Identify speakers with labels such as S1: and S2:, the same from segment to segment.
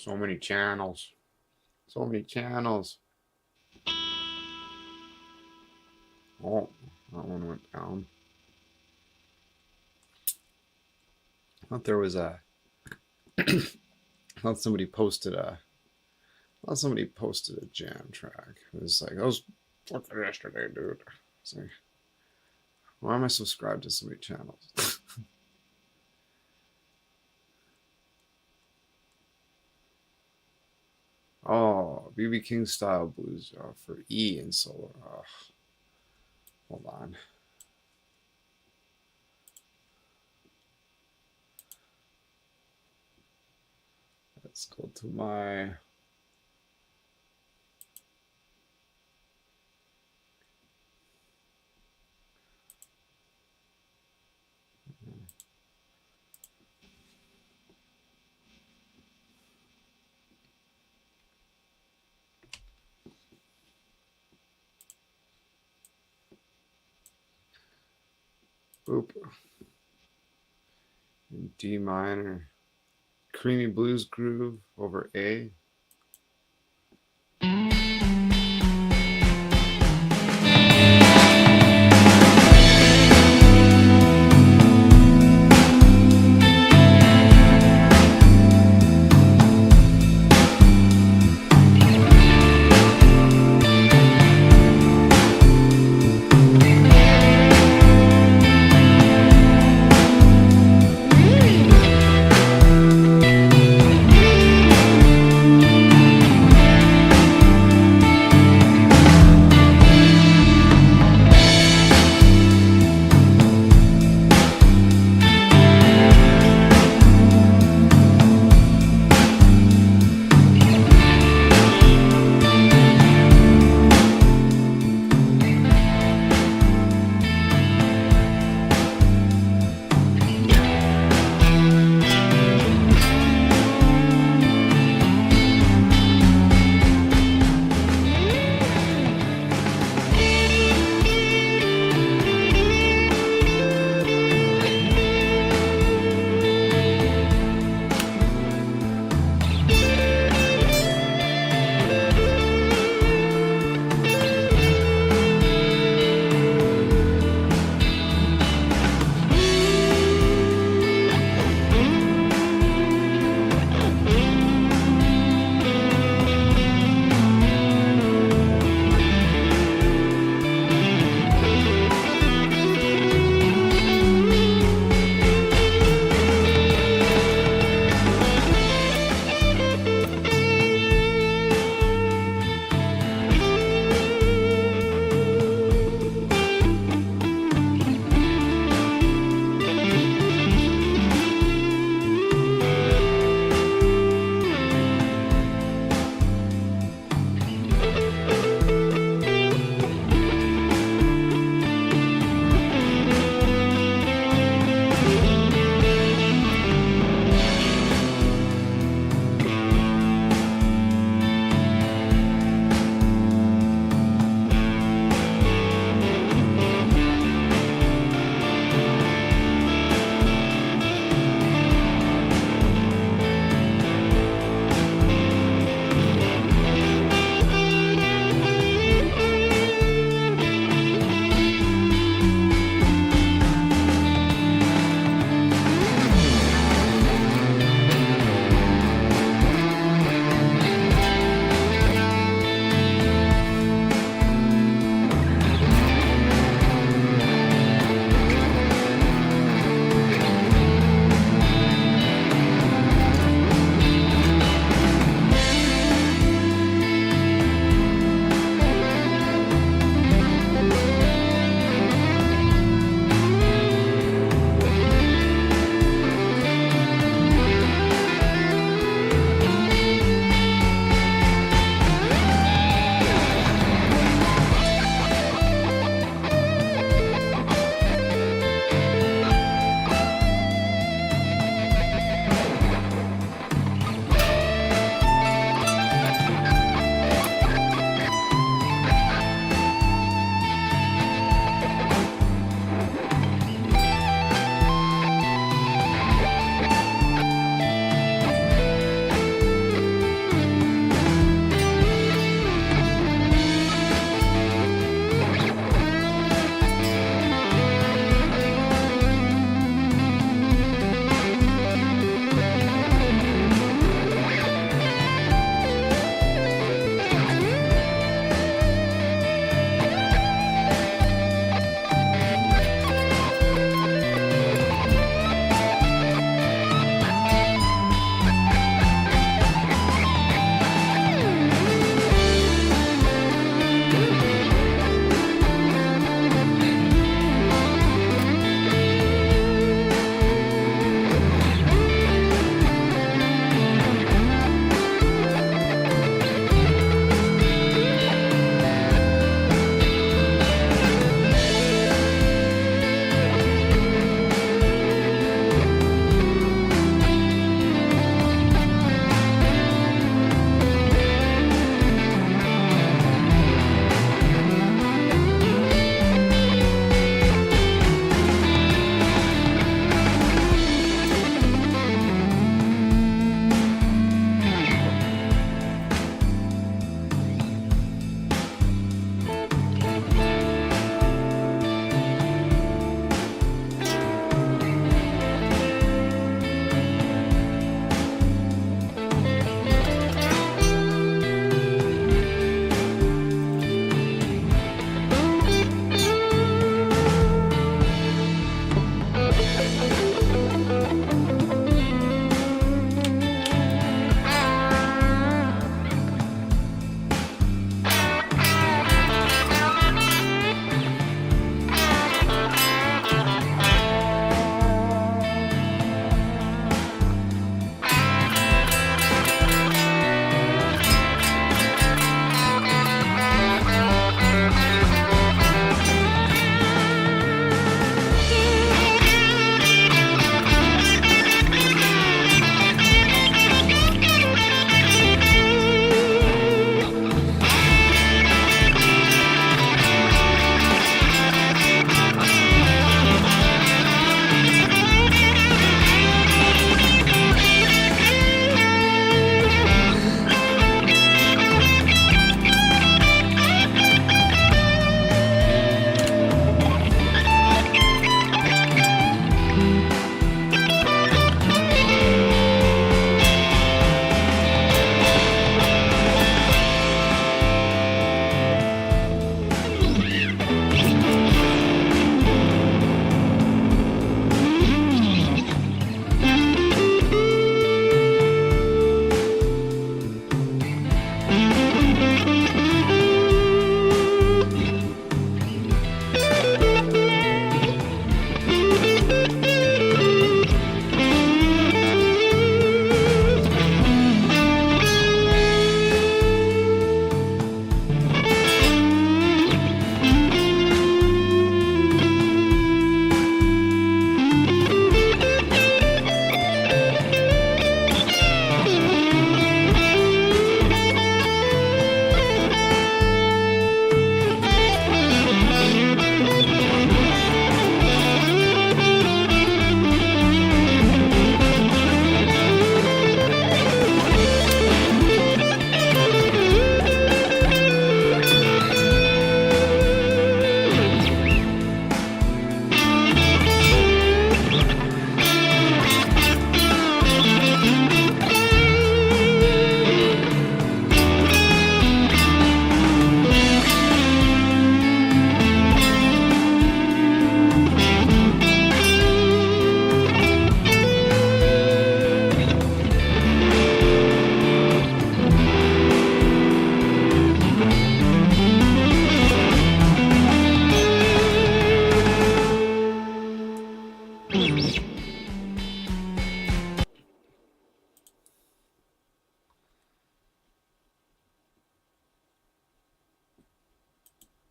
S1: So many channels. So many channels. Oh, that one went down. I thought there was a. I thought somebody posted a. I thought somebody posted a jam track. It was like, I was fucking yesterday, dude. It's like, why am I subscribed to so many channels? Oh, BB King style blues for E and solo. Oh, hold on. Let's go to my. Boop. In D minor. Creamy blues groove over A.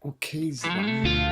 S1: Okay, Zlan.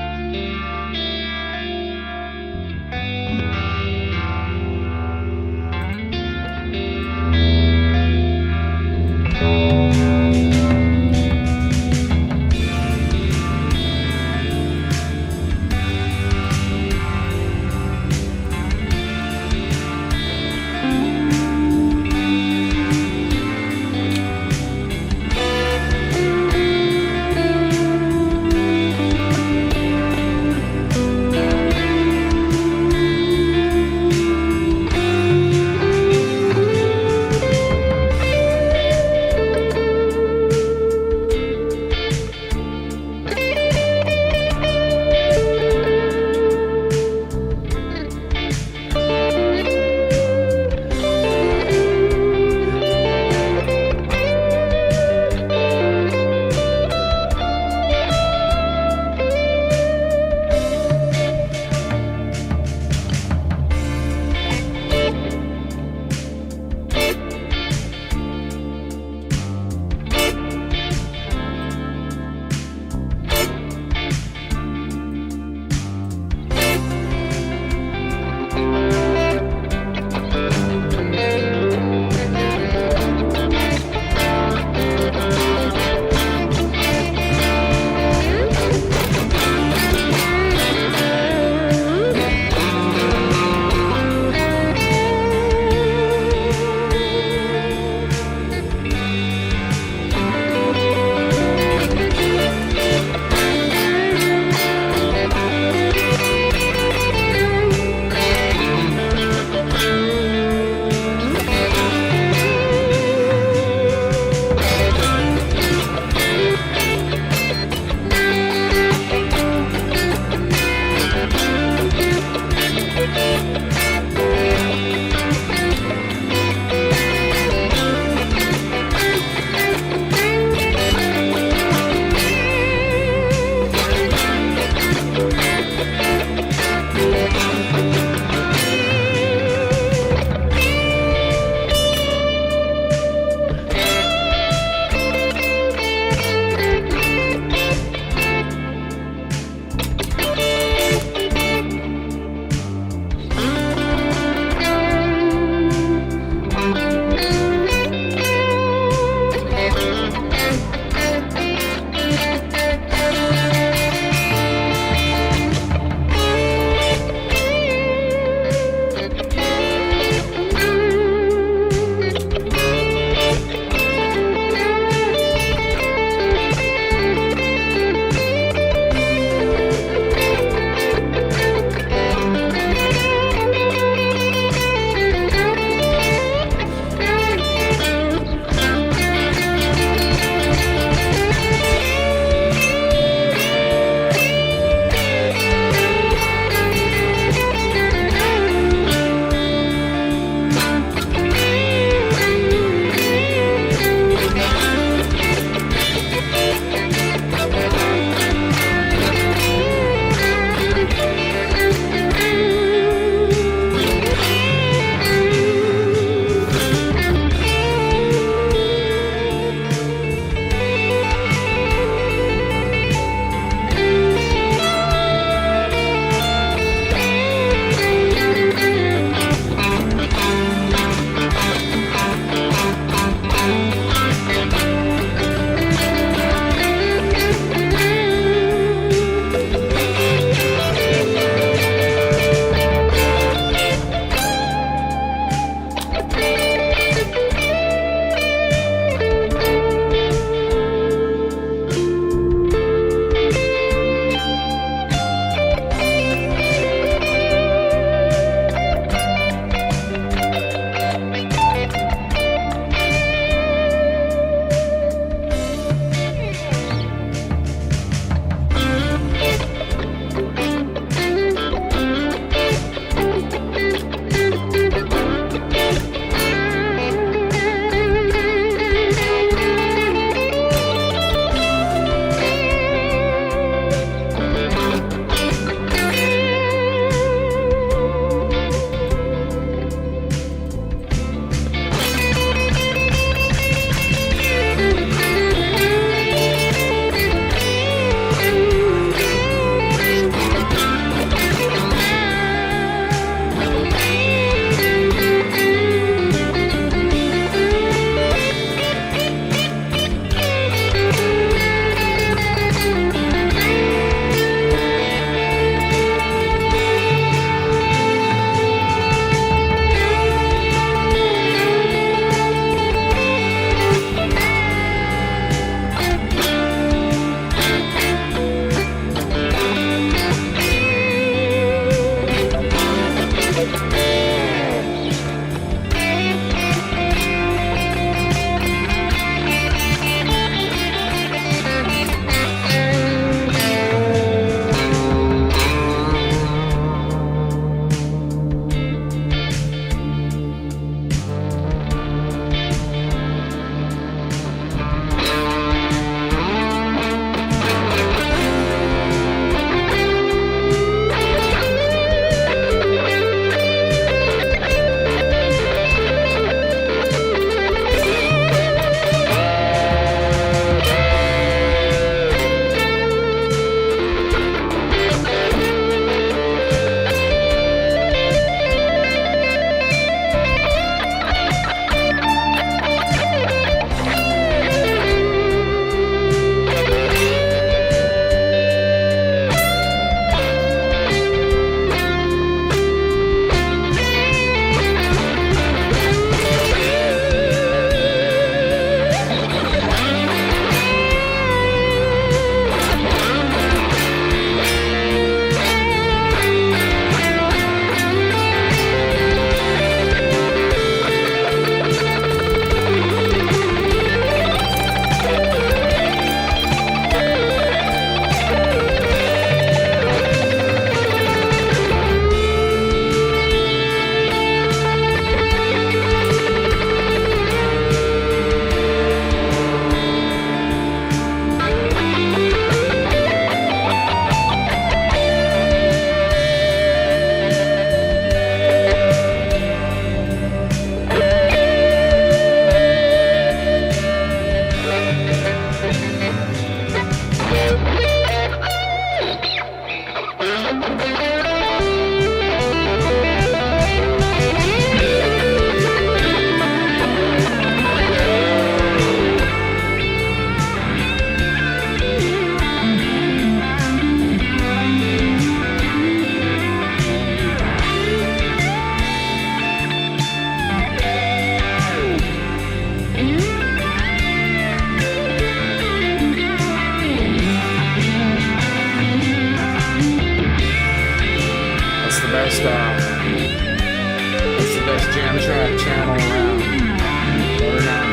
S1: It's the best jam track channel around. Or not.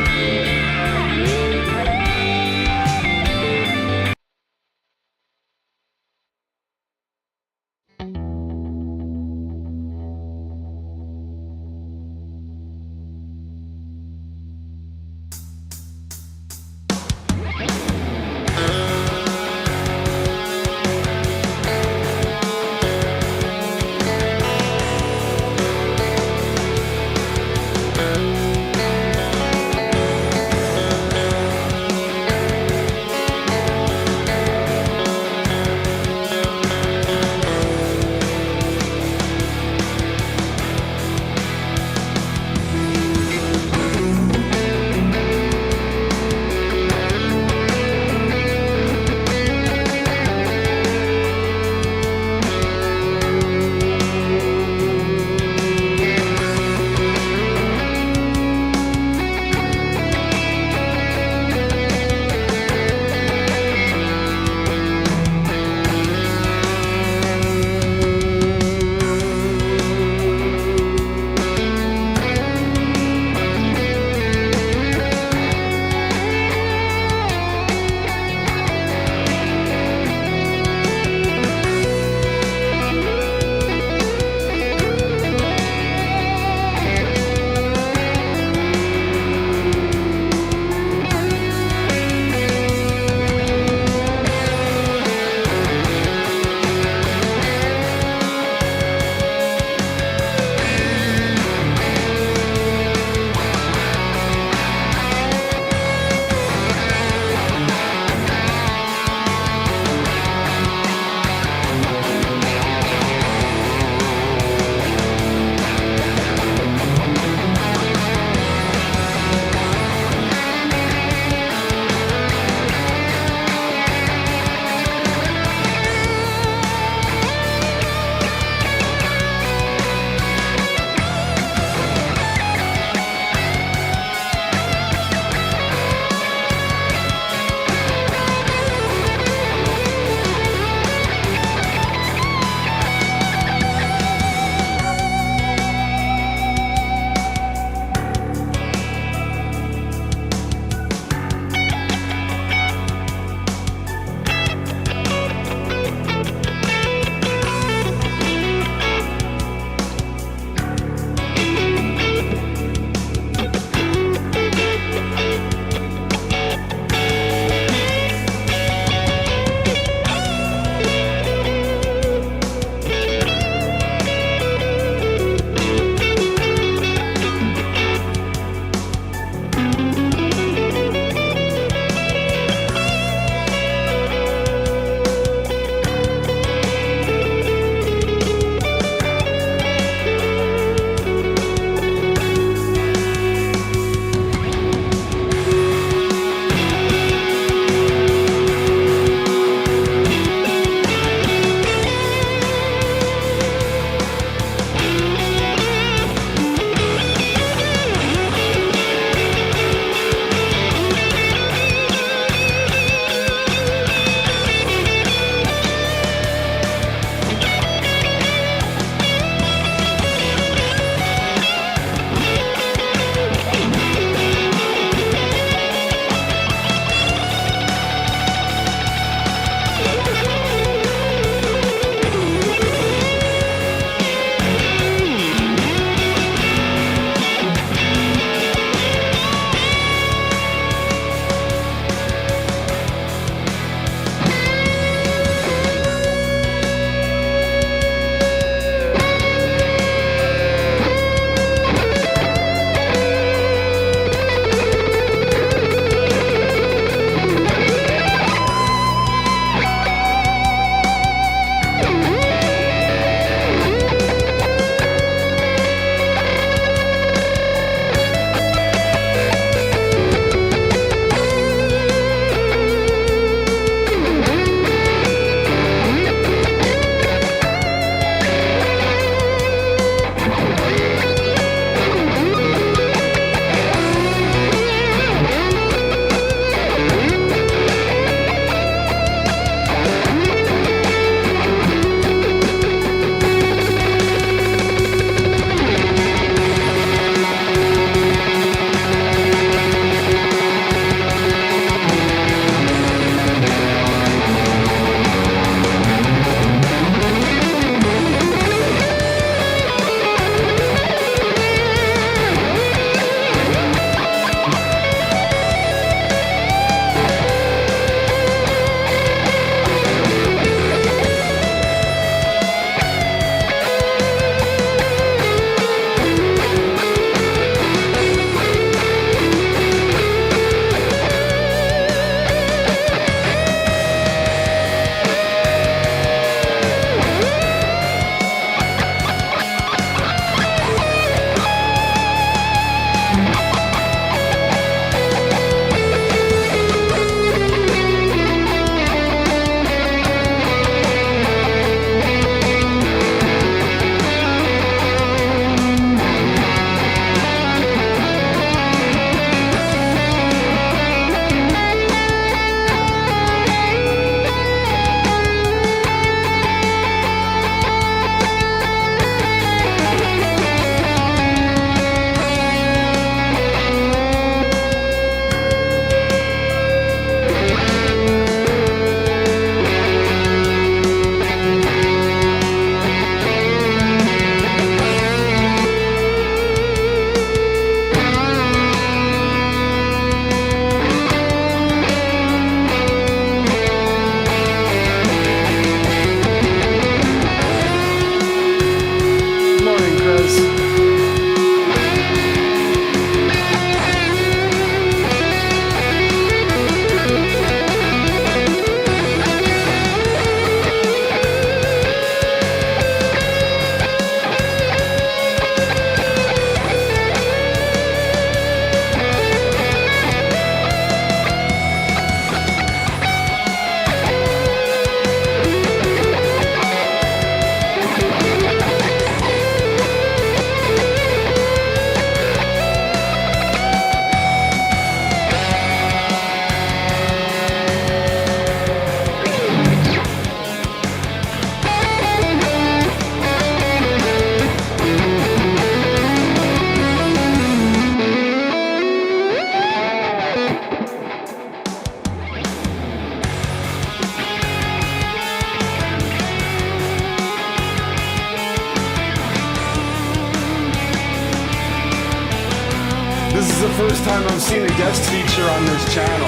S1: first time I'm seeing a guest feature on this channel.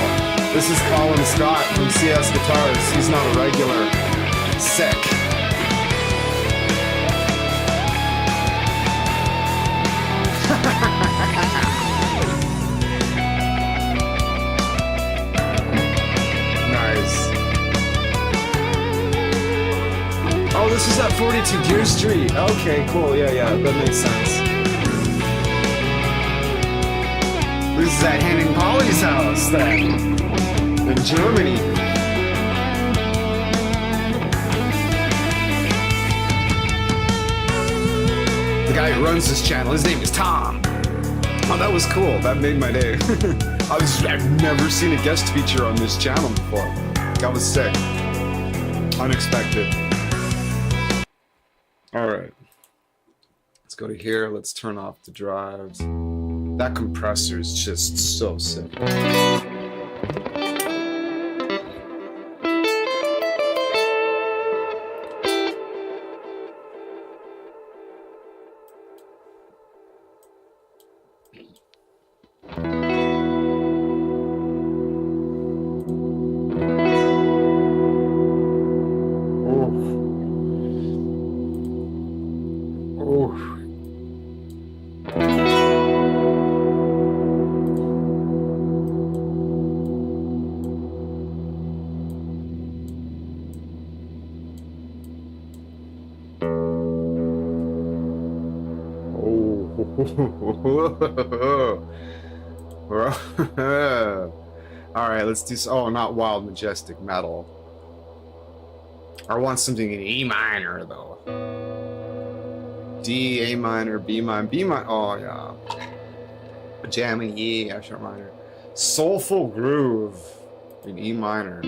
S1: This is Colin Scott from CS Guitars. He's not a regular. Sick. Nice. Oh, this is at 42 Deer Street. Okay, cool. Yeah, that makes sense. This is at Henning Polly's house then, in Germany. The guy who runs this channel, his name is Tom. Oh, that was cool. That made my day. I've never seen a guest feature on this channel before. That was sick. Unexpected. Alright. Let's go to here. Let's turn off the drives. That compressor is just so sick. Alright, let's do oh, not wild majestic metal. I want something in E minor though. D, A minor, B minor, B minor. Oh yeah. Jamming E, F sharp minor. Soulful groove in E minor.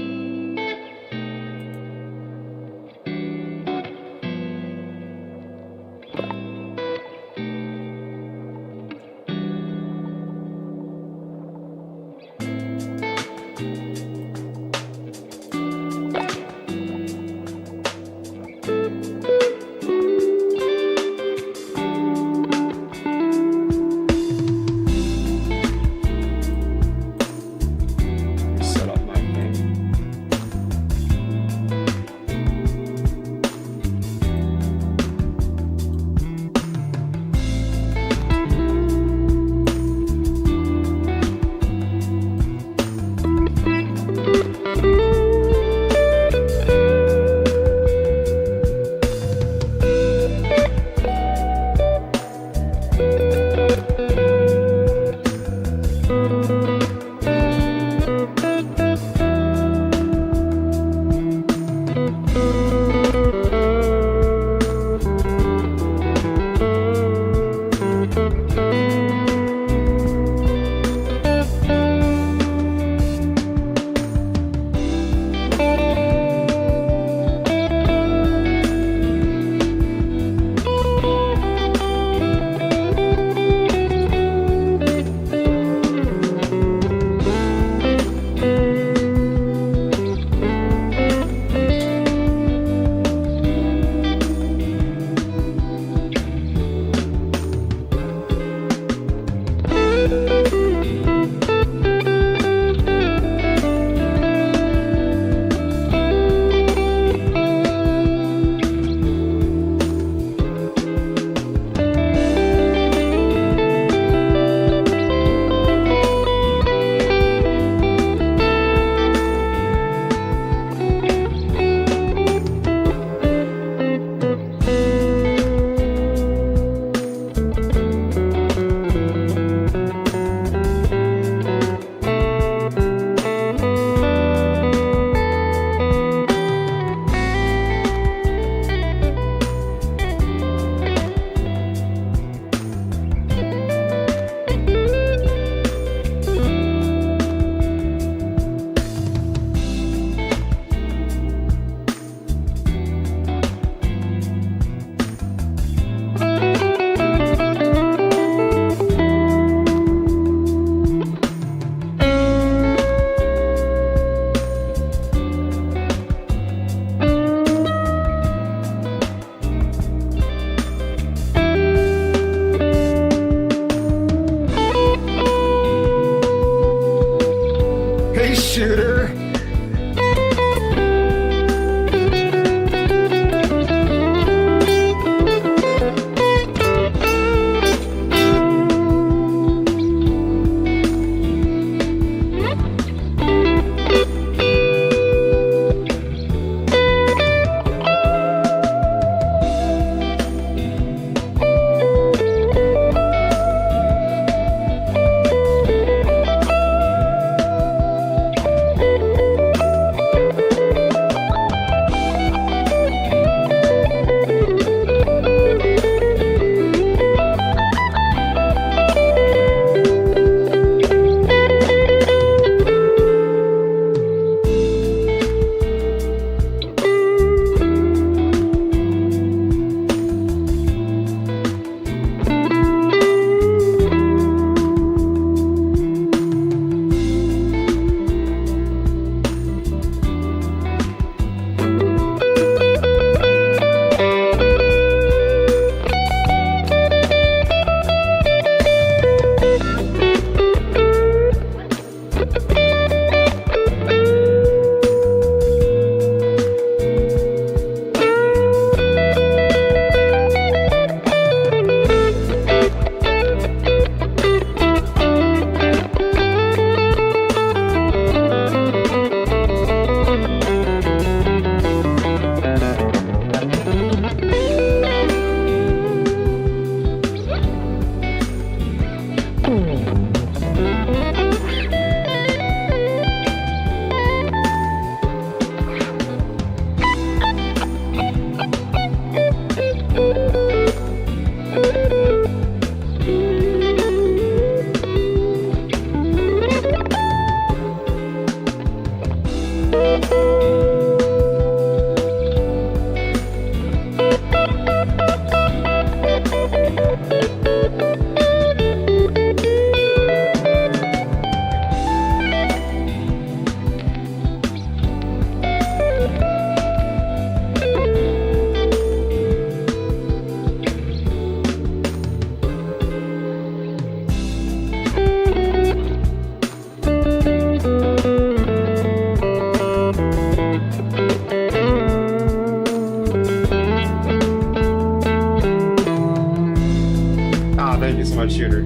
S1: my shooter.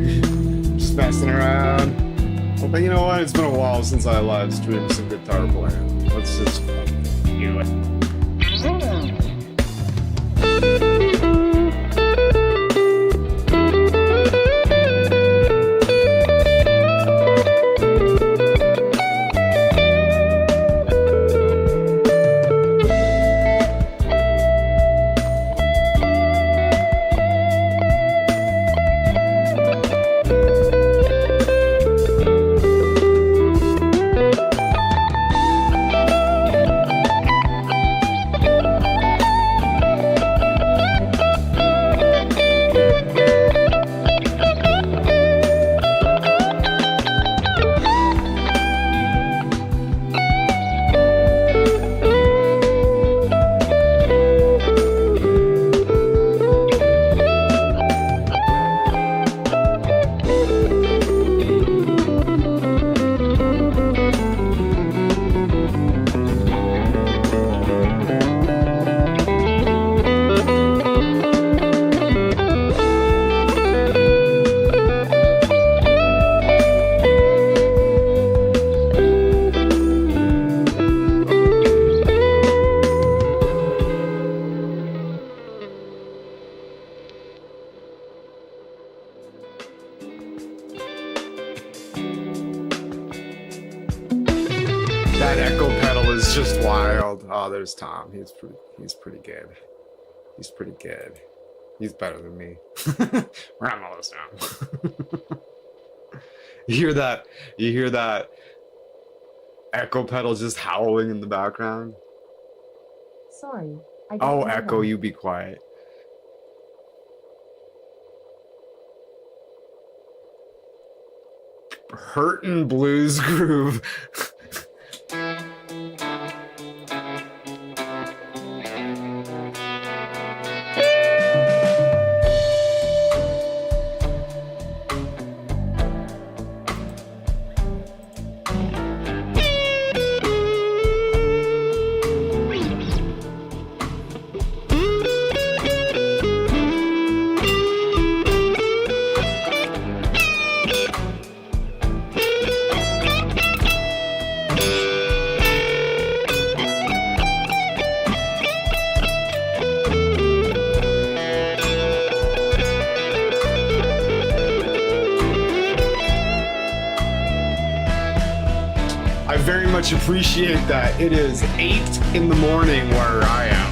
S1: Just messing around. Well, but you know what? It's been a while since I live streamed some guitar playing. Let's just do it. That echo pedal is just wild. Oh, there's Tom. He's pretty good. He's pretty good. He's better than me. We're on all this now. You hear that? You hear that echo pedal just howling in the background?
S2: Sorry. I
S1: Oh,
S2: don't know
S1: Echo,
S2: that.
S1: you be quiet. Hurtin' Blues Groove. I very much appreciate that. It is 8 in the morning where I am.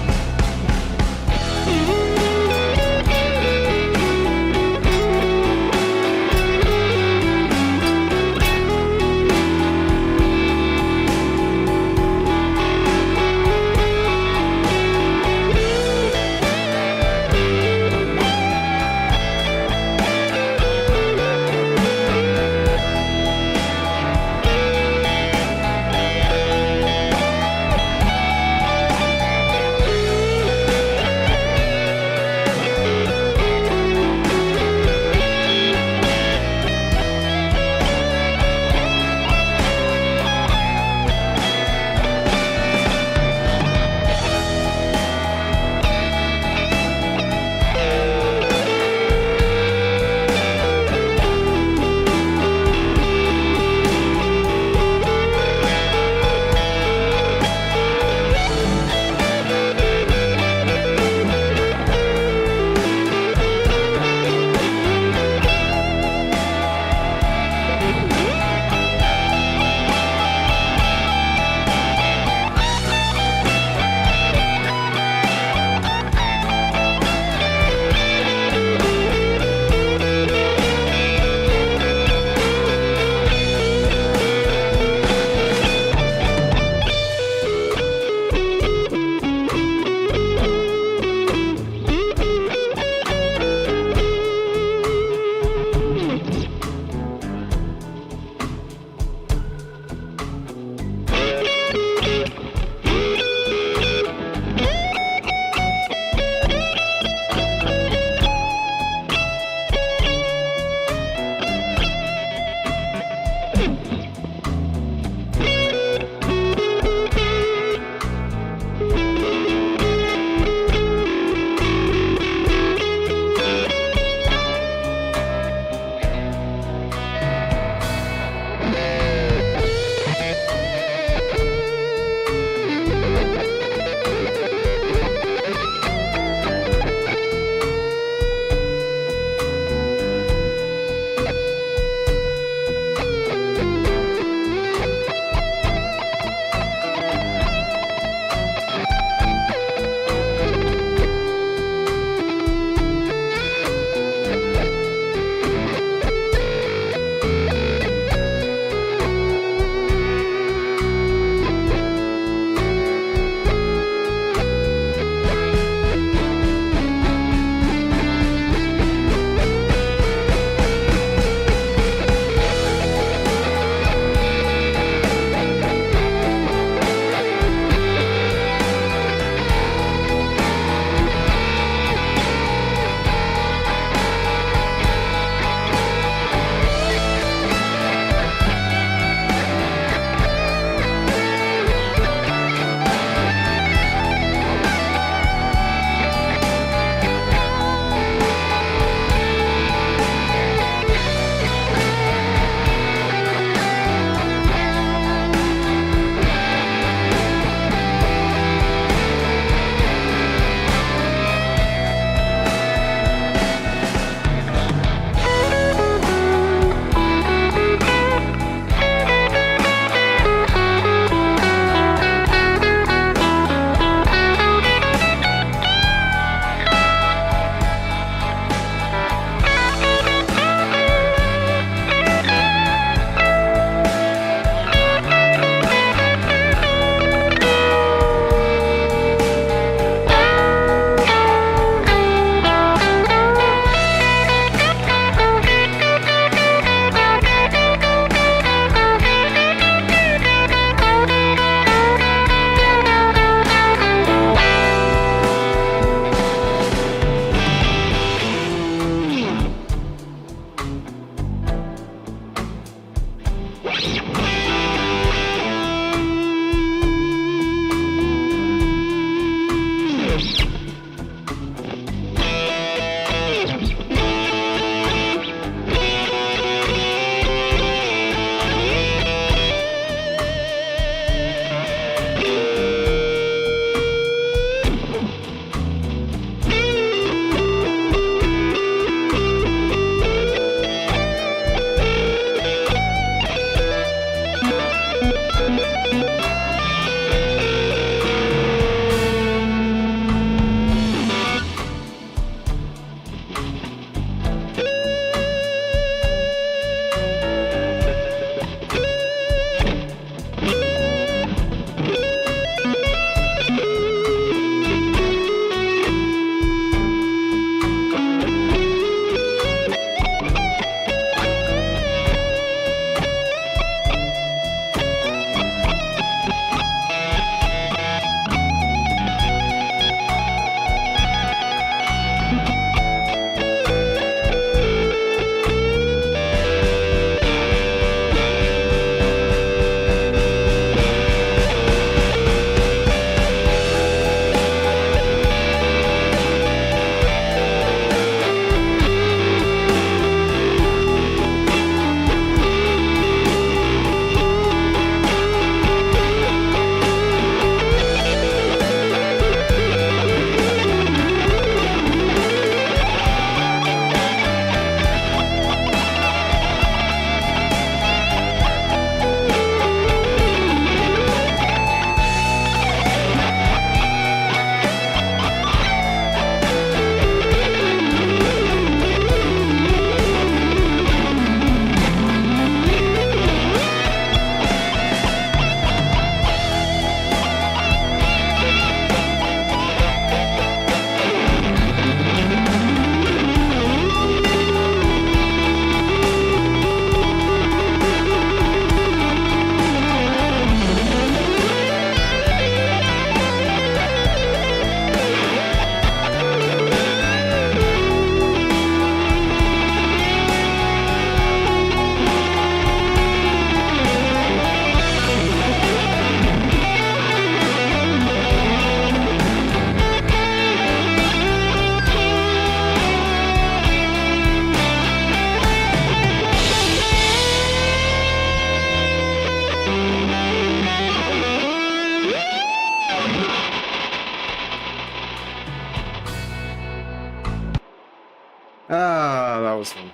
S1: Ah, that was fun.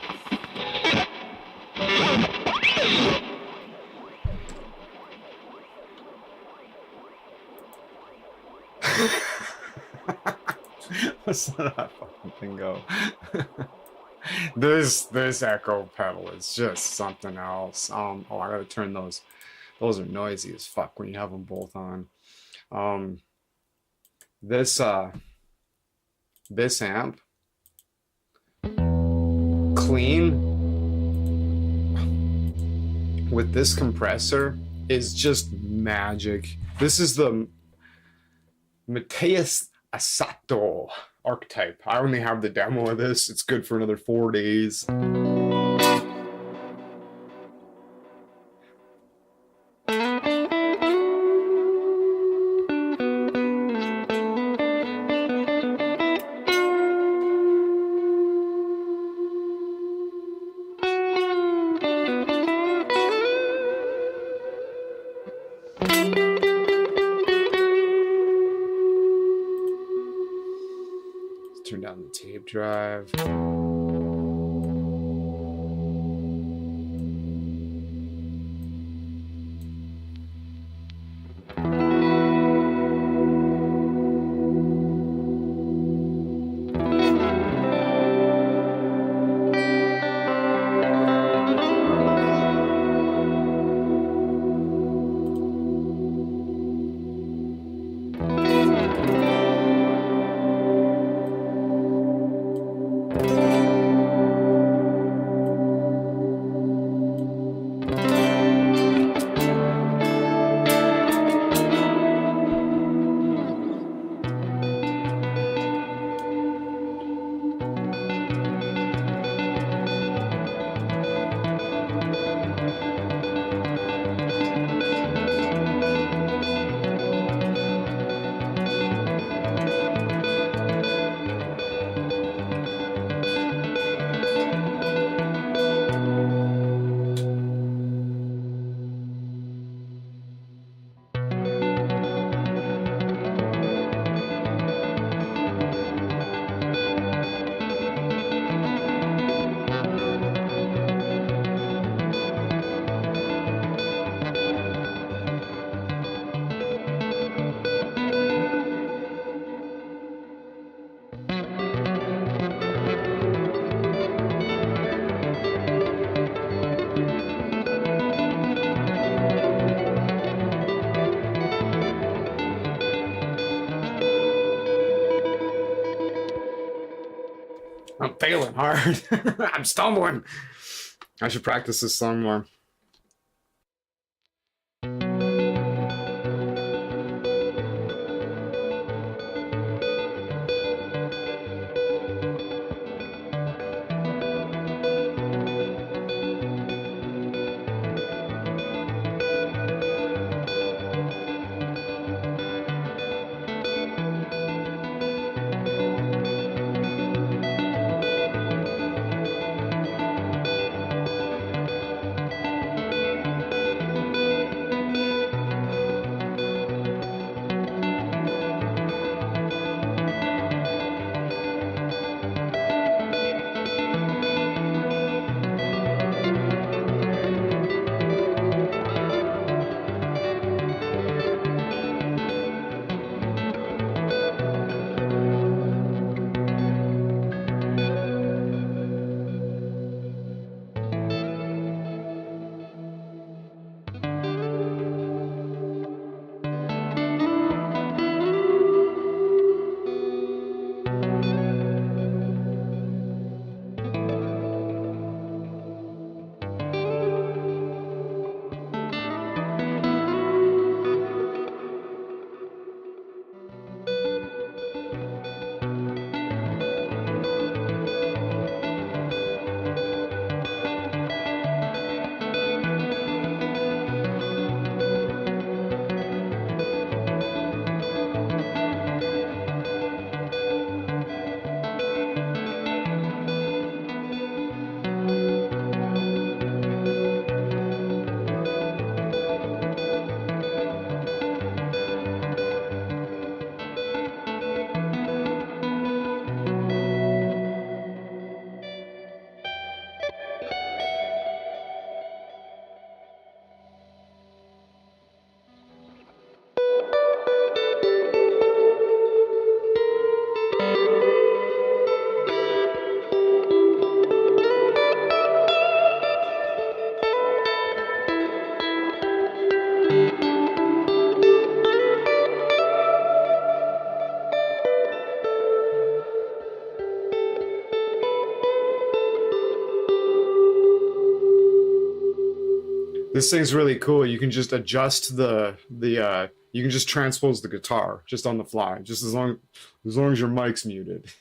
S1: Let's let that fucking thing go. This echo pedal is just something else. Oh, I gotta turn those. Those are noisy as fuck when you have them both on. Um, this amp, clean with this compressor is just magic. This is the Mateus Asato archetype. I only have the demo of this. It's good for another 4 days. Turn down the tape drive. I'm failing hard. I'm stumbling. I should practice this song more. This thing's really cool. You can just adjust you can just transpose the guitar just on the fly, just as long as your mic's muted.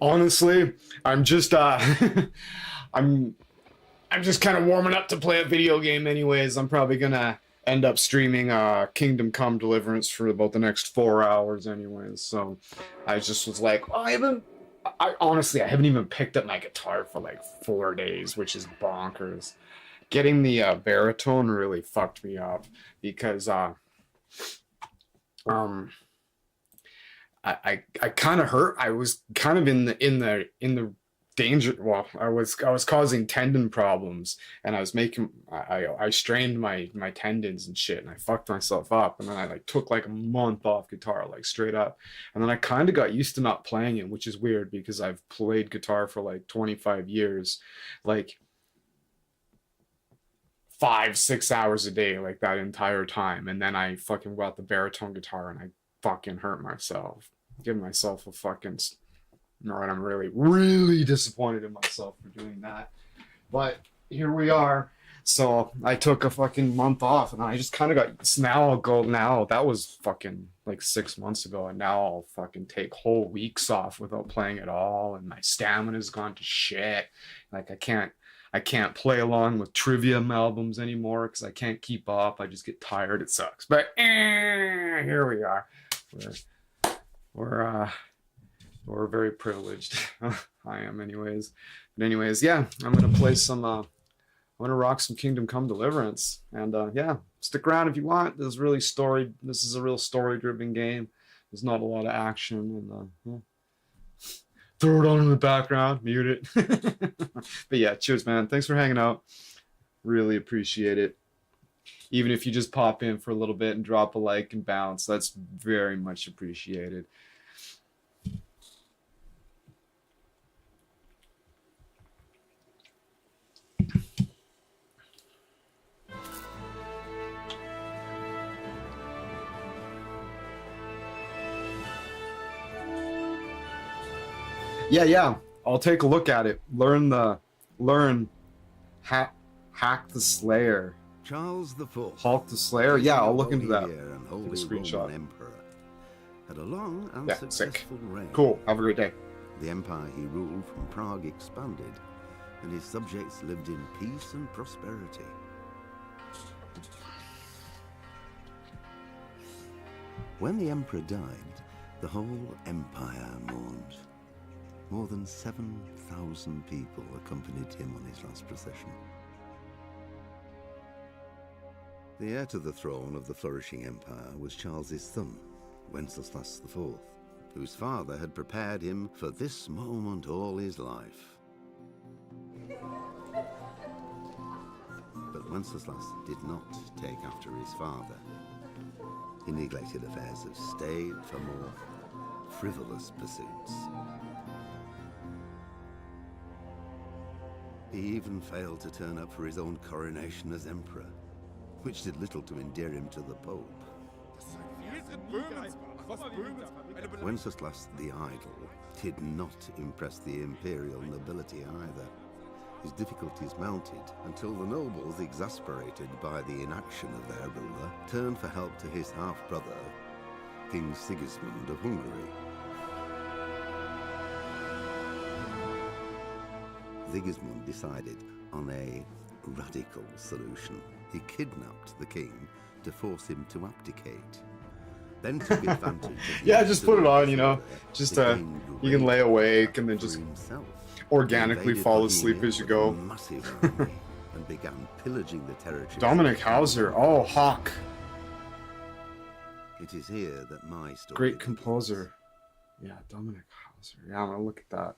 S1: Honestly, I'm just I'm I'm just kind of warming up to play a video game anyways. I'm probably gonna end up streaming Kingdom Come Deliverance for about the next 4 hours anyways. So I just was like, oh, I honestly I haven't even picked up my guitar for like 4 days, which is bonkers. Getting the baritone really fucked me up because um I kind of hurt. I was kind of in the danger. Well, I was causing tendon problems, and I was making I strained my tendons and shit, and I fucked myself up. And then I like took like a month off guitar, like straight up. And then I kind of got used to not playing it, which is weird because I've played guitar for like 25 years, like 5 6 hours a day, like that entire time. And then I fucking got the baritone guitar, and I fucking hurt myself. Give myself a fucking. All right, I'm really, really disappointed in myself for doing that. But here we are. So I took a fucking month off, and I just kind of got. Now I'll go. Now that was fucking like 6 months ago, and now I'll fucking take whole weeks off without playing at all, and my stamina's gone to shit. Like I can't play along with trivia albums anymore because I can't keep up. I just get tired. It sucks. But here we are. We're we're very privileged. I am anyways. But anyways, yeah, I'm gonna play some I'm gonna rock some Kingdom Come Deliverance. And yeah, stick around if you want. This is a real story driven game. There's not a lot of action, and yeah. Throw it on in the background, mute it. But yeah, cheers man. Thanks for hanging out. Really appreciate it. Even if you just pop in for a little bit and drop a like and bounce, that's very much appreciated. Yeah. I'll take a look at it. Hack the Slayer.
S3: Charles IV,
S1: Hulk the Slayer? Yeah, I'll look into that.
S3: and Holy
S1: Take a screenshot.
S3: Roman Emperor, had a long and
S1: Yeah, sick.
S3: successful reign.
S1: Cool. Have a great day.
S3: The empire he ruled from Prague expanded, and his subjects lived in peace and prosperity. When the emperor died, the whole empire mourned. More than 7,000 people accompanied him on his last procession. The heir to the throne of the flourishing empire was Charles's son, Wenceslas IV, whose father had prepared him for this moment all his life. But Wenceslas did not take after his father. He neglected affairs of state for more frivolous pursuits. He even failed to turn up for his own coronation as emperor, which did little to endear him to the Pope. Wenceslas the Idle did not impress the imperial nobility either. His difficulties mounted until the nobles, exasperated by the inaction of their ruler, turned for help to his half-brother, King Sigismund of Hungary. Sigismund decided on a radical solution. He kidnapped the king to force him to abdicate. Then took advantage of
S1: Yeah, just put it on, you know. Just
S3: to
S1: you can lay awake and then just
S3: himself.
S1: organically
S3: Invaded
S1: fall
S3: Bohemia
S1: asleep as you
S3: with
S1: go.
S3: a massive army and began pillaging the territory.
S1: Dominic Hauser. Oh, Hawk.
S3: It is here that my story
S1: Great
S3: begins.
S1: composer. Yeah, Dominic Hauser. Yeah, I'm gonna look at that.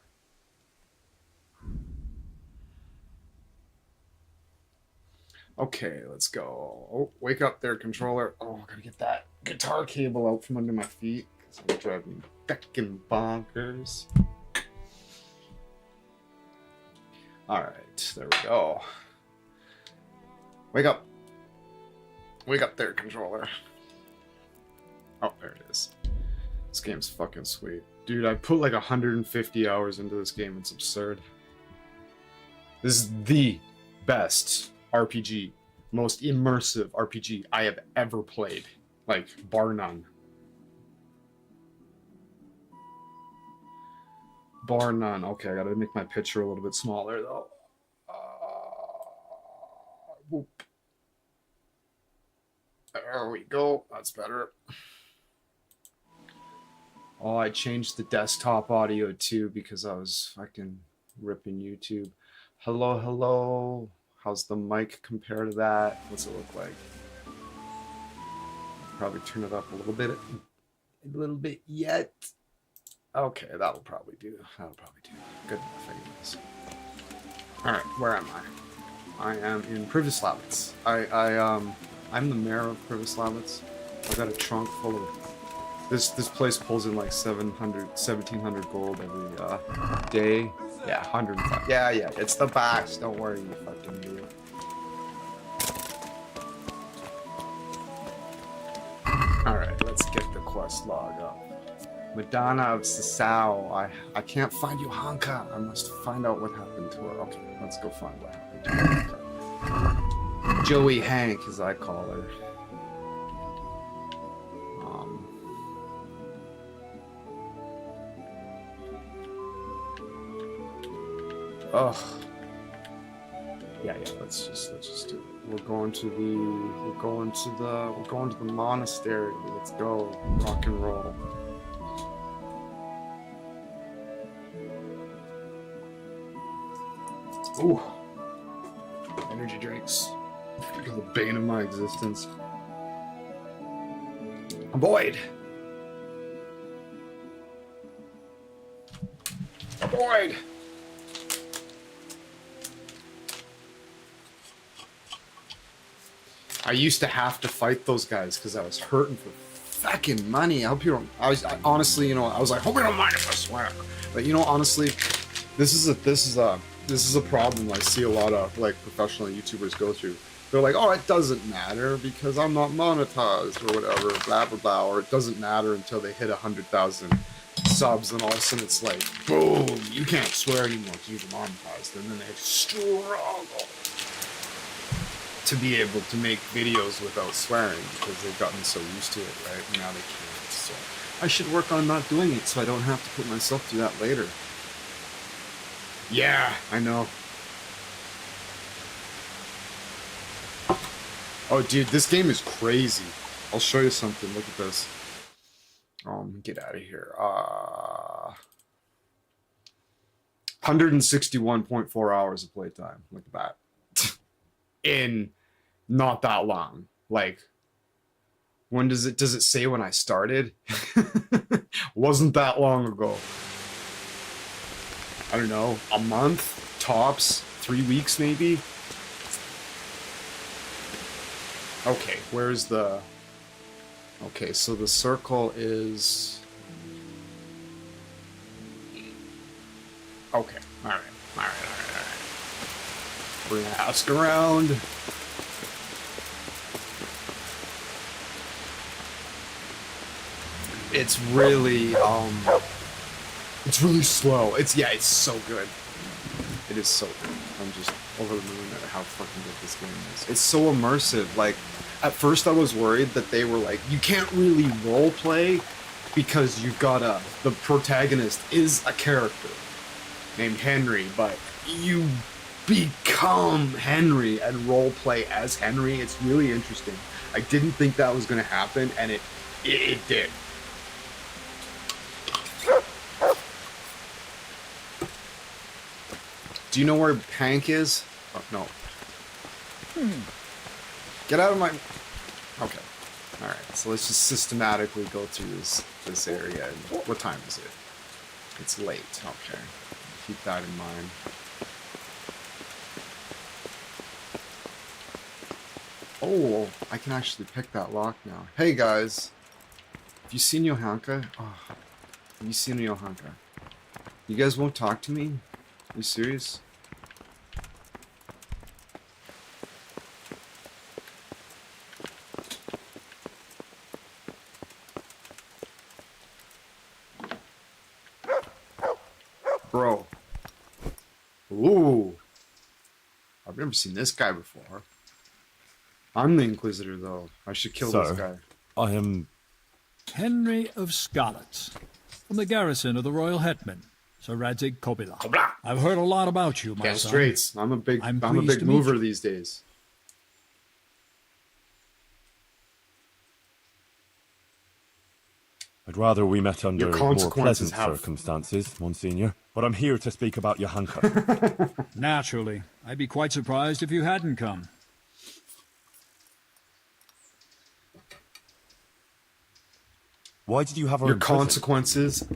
S1: Okay, let's go. Oh, wake up there, controller. Oh, I gotta get that guitar cable out from under my feet because I'm driving me fucking bonkers. Alright, there we go. Wake up. Wake up there, controller. Oh, there it is. This game's fucking sweet. Dude, I put like 150 hours into this game. It's absurd. This is the best RPG, most immersive RPG I have ever played. Like, bar none. Bar none. Okay, I gotta make my picture a little bit smaller though. Whoop. There we go. That's better. Oh, I changed the desktop audio too because I was fucking ripping YouTube. Hello, hello. How's the mic compared to that? What's it look like? Probably turn it up a little bit yet. Okay, that'll probably do. Good enough, anyways. All right, where am I? I am in Privoslavets. I'm the mayor of Privoslavets. I got a trunk full of. This place pulls in like 1700 gold every day. Yeah, 105. Yeah, it's the box. Don't worry, you fucking idiot. Alright, let's get the quest log up. Madonna of Sasau. I can't find Johanka. I must find out what happened to her. Okay, let's go find what happened to Johanka. Joey Hank, as I call her. Ugh. Yeah, let's just do it. We're going to the monastery. Let's go. Rock and roll. Ooh. Energy drinks. The bane of my existence. Avoid. Avoid. I used to have to fight those guys because I was hurting for fucking money. I hope you don't. I honestly, I was like, hope you don't mind if I swear. But honestly, this is a problem I see a lot of like professional YouTubers go through. They're like, oh, it doesn't matter because I'm not monetized or whatever, blah blah blah, or it doesn't matter until they hit 100,000 subs, and all of a sudden it's like, boom, you can't swear anymore to keep them monetized, and then they struggle to be able to make videos without swearing because they've gotten so used to it, right? And now they can't. So I should work on not doing it so I don't have to put myself through that later. Yeah, I know. Oh, dude, this game is crazy. I'll show you something. Look at this. Get out of here. 161.4 hours of playtime. Look at that. In not that long. Like, when does it say when I started? Wasn't that long ago. I don't know, a month tops, 3 weeks maybe. Okay, where's the... Okay, so the circle is... Okay, alright. We're gonna ask around. It's really slow. It's so good. It is so good. I'm just over the moon at how fucking good this game is. It's so immersive. Like, at first I was worried that they were like, you can't really role play because you've got the protagonist is a character named Henry, but you become Henry and role play as Henry. It's really interesting. I didn't think that was going to happen, and it did. Do you know where Hank is? Oh, no. Get out of my... Okay. Alright, so let's just systematically go through this area. And what time is it? It's late. Okay. Keep that in mind. Oh, I can actually pick that lock now. Hey guys. Have you seen Johanka? Oh, have you seen Johanka? You guys won't talk to me? Are you serious? Bro. Ooh. I've never seen this guy before. I'm the Inquisitor, though. I should kill this guy.
S4: I am...
S5: Henry of Skalitz, from the garrison of the Royal Hetman, Sir Radzig Kobyla. I've heard a lot about you, my son.
S1: Straits. I'm a big
S5: pleased to meet
S1: mover
S5: you.
S1: these days.
S4: I'd rather we met under
S1: Your
S4: more
S1: consequences
S4: pleasant circumstances, Monsignor. But I'm here to speak about Johanka.
S5: Naturally. I'd be quite surprised if you hadn't come.
S4: Why did you have her
S1: Your
S4: in prison?
S1: consequences,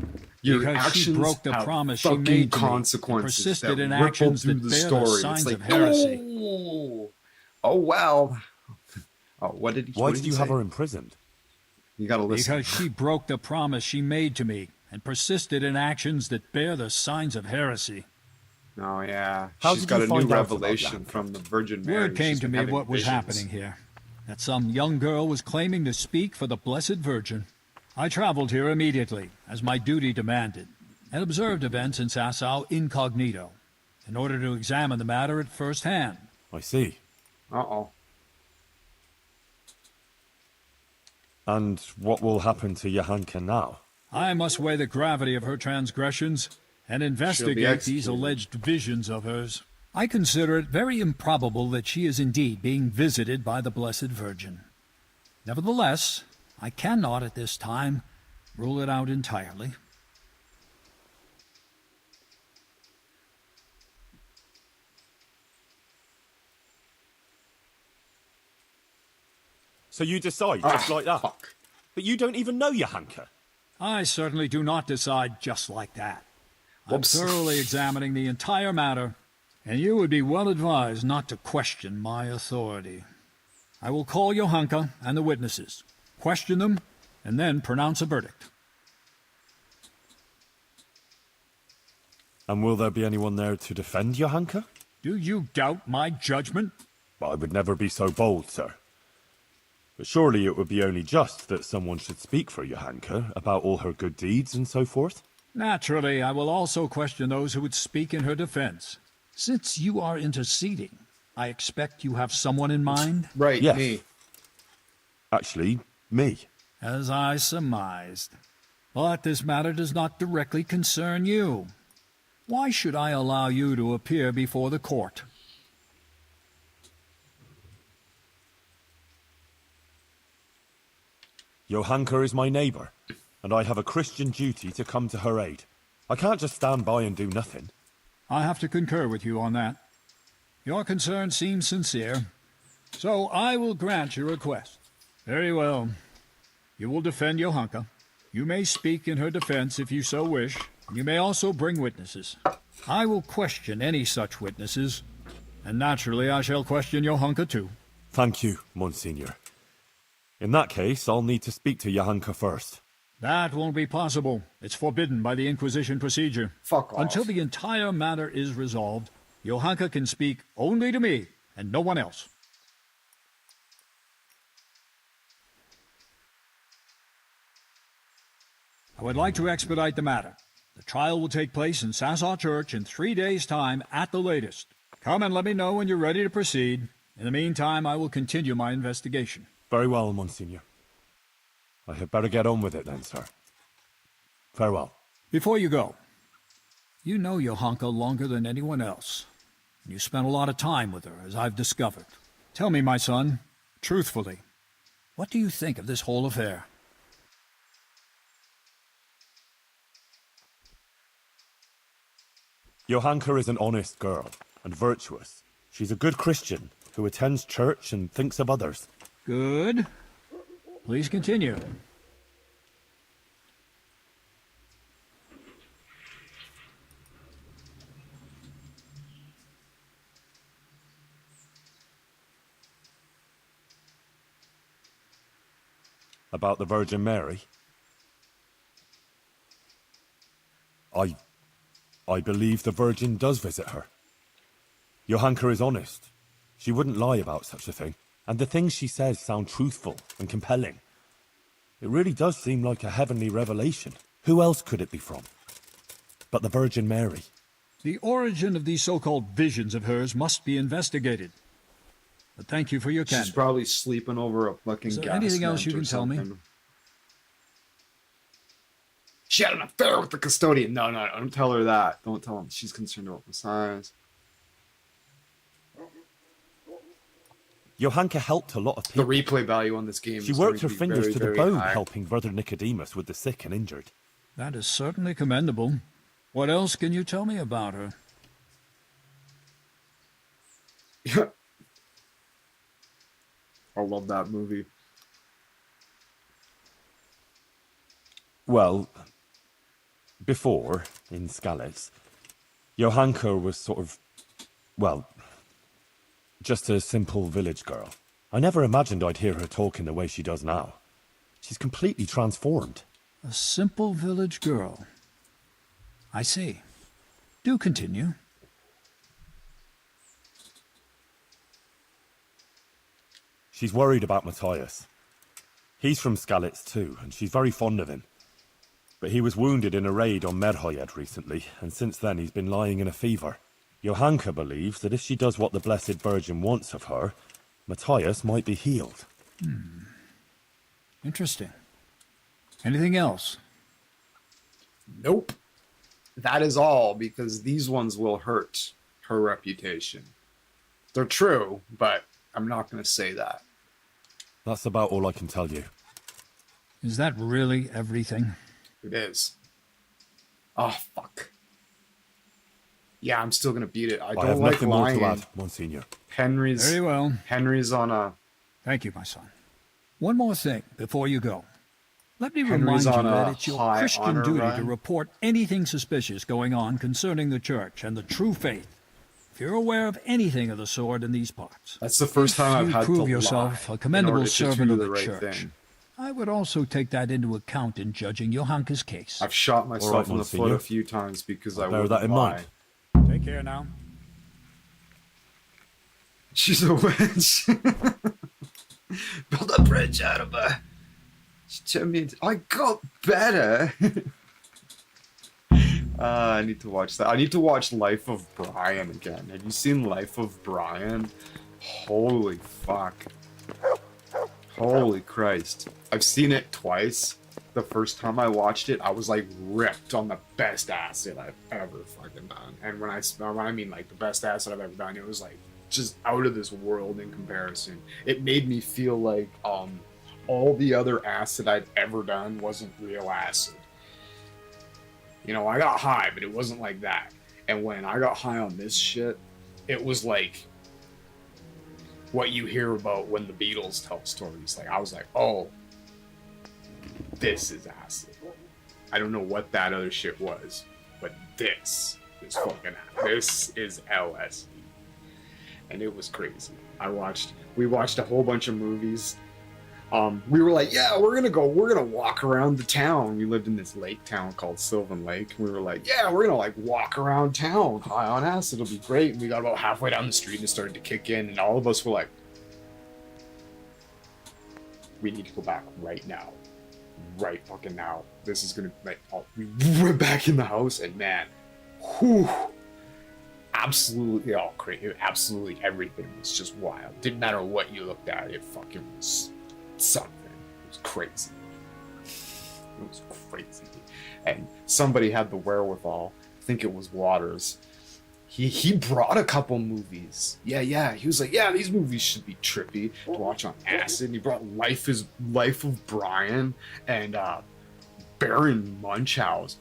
S1: your
S5: Because
S1: actions
S5: she broke the
S1: have
S5: promise she
S1: fucking
S5: made to me and
S1: consequences
S5: persisted
S1: that
S5: in
S1: ripple
S5: actions
S1: through
S5: that
S1: the
S5: bear the
S1: story.
S5: signs
S1: It's like,
S5: of heresy.
S1: oh well. Oh, what did he?
S4: Why
S1: what
S4: did
S1: he
S4: you
S1: say?
S4: have her imprisoned?
S1: You gotta listen.
S5: Because she broke the promise she made to me and persisted in actions that bear the signs of heresy.
S1: Oh yeah,
S4: How
S1: she's
S4: did
S1: got
S4: you
S1: a new
S4: find out about
S1: revelation
S4: that?
S1: from the Virgin Mary.
S5: Word came
S1: She's
S5: to
S1: been
S5: me
S1: having
S5: what was
S1: visions.
S5: happening here. That some young girl was claiming to speak for the Blessed Virgin. I traveled here immediately, as my duty demanded, and observed events in Sasau incognito, in order to examine the matter at first hand.
S4: I see.
S1: Uh-oh.
S4: And what will happen to Johanka now?
S5: I must weigh the gravity of her transgressions and investigate these
S1: executed.
S5: alleged visions of hers. I consider it very improbable that she is indeed being visited by the Blessed Virgin. Nevertheless, I cannot at this time rule it out entirely.
S4: So you decide just like that?
S1: Fuck.
S4: But you don't even know Johanka.
S5: I certainly do not decide just like that. I'm
S1: Whoops.
S5: thoroughly examining the entire matter, and you would be well advised not to question my authority. I will call Johanka and the witnesses, question them, and then pronounce a verdict.
S4: And will there be anyone there to defend Johanka?
S5: Do you doubt my judgment?
S4: I would never be so bold, sir. But surely it would be only just that someone should speak for Johanka about all her good deeds and so forth.
S5: Naturally, I will also question those who would speak in her defense. Since you are interceding, I expect you have someone in mind?
S1: Right,
S4: Yes.
S1: me.
S4: Actually, me.
S5: As I surmised. But this matter does not directly concern you. Why should I allow you to appear before the court?
S4: Johanka is my neighbour, and I have a Christian duty to come to her aid. I can't just stand by and do nothing.
S5: I have to concur with you on that. Your concern seems sincere, so I will grant your request. Very well. You will defend Johanka. You may speak in her defense if you so wish. You may also bring witnesses. I will question any such witnesses, and naturally I shall question Johanka too.
S4: Thank you, Monsignor. In that case, I'll need to speak to Johanka first.
S5: That won't be possible. It's forbidden by the Inquisition procedure.
S1: Fuck off.
S5: Until the entire matter is resolved, Johanka can speak only to me and no one else. I would like to expedite the matter. The trial will take place in Sasau Church in 3 days' time at the latest. Come and let me know when you're ready to proceed. In the meantime, I will continue my investigation.
S4: Very well, Monsignor. I had better get on with it then, sir. Farewell.
S5: Before you go, you know Johanka longer than anyone else. You spent a lot of time with her, as I've discovered. Tell me, my son, truthfully, what do you think of this whole affair?
S4: Johanka is an honest girl, and virtuous. She's a good Christian, who attends church and thinks of others.
S5: Good. Please continue.
S4: About the Virgin Mary? I believe the Virgin does visit her. Johanka is honest. She wouldn't lie about such a thing. And the things she says sound truthful and compelling. It really does seem like a heavenly revelation. Who else could it be from? But the Virgin Mary.
S5: The origin of these so-called visions of hers must be investigated. But thank you for your
S1: She's
S5: candor.
S1: probably sleeping over a fucking
S5: Is there
S1: gas
S5: anything else
S1: vent
S5: you
S1: or
S5: can tell me?
S1: something. She had an affair with the custodian. No, don't tell her that. Don't tell him. She's concerned about Messiahs.
S4: Johanka helped a lot of
S1: The
S4: people.
S1: replay value on this game
S4: She
S1: is
S4: worked
S1: going
S4: her
S1: be
S4: fingers
S1: very,
S4: to the
S1: very
S4: bone
S1: high.
S4: helping Brother Nicodemus with the sick and injured.
S5: That is certainly commendable. What else can you tell me about her?
S1: I love that movie.
S4: Well, before, in Skalitz, Johanka was sort of, well, just a simple village girl. I never imagined I'd hear her talk in the way she does now. She's completely transformed.
S5: A simple village girl. I see. Do continue.
S4: She's worried about Matthias. He's from Skalitz too, and she's very fond of him. But he was wounded in a raid on Merhojed recently, and since then he's been lying in a fever. Johanka believes that if she does what the Blessed Virgin wants of her, Matthias might be healed.
S5: Interesting. Anything else?
S1: Nope. That is all, because these ones will hurt her reputation. They're true, but I'm not going to say that.
S4: That's about all I can tell you.
S5: Is that really everything?
S1: It is. Oh, fuck. Yeah, I'm still going to beat it. I
S4: I
S1: don't
S4: have
S1: like
S4: nothing more
S1: lying.
S4: to add, Monsignor.
S5: Very well.
S1: Henry's on a...
S5: Thank you, my son. One more thing before you go. Let me
S1: Henry's
S5: remind you
S1: on a
S5: that it's your
S1: high
S5: Christian
S1: honor
S5: duty
S1: run.
S5: to report anything suspicious going on concerning the church and the true faith. If you're aware of anything of the sort in these parts,
S1: That's the first time I've
S5: you
S1: had
S5: prove
S1: to
S5: yourself
S1: lie
S5: a commendable
S1: in order to
S5: servant
S1: do
S5: of
S1: the
S5: the
S1: right
S5: church.
S1: thing.
S5: I would also take that into account in judging Johanka's case.
S1: I've shot myself
S4: All right,
S1: in the foot
S4: Monsignor.
S1: a few times because I
S4: Bear
S1: wouldn't
S4: that in
S1: lie.
S4: mind.
S5: Take care now.
S1: She's a witch. Build a bridge out of her. She turned me into... I got better. I need to watch that. I need to watch Life of Brian again. Have you seen Life of Brian? Holy fuck. Holy Christ. I've seen it twice. The first time I watched it, I was like ripped on the best acid I've ever fucking done. And when I mean like the best acid I've ever done, it was like just out of this world in comparison. It made me feel like all the other acid I'd ever done wasn't real acid. You know, I got high, but it wasn't like that. And when I got high on this shit, it was like what you hear about when the Beatles tell stories. Like, I was like, oh, this is acid. I don't know what that other shit was, but this is fucking acid. This is LSD. And it was crazy. We watched a whole bunch of movies. We were like, yeah, we're gonna walk around the town. We lived in this lake town called Sylvan Lake. We were like, yeah, we're gonna like walk around town high on acid. It'll be great. And we got about halfway down the street and it started to kick in, and all of us were like, we need to go back right now. Right fucking now. This is gonna like, oh, we went back in the house, and man, whew, absolutely all crazy. Absolutely everything was just wild. Didn't matter what you looked at, it fucking was something. It was crazy. It was crazy. And somebody had the wherewithal, I think it was Waters. He brought a couple movies. Yeah. He was like, yeah, these movies should be trippy to watch on acid. And he brought Life of Brian and Baron Munchausen,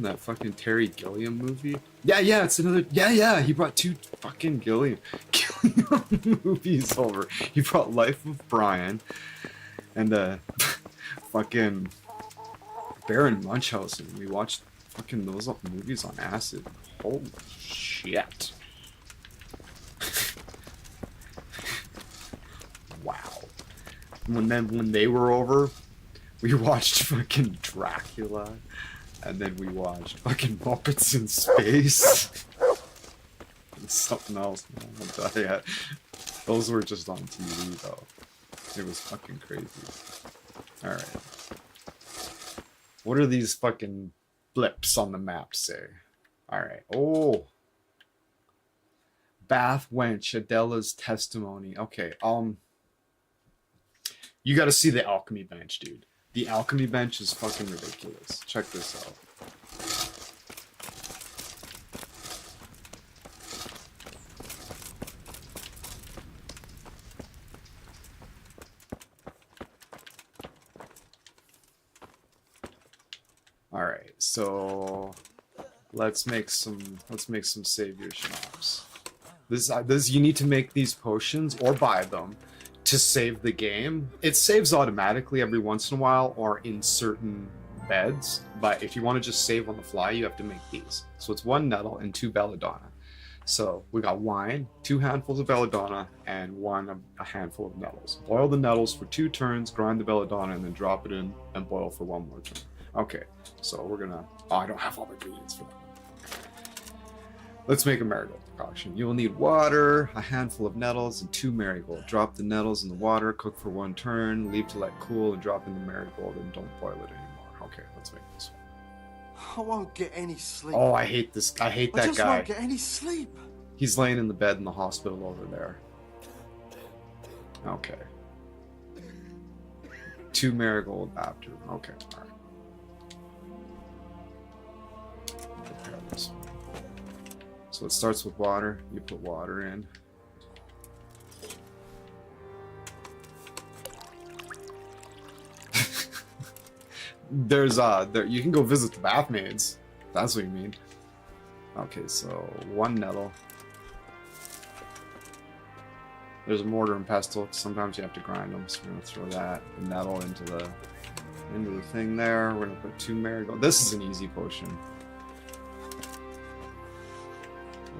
S1: that fucking Terry Gilliam movie. Yeah, it's another. Yeah. He brought two fucking Gilliam movies over. He brought Life of Brian and fucking Baron Munchausen. We watched fucking those movies on acid. Holy shit. Wow. When they were over, we watched fucking Dracula, and then we watched fucking Muppets in Space. And something else, man. I'll tell ya. Those were just on TV, though. It was fucking crazy. Alright. What are these fucking blips on the map say? Alright. Oh. Bath Wench, Adela's testimony. Okay, you gotta see the alchemy bench, dude. The alchemy bench is fucking ridiculous. Check this out. Alright, so let's make some savior schnapps. This you need to make these potions or buy them to save the game. It saves automatically every once in a while or in certain beds, but if you want to just save on the fly, you have to make these. So it's 1 nettle and 2 belladonna. So we got wine, 2 handfuls of belladonna, and a handful of nettles. Boil the nettles for 2 turns, grind the belladonna, and then drop it in and boil for 1 more turn. Okay, so we're gonna... Oh, I don't have all the ingredients for that. Let's make a marigold concoction. You will need water, a handful of nettles, and 2 marigold. Drop the nettles in the water, cook for 1 turn, leave to let cool, and drop in the marigold, and don't boil it anymore. Okay, let's make this one.
S6: I won't get any sleep.
S1: Oh, I hate this. I hate that
S6: I just
S1: guy.
S6: won't get any sleep.
S1: He's laying in the bed in the hospital over there. Okay. 2 marigold after. Okay, alright. Prepare this one. So it starts with water. You put water in. There's you can go visit the bath maids. That's what you mean. Okay, so 1 nettle. There's a mortar and pestle. Sometimes you have to grind them, so we're gonna throw that the nettle into the thing there. We're gonna put 2 marigold. This is an easy potion.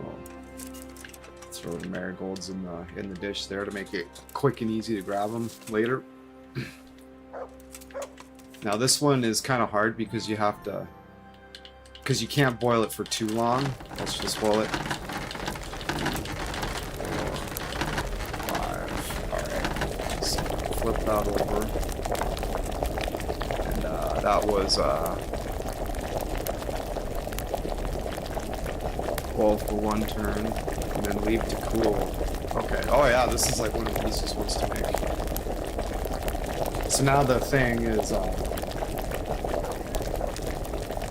S1: We'll throw the marigolds in the dish there to make it quick and easy to grab them later. Now this one is kind of hard because you have to, because you can't boil it for too long. Let's just boil it. 5. Alright. So flip that over. And that was boil for 1 turn, and then leave to cool. Okay. Oh yeah, this is like one of the easiest ones to make. So now the thing is,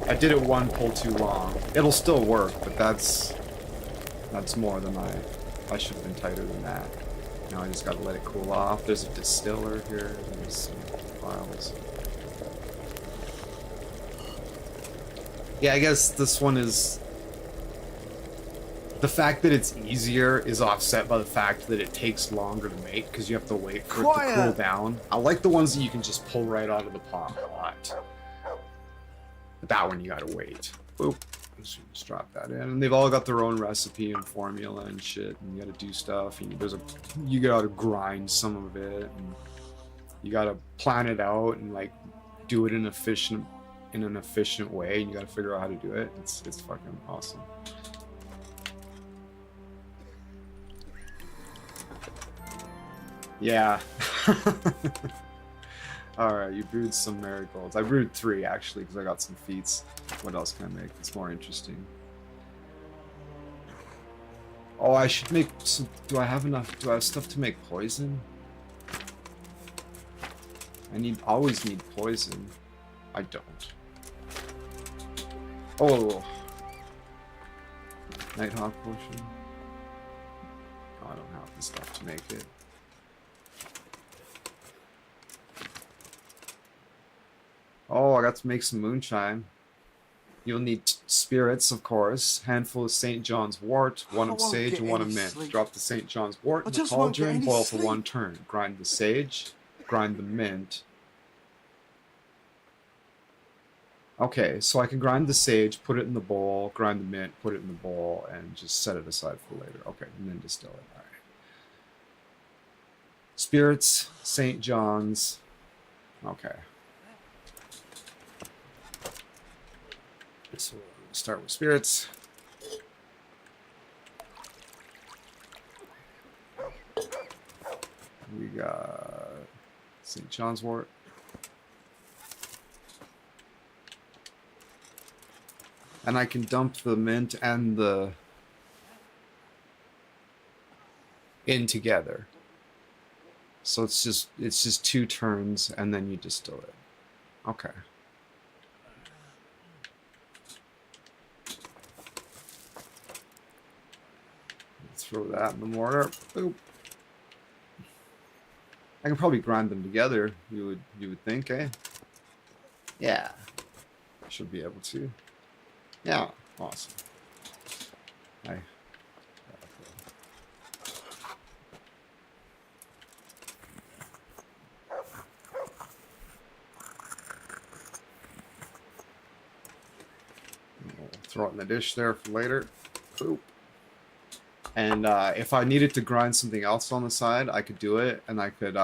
S1: I did it 1 pull too long. It'll still work, but that's more than I should have been tighter than that. Now I just gotta let it cool off. There's a distiller here. There's some files. Yeah, I guess this one is... The fact that it's easier is offset by the fact that it takes longer to make because you have to wait for it to cool down. I like the ones that you can just pull right out of the pot a lot. But that one you gotta wait. Boop. Just drop that in. And they've all got their own recipe and formula and shit. And you gotta do stuff. And you gotta grind some of it. And you gotta plan it out and like do it in an efficient way. And you gotta figure out how to do it. It's fucking awesome. Yeah. Alright, you brewed some marigolds. I brewed 3 actually because I got some feats. What else can I make that's more interesting? Oh, I should make some... Do I have stuff to make poison? Always need poison. I don't. Oh. Nighthawk potion. Oh, I don't have the stuff to make it. Oh, I got to make some moonshine. You'll need spirits, of course. Handful of St. John's wort, 1 of sage, and 1 of mint.
S6: Sleep.
S1: Drop the St. John's wort in the
S6: just won't get
S1: cauldron,
S6: any
S1: boil for
S6: sleep.
S1: 1 turn. Grind the sage, grind the mint. Okay, so I can grind the sage, put it in the bowl, grind the mint, put it in the bowl, and just set it aside for later. Okay, and then distill it. All right. Spirits, St. John's. Okay. So we'll start with spirits. We got St. John's wort. And I can dump the mint and the in together. So it's just 2 turns and then you distill it. Okay. Throw that in the mortar. Boop. I can probably grind them together. You would think, eh? Yeah, should be able to. Yeah, awesome. We'll throw it in the dish there for later. Boop. And if I needed to grind something else on the side, I could do it, and I could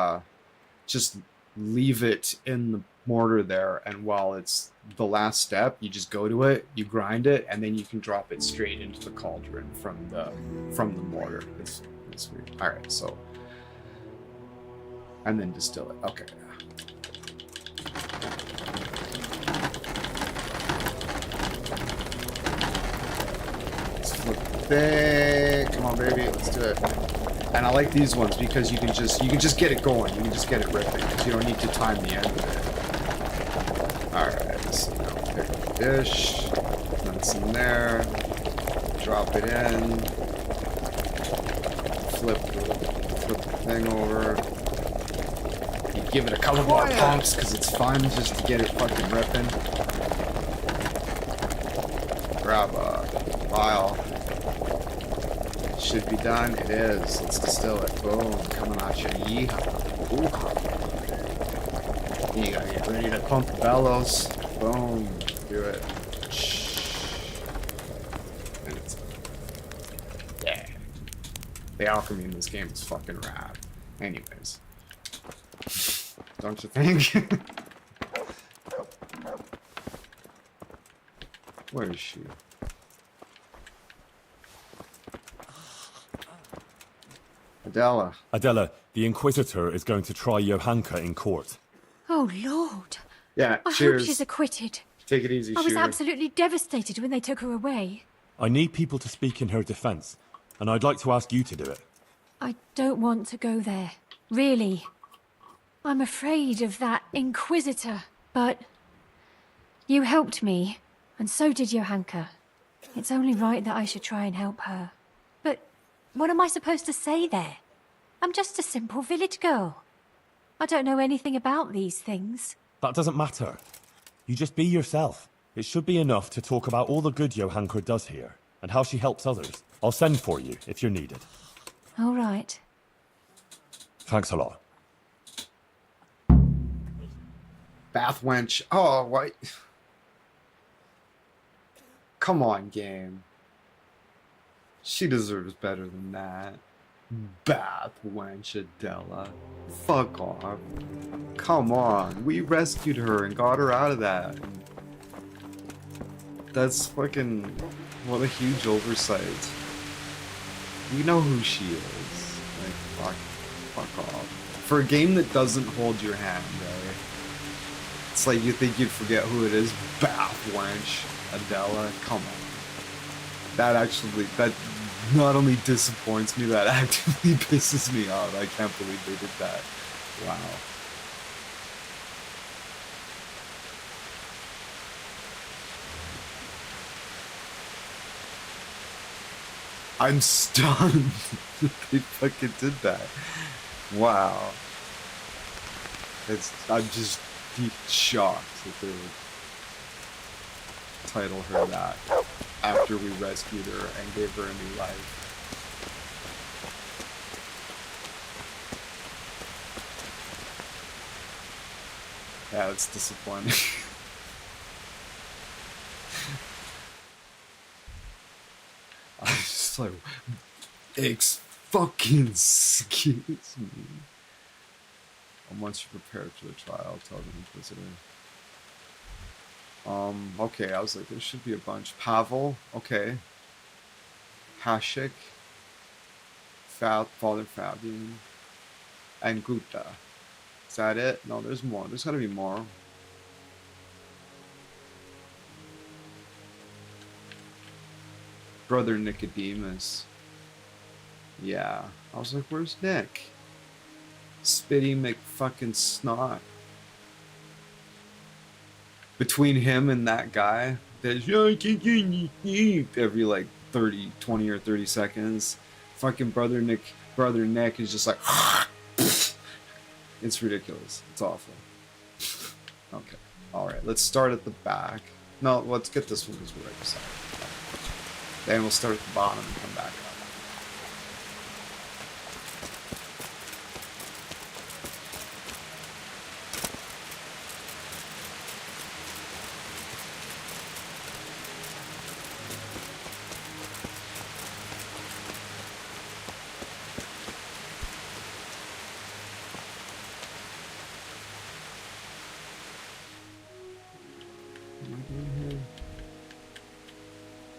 S1: just leave it in the mortar there, and while it's the last step, you just go to it, you grind it, and then you can drop it straight into the cauldron from the mortar. It's weird. All right, so and then distill it. Okay. Come on, baby, let's do it. And I like these ones because you can just get it going. You can just get it ripping because you don't need to time the end of it. All right, so now pick up the dish, then it's in there, drop it in, flip the thing over. You give it a couple more pumps because it's fun just to get it fucking ripping. Grab a vial. Should be done. It is. Let's distill it. Boom. Coming at you. Yeehaw. Ooh. You gotta get ready to pump the bellows. Boom. Do it. And it's... Yeah. The alchemy in this game is fucking rad. Anyways. Don't you think? Where is she? Adela.
S4: Adela, the Inquisitor is going to try Johanka in court.
S7: Oh, Lord.
S1: Yeah,
S7: I
S1: cheers.
S7: hope she's acquitted.
S1: Take it easy,
S7: I was
S1: Shooter.
S7: absolutely devastated when they took her away.
S4: I need people to speak in her defense, and I'd like to ask you to do it.
S7: I don't want to go there. Really. I'm afraid of that Inquisitor. But you helped me, and so did Johanka. It's only right that I should try and help her. But what am I supposed to say there? I'm just a simple village girl. I don't know anything about these things.
S4: That doesn't matter. You just be yourself. It should be enough to talk about all the good Johanka does here, and how she helps others. I'll send for you if you're needed.
S7: All right.
S4: Thanks a lot.
S1: Bath wench. Oh, what? Come on, game. She deserves better than that. Bath wench Adela. Fuck off. Come on. We rescued her and got her out of that. That's fucking... What a huge oversight. We know who she is. Like, fuck off. For a game that doesn't hold your hand, right? It's like you think you'd forget who it is. Bath wench Adela. Come on. That not only disappoints me, that actively pisses me off. I can't believe they did that. Wow. I'm stunned that they fucking did that. Wow. I'm just deep shocked that they would title her that after we rescued her and gave her a new life. Yeah, it's disappointing. I was just like, fucking excuse me. And once you're prepared for the trial, tell the Inquisitor. Okay, I was like, there should be a bunch. Pavel, okay. Hashik, Father Fabian, and Gupta. Is that it? No, there's more. There's gotta be more. Brother Nicodemus. Yeah. I was like, where's Nick? Spitty McFucking Snot. Between him and that guy, there's every like 20 or 30 seconds. Fucking brother Nick is just like, it's ridiculous. It's awful. Okay. Alright, let's start at the back. No, let's get this one because we're right beside it. Then we'll start at the bottom and come back up.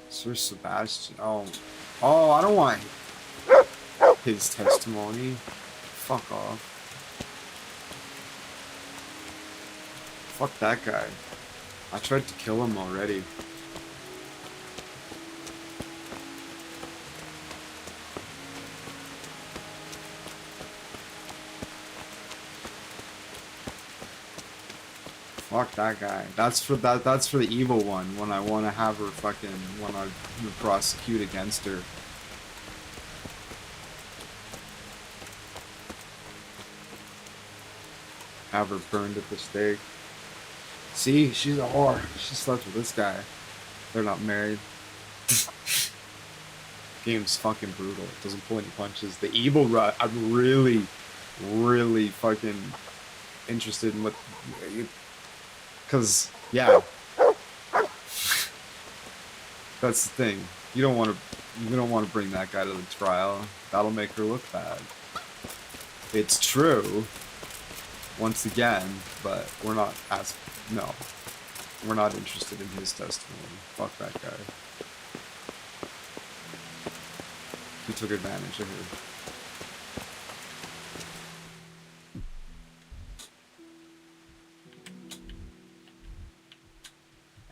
S1: Sir Sebastian. Oh, I don't want his testimony. Fuck off. Fuck that guy. I tried to kill him already. Fuck that guy. That's for the evil one when I want to have her fucking prosecute against her. Have her burned at the stake. See, she's a whore. She slept with this guy. They're not married. Game's fucking brutal. It doesn't pull any punches. The evil rut. I'm really fucking interested in what. Because, yeah. That's the thing. You don't want to bring that guy to the trial. That'll make her look bad. It's true. Once again, but we're not we're not interested in his testimony. Fuck that guy. He took advantage of her.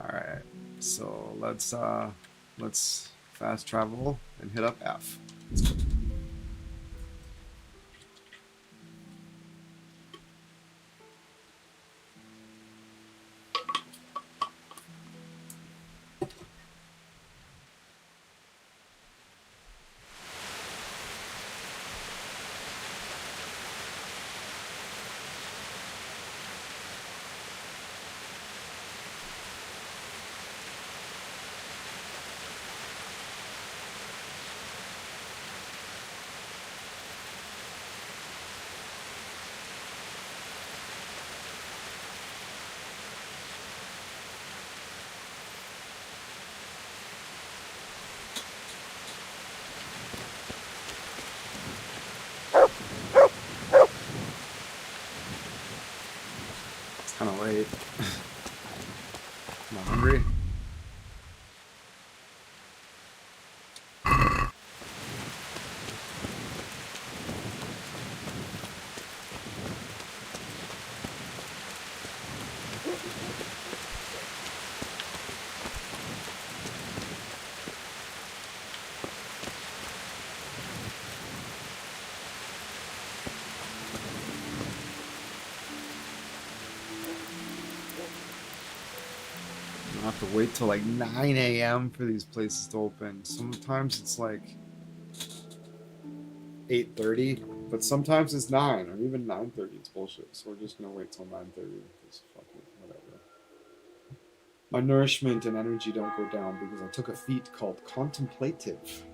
S1: Alright, so let's fast travel and hit up F. Kind of late. I'm hungry. I have to wait till like 9 a.m. for these places to open. Sometimes it's like 8:30, but sometimes it's 9 or even 9:30. It's bullshit. So we're just gonna wait till 9:30 because fuck it, whatever. My nourishment and energy don't go down because I took a feat called contemplative.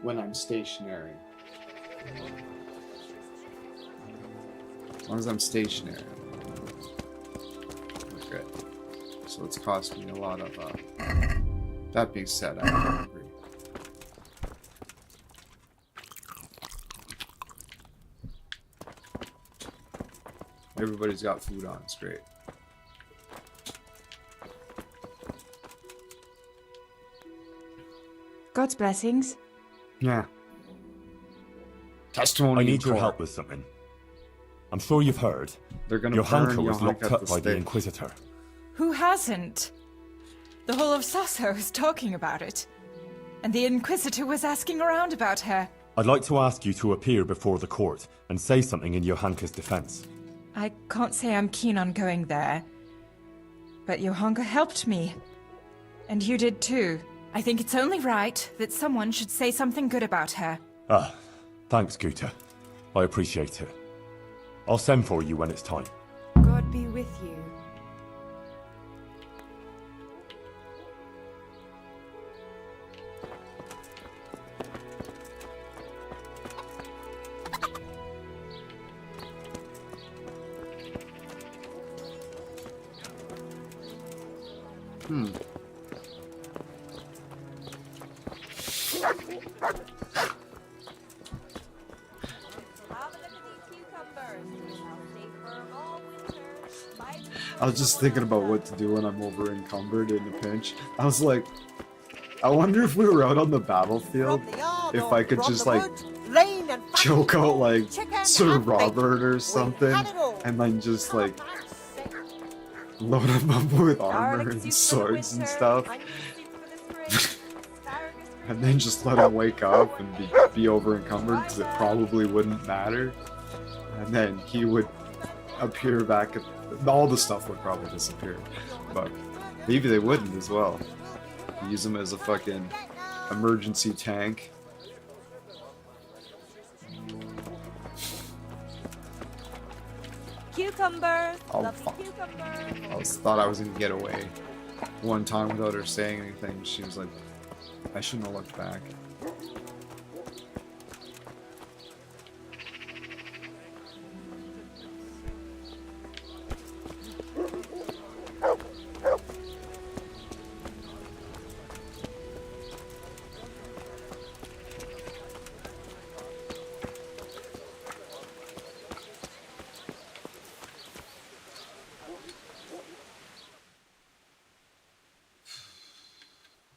S1: When I'm stationary. As long as I'm stationary. Okay. So it's cost me a lot of, that being said, I'm hungry. Everybody's got food on, it's great.
S8: God's blessings.
S1: Yeah. Testimony.
S4: I need
S1: in
S4: your
S1: court.
S4: help with something. I'm sure you've heard.
S1: They're gonna burn
S4: Johanka was
S1: Johanka
S4: locked
S1: at
S4: up
S1: the
S4: by the
S1: stake.
S4: Inquisitor.
S8: Who hasn't? The whole of Sasso is talking about it. And the Inquisitor was asking around about her.
S4: I'd like to ask you to appear before the court and say something in Johanka's defense.
S8: I can't say I'm keen on going there. But Johanka helped me. And you did too. I think it's only right that someone should say something good about her.
S4: Ah, thanks, Guta. I appreciate it. I'll send for you when it's time.
S8: God be with you.
S1: I was just thinking about what to do when I'm over encumbered in a pinch. I was like, I wonder if we were out on the battlefield, if I could just like choke out like Sir Robert or something, and then just like load him up with armor and swords and stuff, and then just let him wake up and be over encumbered because it probably wouldn't matter, and then he would appear back at all the stuff would probably disappear, but maybe they wouldn't as well. Use him as a fucking emergency tank.
S9: Cucumber!
S1: Oh,
S9: Lovely
S1: fuck.
S9: cucumber!
S1: Thought I was gonna get away one time without her saying anything. She was like, I shouldn't have looked back.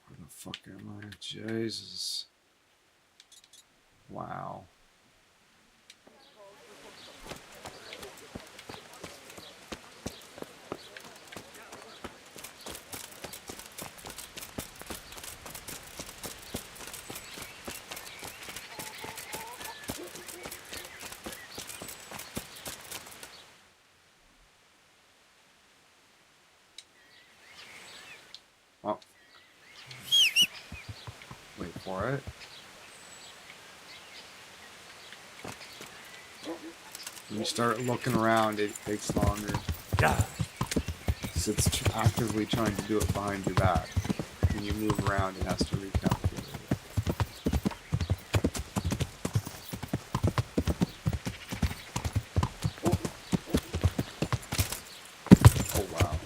S1: Where the fuck am I? Jesus. Wow. for it. When you start looking around, it takes longer.
S4: Yeah.
S1: So it's actively trying to do it behind your back. When you move around, it has to recalculate it. Oh, wow.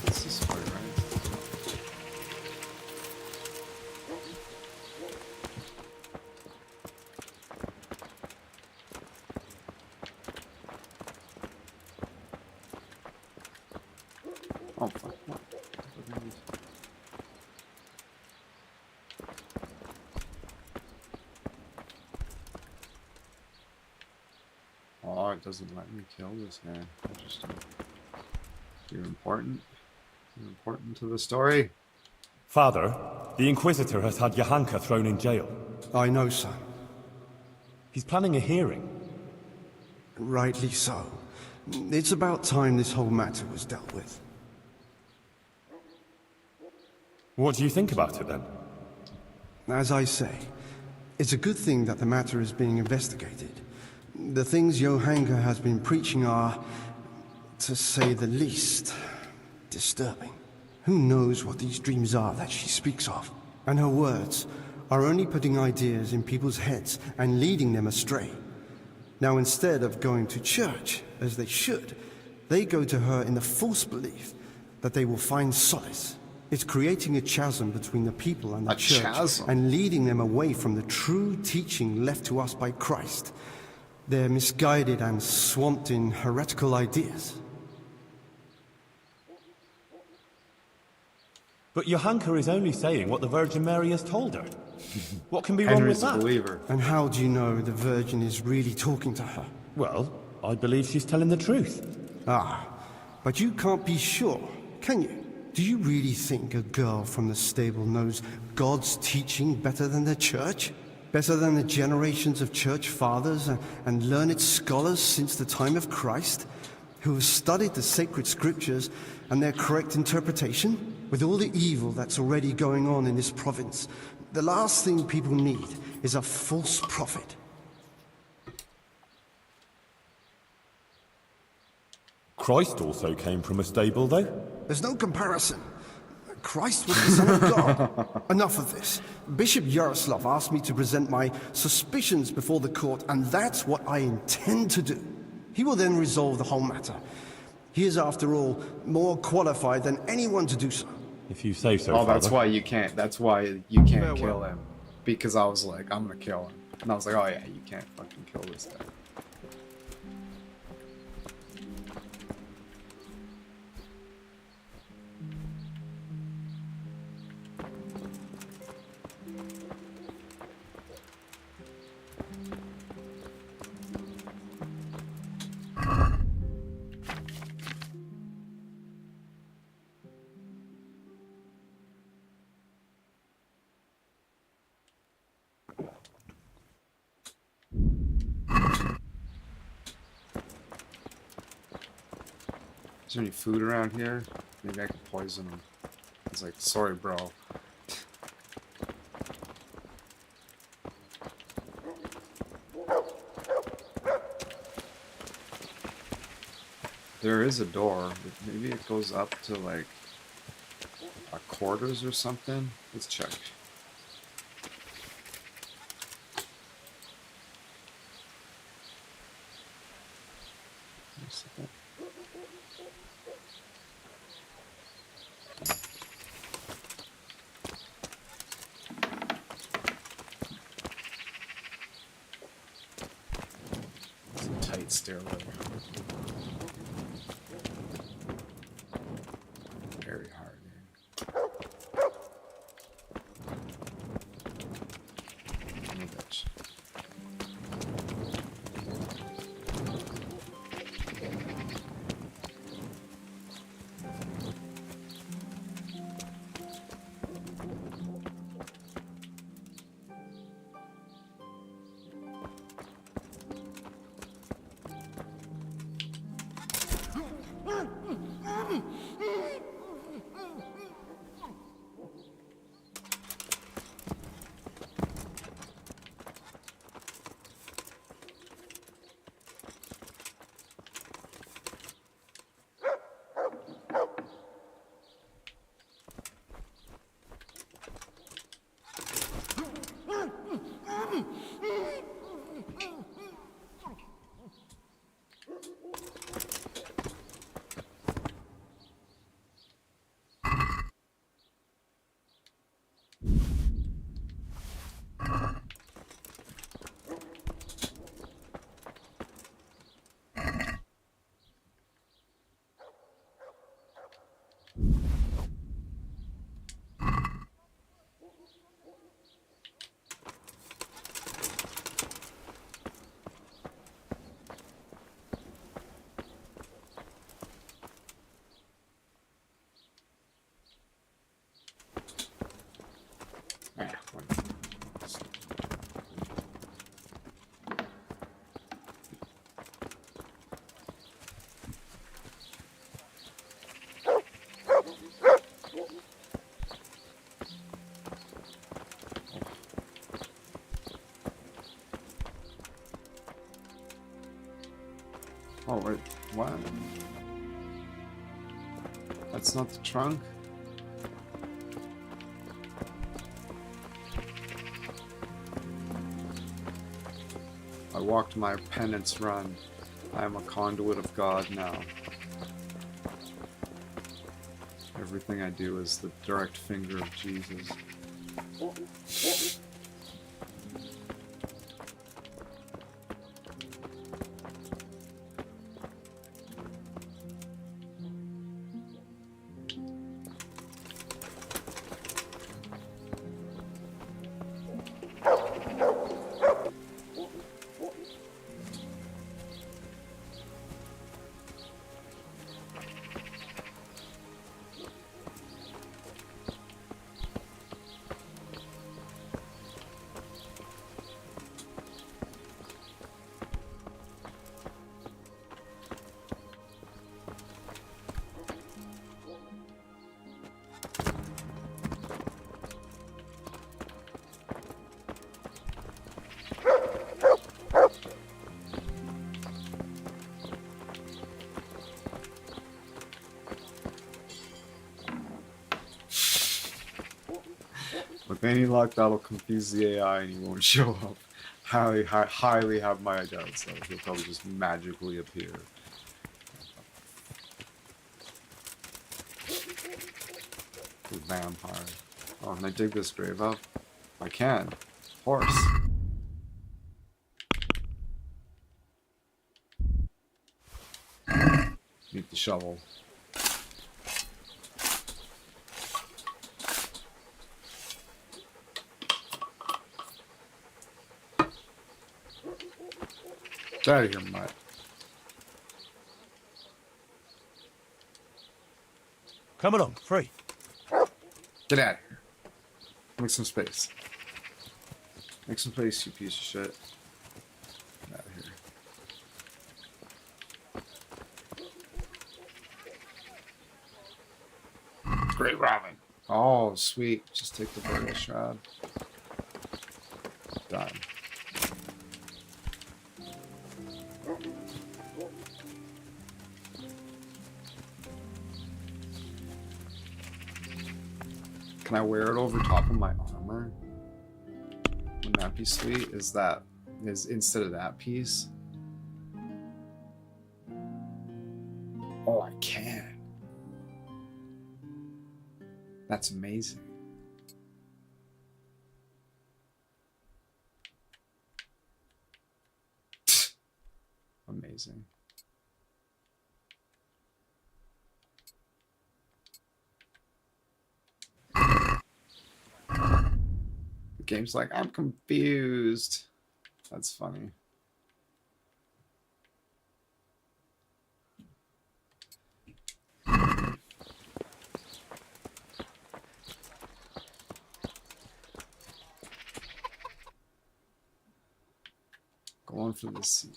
S1: It's this way, right? Oh, fuck. What? Oh, it doesn't let me kill this guy. Interesting. You're important. You're important to the story.
S4: Father, the Inquisitor has had Johanka thrown in jail.
S6: I know, son.
S4: He's planning a hearing.
S6: Rightly so. It's about time this whole matter was dealt with.
S4: What do you think about it then?
S6: As I say, it's a good thing that the matter is being investigated. The things Johanka has been preaching are, to say the least, disturbing. Who knows what these dreams are that she speaks of? And her words are only putting ideas in people's heads and leading them astray. Now, instead of going to church, as they should, they go to her in the false belief that they will find solace. It's creating a chasm between the people and the church,
S1: chasm?
S6: and leading them away from the true teaching left to us by Christ. They're misguided and swamped in heretical ideas.
S4: But Johanka is only saying what the Virgin Mary has told her. What can be wrong with
S1: Henry's a
S4: that?
S1: believer.
S6: And how do you know the Virgin is really talking to her?
S4: Well, I believe she's telling the truth.
S6: Ah, but you can't be sure, can you? Do you really think a girl from the stable knows God's teaching better than the church? Better than the generations of church fathers and learned scholars since the time of Christ, who have studied the sacred scriptures and their correct interpretation? With all the evil that's already going on in this province, the last thing people need is a false prophet.
S4: Christ also came from a stable, though.
S6: There's no comparison. Christ was the Son of God. Enough of this. Bishop Yaroslav asked me to present my suspicions before the court, and that's what I intend to do. He will then resolve the whole matter. He is, after all, more qualified than anyone to do so.
S4: If you say so,
S1: Oh,
S4: Father.
S1: that's why you can't. That's why you can't
S6: Farewell.
S1: kill him. Because I was like, I'm gonna kill him, and I was like, oh yeah, you can't fucking kill this guy. Is there any food around here? Maybe I could poison him. He's like, sorry, bro. There is a door, but maybe it goes up to like a quarters or something. Let's check. What's that? It's a tight stairway. Very hard. Move that Ah, oh wait, what? That's not the trunk? I walked my penance run. I am a conduit of God now. Everything I do is the direct finger of Jesus. With any luck, that'll confuse the AI and he won't show up. Highly have my doubts, though. He'll probably just magically appear. The vampire. Oh, can I dig this grave up? I can. Horse. Need the shovel. Get out of here, mutt.
S4: Come along, free.
S1: Get out of here. Make some space. Make some space, you piece of shit. Get out of here. Great ramen. Oh, sweet. Just take the burial shroud. Done. Can I wear it over top of my armor? Wouldn't that be sweet? Is instead of that piece? Oh, I can. That's amazing. Amazing. The game's like, I'm confused. That's funny. Going for the sea.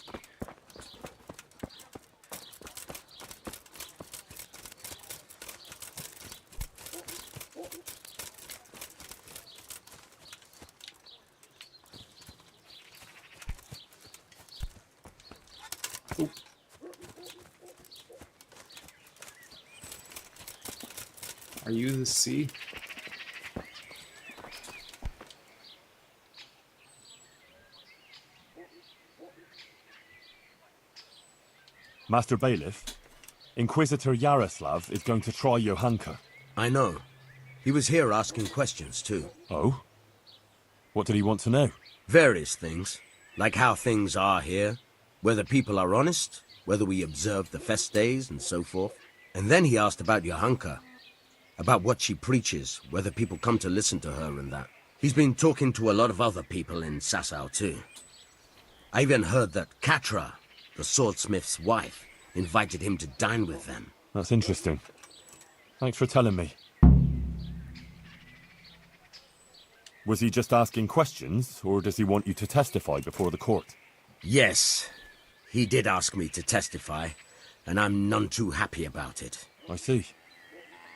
S1: Oop. Are you the sea?
S4: Master Bailiff, Inquisitor Yaroslav is going to try Johanka.
S9: I know. He was here asking questions, too.
S4: Oh? What did he want to know?
S9: Various things. Like how things are here, whether people are honest, whether we observe the fest days, and so forth. And then he asked about Johanka. about what she preaches, whether people come to listen to her and that. He's been talking to a lot of other people in Sasau too. I even heard that Catra, the swordsmith's wife, invited him to dine with them.
S4: That's interesting. Thanks for telling me. Was he just asking questions, or does he want you to testify before the court?
S9: Yes, he did ask me to testify, and I'm none too happy about it.
S4: I see.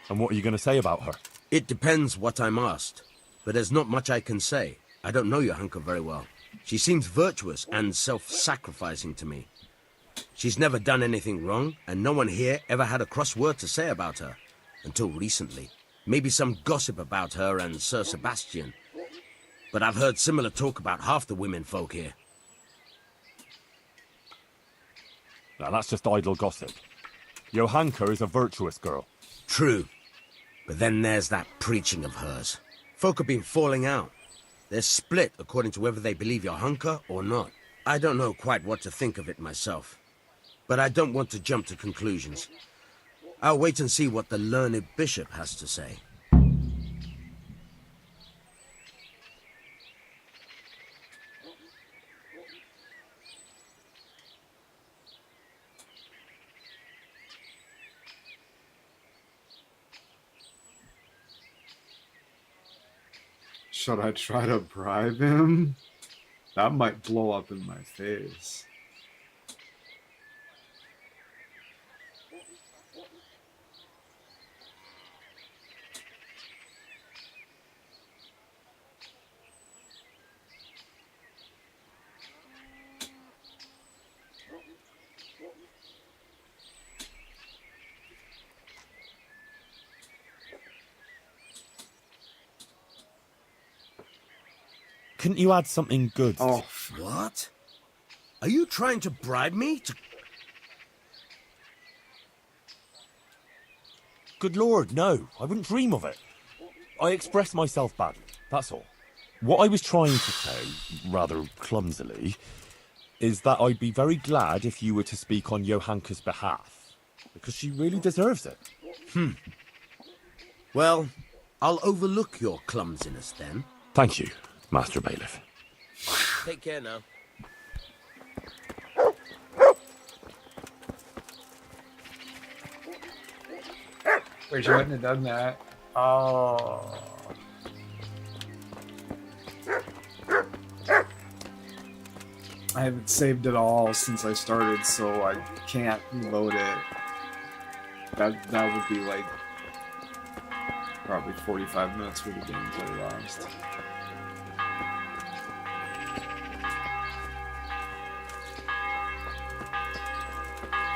S4: And what are you going to say about her?
S9: It depends what I'm asked, but there's not much I can say. I don't know Johanka very well. She seems virtuous and self-sacrificing to me. She's never done anything wrong, and no one here ever had a cross word to say about her. Until recently. Maybe some gossip about her and Sir Sebastian. But I've heard similar talk about half the women folk here.
S4: Now, that's just idle gossip. Johanka is a virtuous girl.
S9: True. But then there's that preaching of hers. Folk have been falling out. They're split according to whether they believe Johanka or not. I don't know quite what to think of it myself. But I don't want to jump to conclusions. I'll wait and see what the learned bishop has to say.
S1: Should I try to bribe him? That might blow up in my face.
S4: Couldn't you add something good?
S1: Oh,
S9: What? Are you trying to bribe me to...
S4: Good lord, no. I wouldn't dream of it. I expressed myself badly, that's all. What I was trying to say, rather clumsily, is that I'd be very glad if you were to speak on Johanka's behalf, because she really deserves it.
S9: Well, I'll overlook your clumsiness then.
S4: Thank you, Master Bailiff.
S9: Take care now.
S1: wish I wouldn't have done that. Oh. I haven't saved it all since I started, so I can't reload it. That would be like probably 45 minutes worth of games I lost.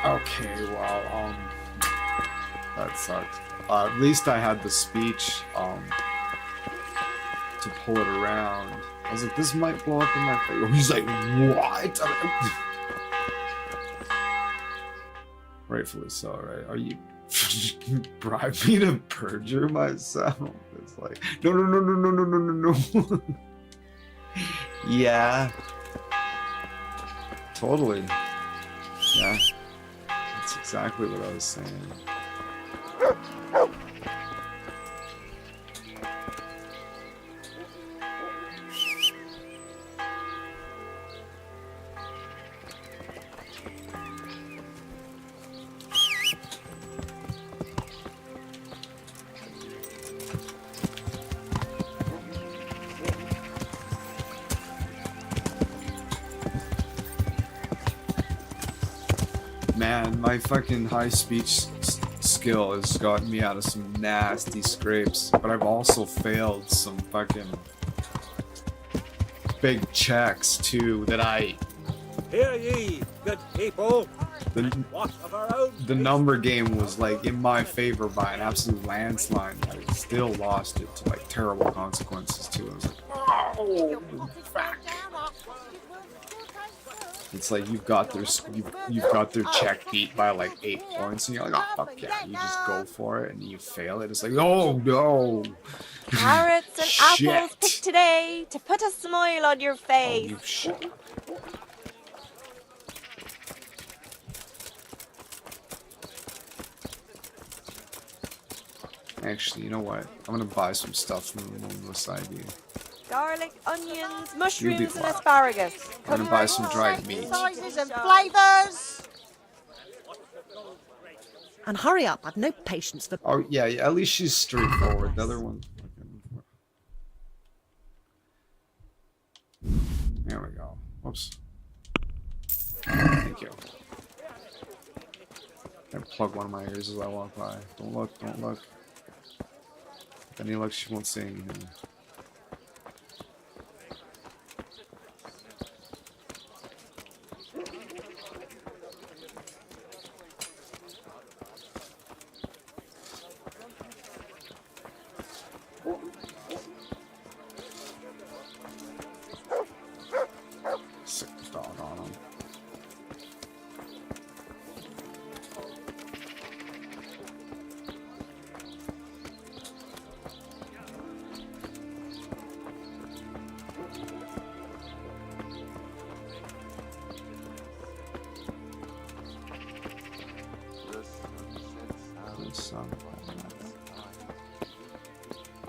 S1: Okay, well, that sucks. At least I had the speech, to pull it around. I was like, this might blow up in my face. He's like, what? Rightfully so, right? Are you bribe me to perjure myself? It's like, no. Yeah. Totally. Yeah. That's exactly what I was saying. Man, my fucking high speech skill has gotten me out of some nasty scrapes, but I've also failed some fucking big checks too that I...
S9: Hear ye, good people.
S1: The number game was like in my favor by an absolute landslide. I still lost it to like terrible consequences too. I was like, oh, fuck. It's like you've got their check beat by like 8 points, and you're like, oh fuck yeah, you just go for it, and you fail it. It's like, oh no,
S10: carrots and
S1: Shit.
S10: apples picked today to put a smile on your
S1: Oh,
S10: face.
S1: you shut up. Actually, you know what? I'm gonna buy some stuff from the side view.
S10: Garlic, onions, mushrooms, and
S1: quiet.
S10: asparagus.
S1: I'm gonna buy some dried meat.
S11: Sizes and flavours. And hurry up, I've no patience for.
S1: Oh yeah, at least she's straightforward. The other one. There we go. Whoops. Thank you. I plug one of my ears as I walk by. Don't look, don't look. If any luck, she won't say anything. Sick dog on him.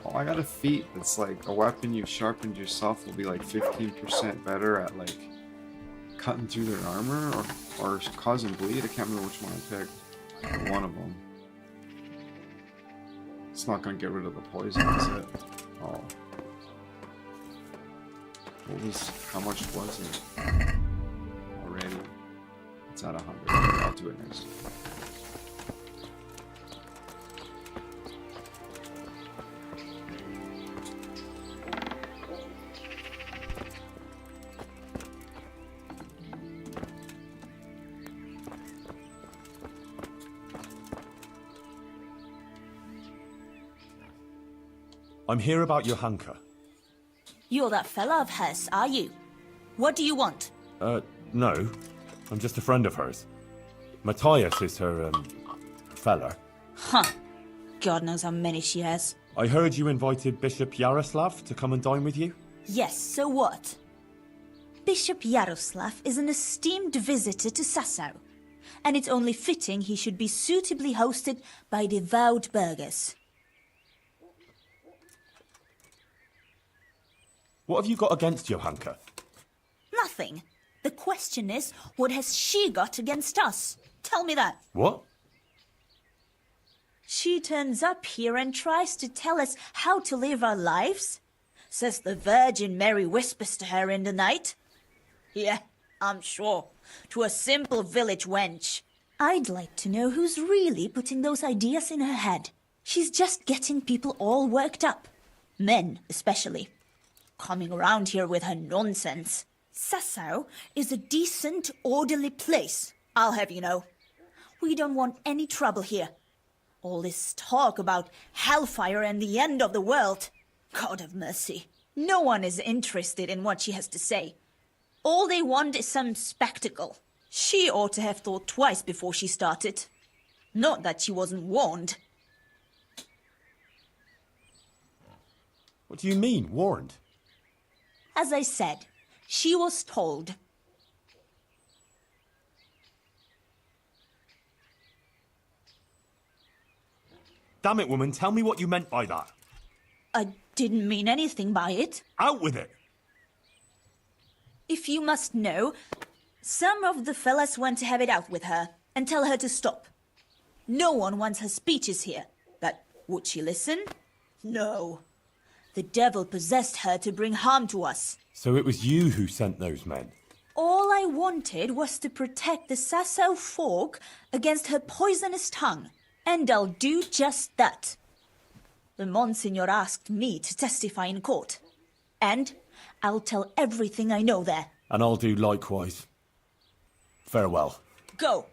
S1: Oh, I got a feat that's like a weapon you've sharpened yourself will be like 15% better at like cutting through their armor or causing bleed. I can't remember which one I picked. One of them. It's not gonna get rid of the poison, is it? Oh. How much was it? Already? It's at 100. I'll do it next.
S4: I'm here about Johanka.
S12: You're that fella of hers, are you? What do you want?
S4: No. I'm just a friend of hers. Matthias is her, fella.
S12: Huh. God knows how many she has.
S4: I heard you invited Bishop Yaroslav to come and dine with you?
S12: Yes, so what? Bishop Yaroslav is an esteemed visitor to Sasau, and it's only fitting he should be suitably hosted by devout burghers.
S4: What have you got against Johanka?
S12: Nothing. The question is, what has she got against us? Tell me that.
S4: What?
S12: She turns up here and tries to tell us how to live our lives. Says the Virgin Mary whispers to her in the night. Yeah, I'm sure. To a simple village wench. I'd like to know who's really putting those ideas in her head. She's just getting people all worked up. Men, especially. Coming around here with her nonsense. Sasau is a decent, orderly place, I'll have you know. We don't want any trouble here. All this talk about hellfire and the end of the world. God have mercy. No one is interested in what she has to say. All they want is some spectacle. She ought to have thought twice before she started. Not that she wasn't warned.
S4: What do you mean, warned?
S12: As I said, she was told.
S4: Damn it, woman, tell me what you meant by that.
S12: I didn't mean anything by it.
S4: Out with it!
S12: If you must know, some of the fellas want to have it out with her and tell her to stop. No one wants her speeches here, but would she listen? No. The devil possessed her to bring harm to us.
S4: So it was you who sent those men?
S12: All I wanted was to protect the Sasau folk against her poisonous tongue, and I'll do just that. The Monsignor asked me to testify in court, and I'll tell everything I know there.
S4: And I'll do likewise. Farewell.
S12: Go.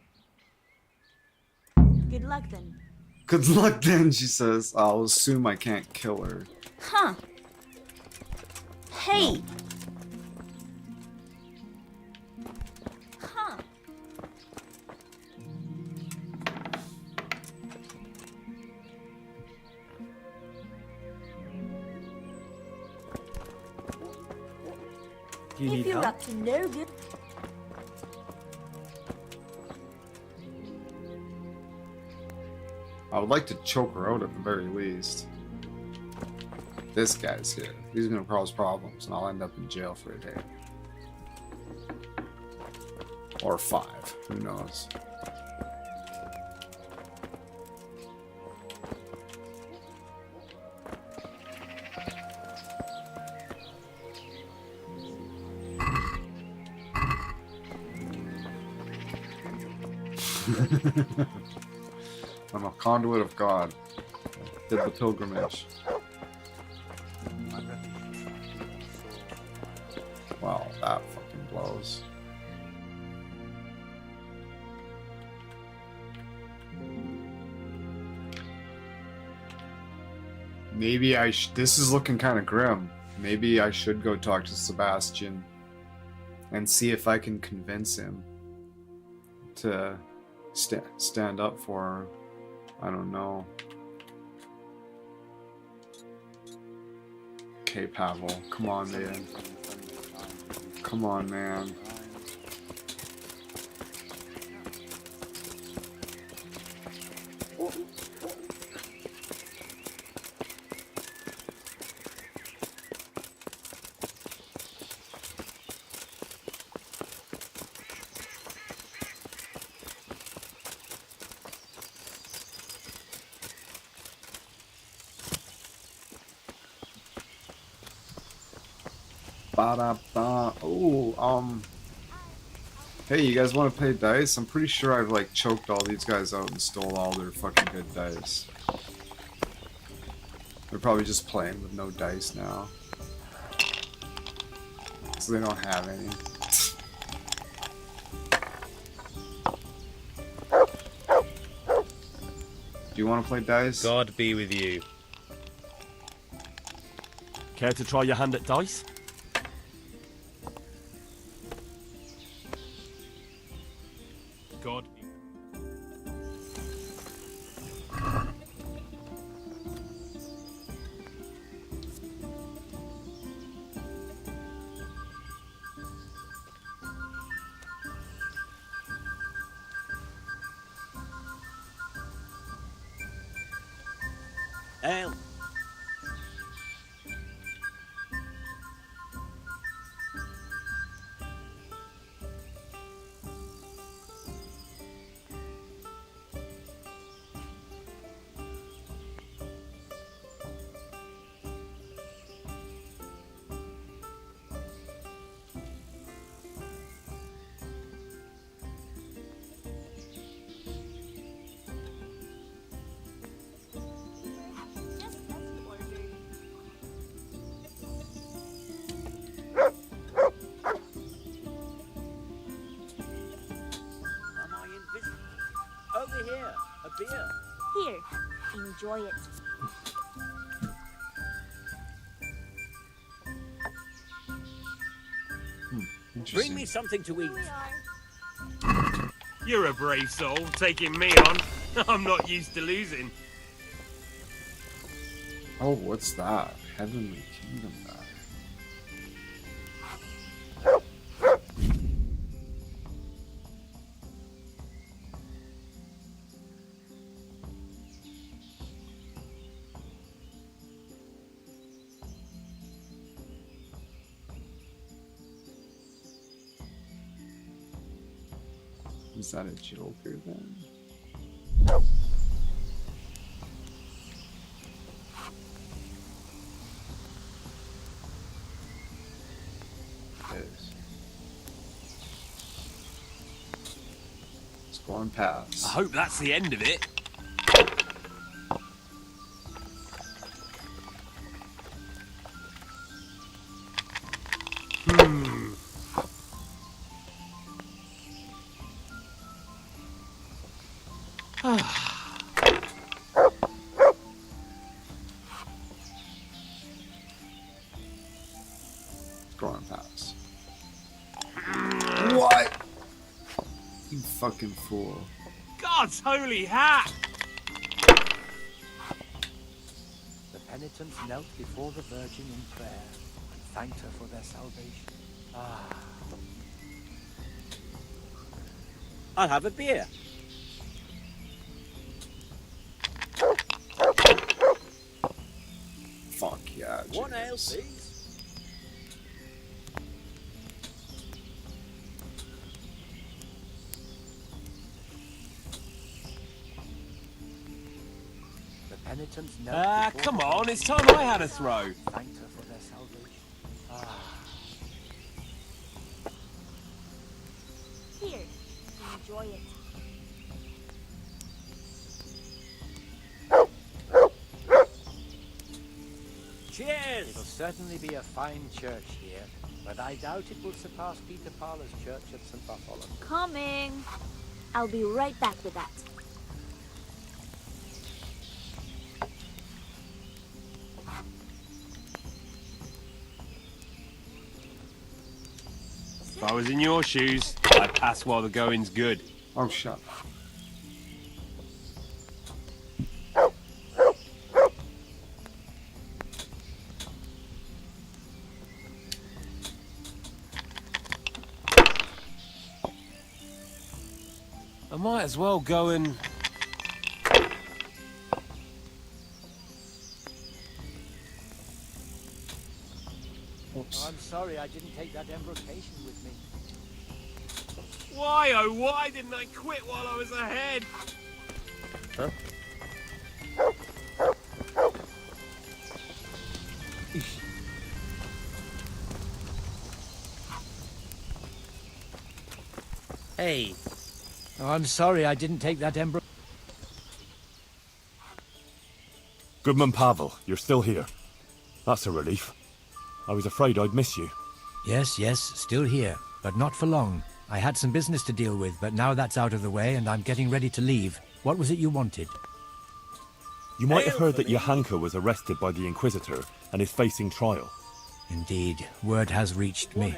S12: Good luck then.
S1: Good luck then, she says. I'll assume I can't kill her.
S12: Huh. Hey. Huh.
S13: Do you
S12: If
S13: need
S12: you're
S13: help?
S12: up to no good.
S1: I would like to choke her out at the very least. This guy's here. He's gonna cause problems, and I'll end up in jail for a day. Or 5. Who knows? I'm a conduit of God. Did the pilgrimage. Wow, that fucking blows. Maybe this is looking kind of grim. Maybe I should go talk to Sebastian and see if I can convince him to stand up for her. I don't know. Okay, Pavel, come on, man. Come on, man. Oh, hey, you guys want to play dice? I'm pretty sure I've, like, choked all these guys out and stole all their fucking good dice. They're probably just playing with no dice now. So they don't have any. Do you want to play dice?
S13: God be with you.
S14: Care to try your hand at dice?
S13: God.
S14: Ale.
S15: Over here, a beer.
S16: Here, enjoy it.
S15: Bring me something to eat.
S13: You're a brave soul, taking me on. I'm not used to losing.
S1: Oh, what's that? Heavenly Kingdom guy. Is that a Joker then? Yes. Let's go on past.
S14: I hope that's the end of it.
S1: Go on past. What? You fucking fool.
S13: God's holy hat!
S15: The penitents knelt before the Virgin in prayer and thanked her for their salvation. I'll have a beer.
S1: this.
S15: The penitents knelt
S14: Ah,
S15: before
S14: come
S15: the
S14: on,
S15: Virgin
S14: it's time I had a throw.
S15: and thanked her for their salvation.
S16: Here, enjoy it.
S15: Cheers! It'll certainly be a fine church here, but I doubt it will surpass Peter Parler's church at St. Bartholomew.
S16: Coming. I'll be right back with that.
S13: If I was in your shoes, I'd pass while the going's good.
S1: Oh, shut.
S13: I might as well go and...
S1: Oops.
S15: I'm sorry I didn't take that embrocation with me.
S13: Why, oh why didn't I quit while I was ahead?
S1: Huh?
S15: Hey. Oh, I'm sorry I didn't take that embrocation.
S4: Goodman Pavel, you're still here. That's a relief. I was afraid I'd miss you.
S17: Yes, still here, but not for long. I had some business to deal with, but now that's out of the way and I'm getting ready to leave. What was it you wanted?
S4: You might have heard that Johanka was arrested by the Inquisitor and is facing trial.
S17: Indeed, word has reached me.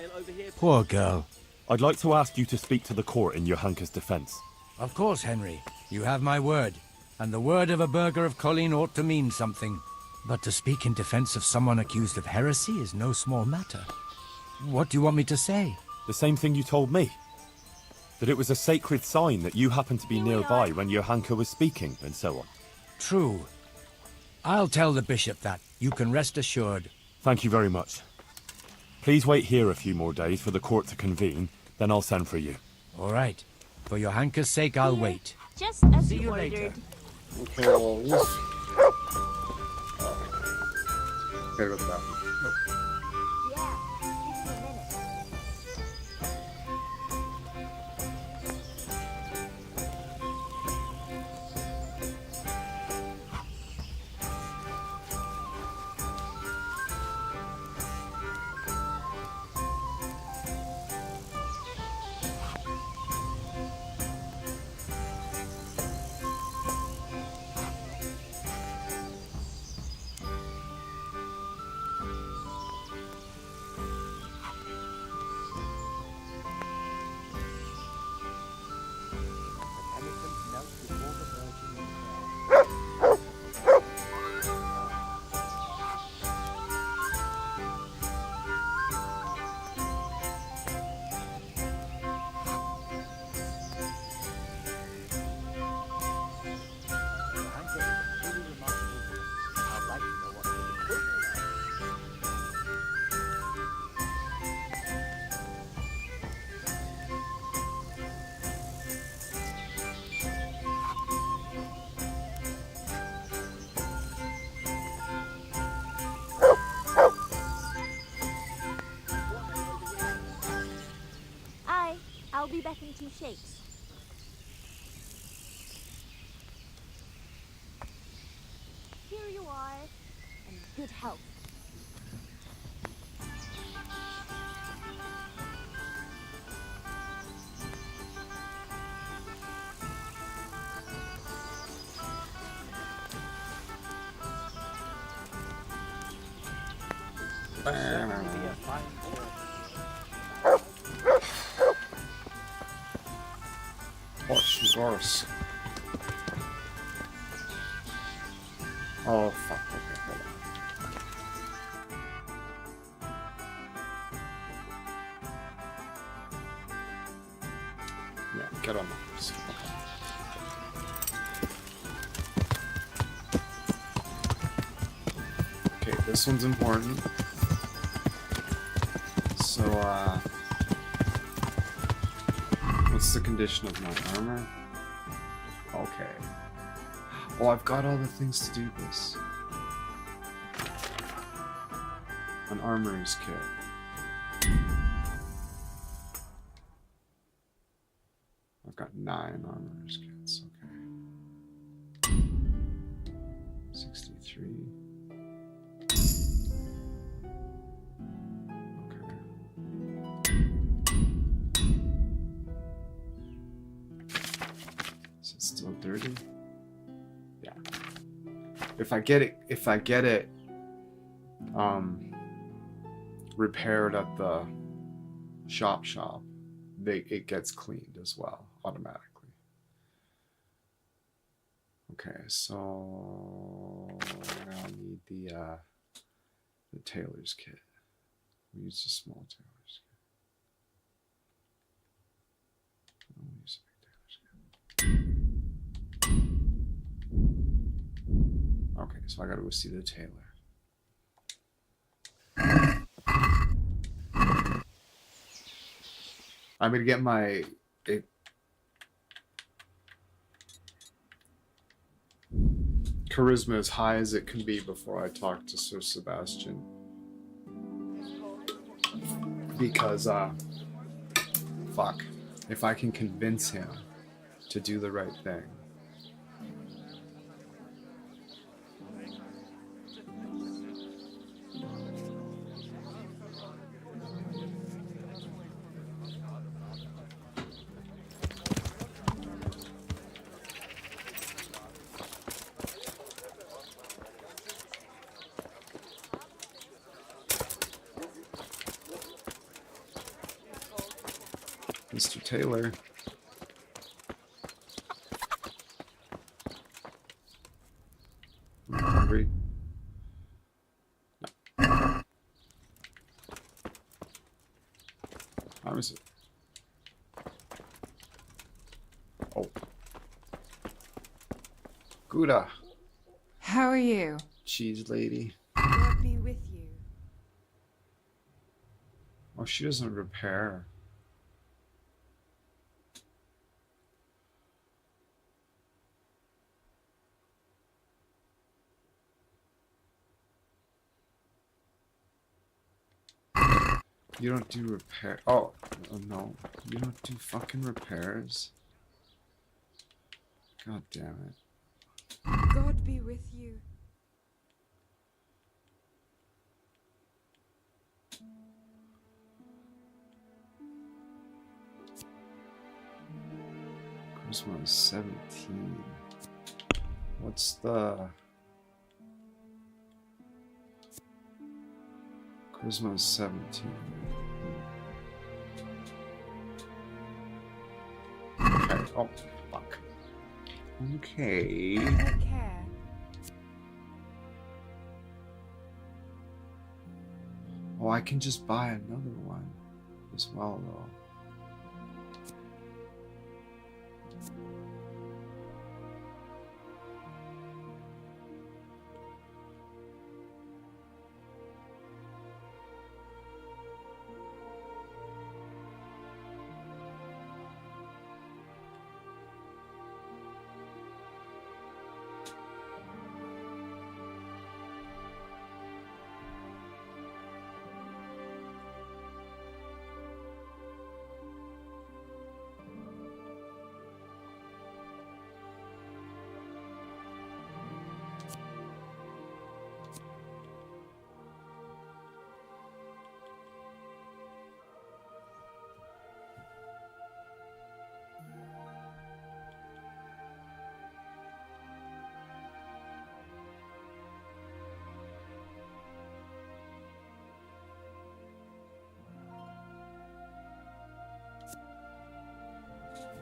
S17: Poor girl.
S4: I'd like to ask you to speak to the court in Johanka's defense.
S17: Of course, Henry. You have my word. And the word of a burgher of Colleen ought to mean something. But to speak in defense of someone accused of heresy is no small matter. What do you want me to say?
S4: The same thing you told me. That it was a sacred sign that you happened to be nearby when Johanka was speaking, and so on.
S17: True. I'll tell the bishop that. You can rest assured.
S4: Thank you very much. Please wait here a few more days for the court to convene, then I'll send for you.
S17: All right. For Johanka's sake, I'll wait.
S16: Just as
S17: See
S16: you
S17: you
S16: ordered.
S17: later.
S1: Okay, well, okay, with that. Nope.
S16: Yeah, give me a minute.
S15: The penitents knelt before the Virgin in prayer. Johanka is a truly remarkable woman. I'd like to know what she did with her.
S16: I'll be back in 2 shakes. Here you are, and good health.
S15: Certainly be a fine church.
S1: Horse, horse. Oh, fuck. Okay, hold on. Yeah, get on the horse. Okay, this one's important. So, what's the condition of my armor? Okay. Oh, I've got all the things to do this. An armorer's kit. I've got 9 armorer's kits, okay. 63. Okay. Is it still dirty? Yeah. If I get it repaired at the shop, it gets cleaned as well automatically. Okay, so I'll need the tailor's kit. We use a small tailor's kit. I'll use a big tailor's kit. Okay, so I gotta go see the tailor. I'm gonna get my charisma as high as it can be before I talk to Sir Sebastian, because fuck, if I can convince him to do the right thing. Mr. Taylor. I'm hungry. No. How is it? Oh. Gouda.
S8: How are you?
S1: Cheese lady.
S8: God be with you.
S1: Oh, she doesn't repair. You don't do repair. Oh no, you don't do fucking repairs. God damn it.
S8: God be with you.
S1: Charisma is 17. What's the Charisma is 17. Okay. Oh, fuck. Okay.
S8: Okay.
S1: Oh, I can just buy another one as well, though.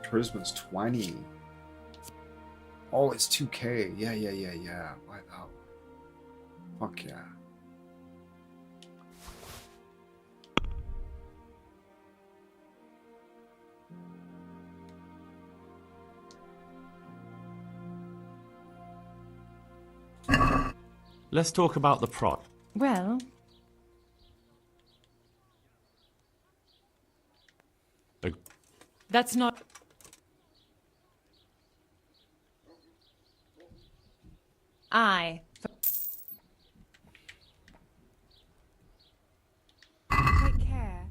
S1: Charisma's 20. Oh, it's 2K. Yeah. Why that? Fuck yeah.
S14: Let's talk about the prod.
S8: Well, that's not... I...
S2: Take care.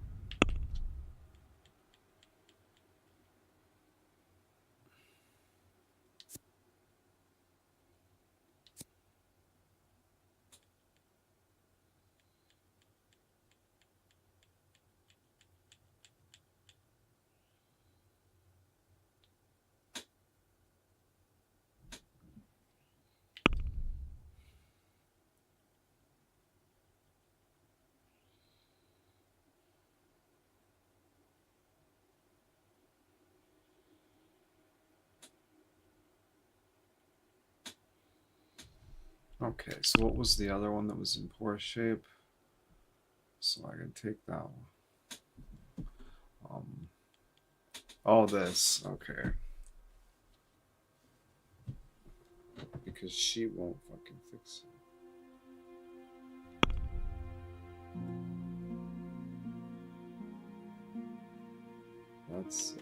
S1: Okay, so what was the other one that was in poor shape? So I can take that one. Oh, this. Okay. Because she won't fucking fix it. That's...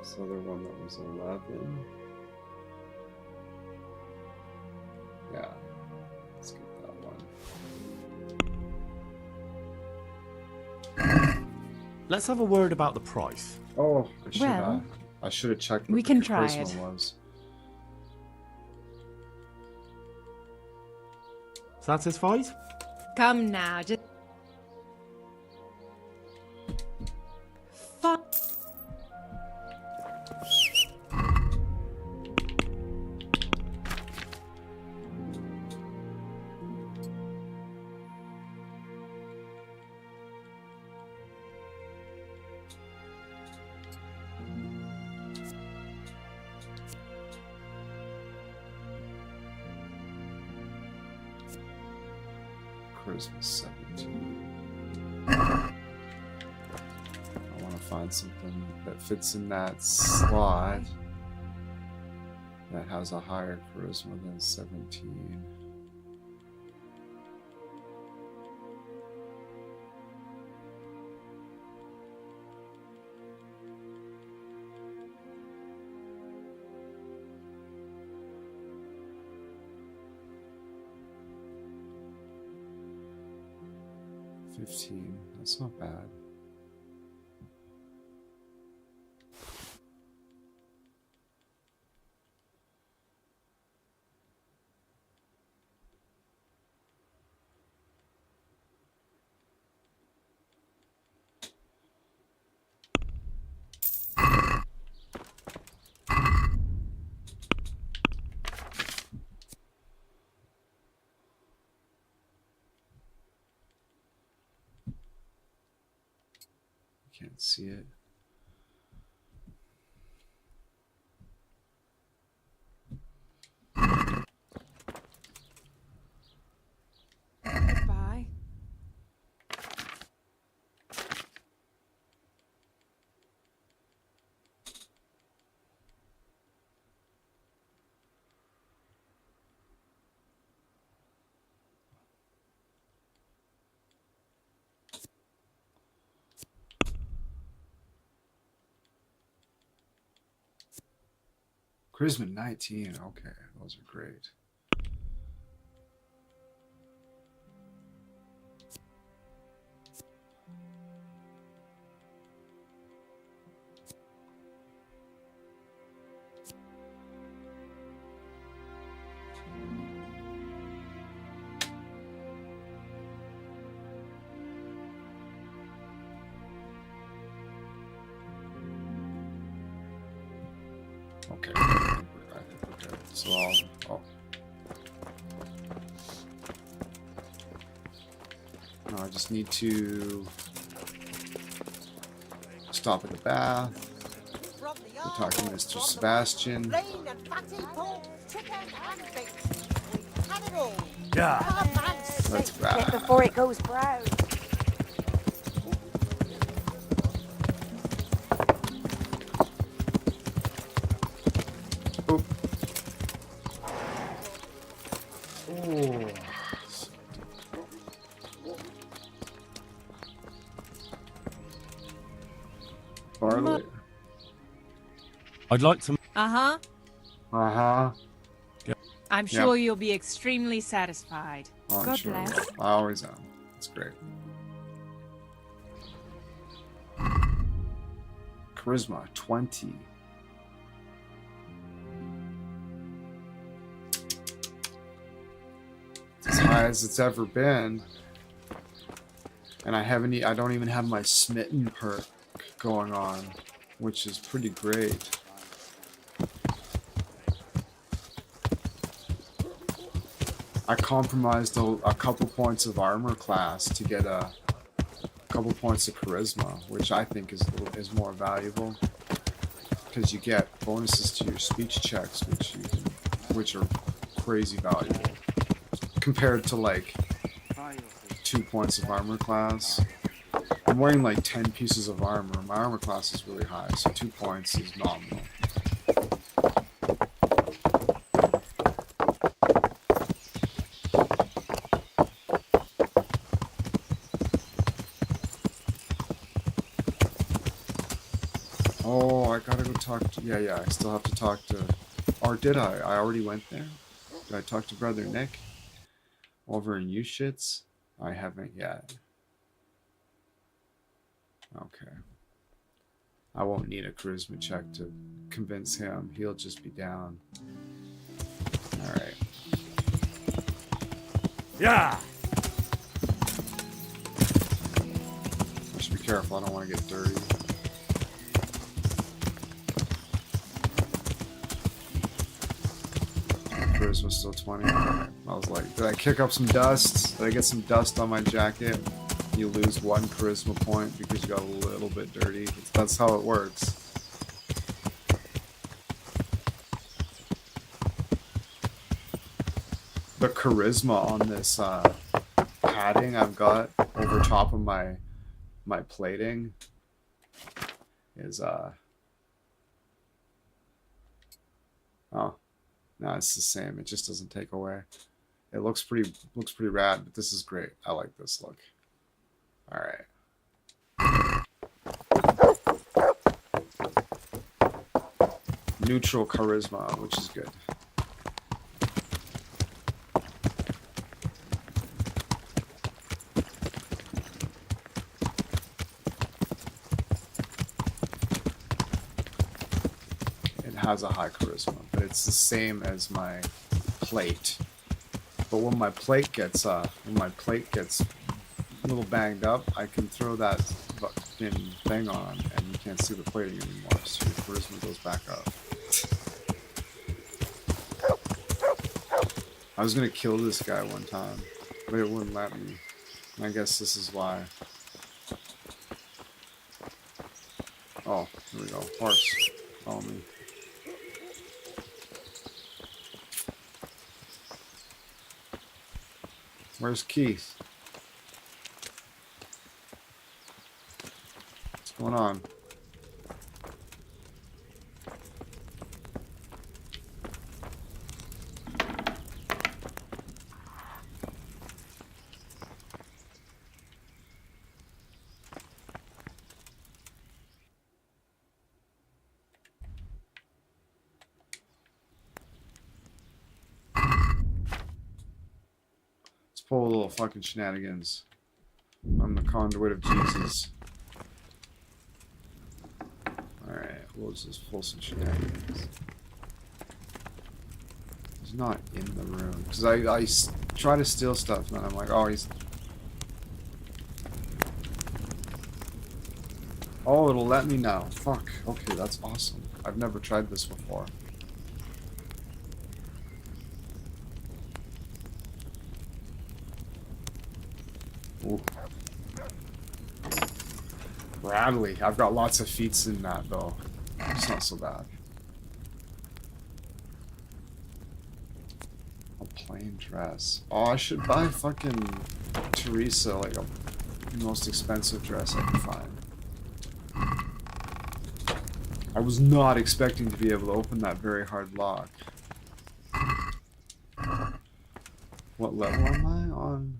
S1: this other one that was 11. Yeah, let's get that one.
S14: Let's have a word about the price.
S1: Oh,
S8: Well,
S1: I should have checked.
S8: we
S1: what
S8: can
S1: the
S8: try
S1: charisma
S8: it.
S1: was.
S14: Satisfied?
S8: Come now, just... Fun.
S1: Charisma 17. I want to find something that fits in that slot that has a higher charisma than 17. That's not bad. Can't see it.
S8: Bye.
S1: Charisma 19. Okay, those are great. Okay. Okay. So I'll no, I just need to stop at the bath. We're talking to Mr. Sebastian.
S16: Yeah.
S1: Let's ride.
S16: Before it goes brown.
S1: Barley.
S4: I'd like to...
S10: Uh-huh.
S1: Uh-huh.
S10: I'm sure you'll be extremely satisfied.
S1: Oh, I'm
S10: God
S1: sure.
S10: bless.
S1: I always am. It's great. Charisma 20. It's as high as it's ever been. And I don't even have my smitten perk going on, which is pretty great. I compromised a couple points of armor class to get a couple points of charisma, which I think is more valuable because you get bonuses to your speech checks, which are crazy valuable compared to like 2 points of armor class. I'm wearing like 10 pieces of armor. My armor class is really high, so 2 points is nominal. Oh, I gotta go talk to... Yeah, I still have to talk to... Or did I? I already went there? Did I talk to Brother Nick? Over in U-Shits? I haven't yet. Okay. I won't need a charisma check to convince him. He'll just be down. Alright.
S4: Yeah!
S1: I should be careful, I don't want to get dirty. Charisma still 20. I was like, did I kick up some dust? Did I get some dust on my jacket? You lose 1 charisma point because you got a little bit dirty. That's how it works. The charisma on this padding I've got over top of my plating is oh, no, it's the same. It just doesn't take away. It looks pretty rad, but this is great. I like this look. All right. Neutral charisma, which is good. It has a high charisma, but it's the same as my plate. But when my plate gets a little banged up, I can throw that fucking thing on and you can't see the plating anymore, so your charisma goes back up. I was gonna kill this guy one time, but it wouldn't let me. And I guess this is why. Oh, here we go. Horse. Follow me. Where's Keith? What's going on? Pull a little fucking shenanigans. I'm the conduit of Jesus. Alright, we'll just pull some shenanigans. He's not in the room. Because I try to steal stuff, and I'm like, oh, he's... Oh, it'll let me now. Fuck. Okay, that's awesome. I've never tried this before. Ooh. Bradley. I've got lots of feats in that, though. It's not so bad. A plain dress. Oh, I should buy fucking Teresa, like the most expensive dress I can find. I was not expecting to be able to open that very hard lock. What level am I on?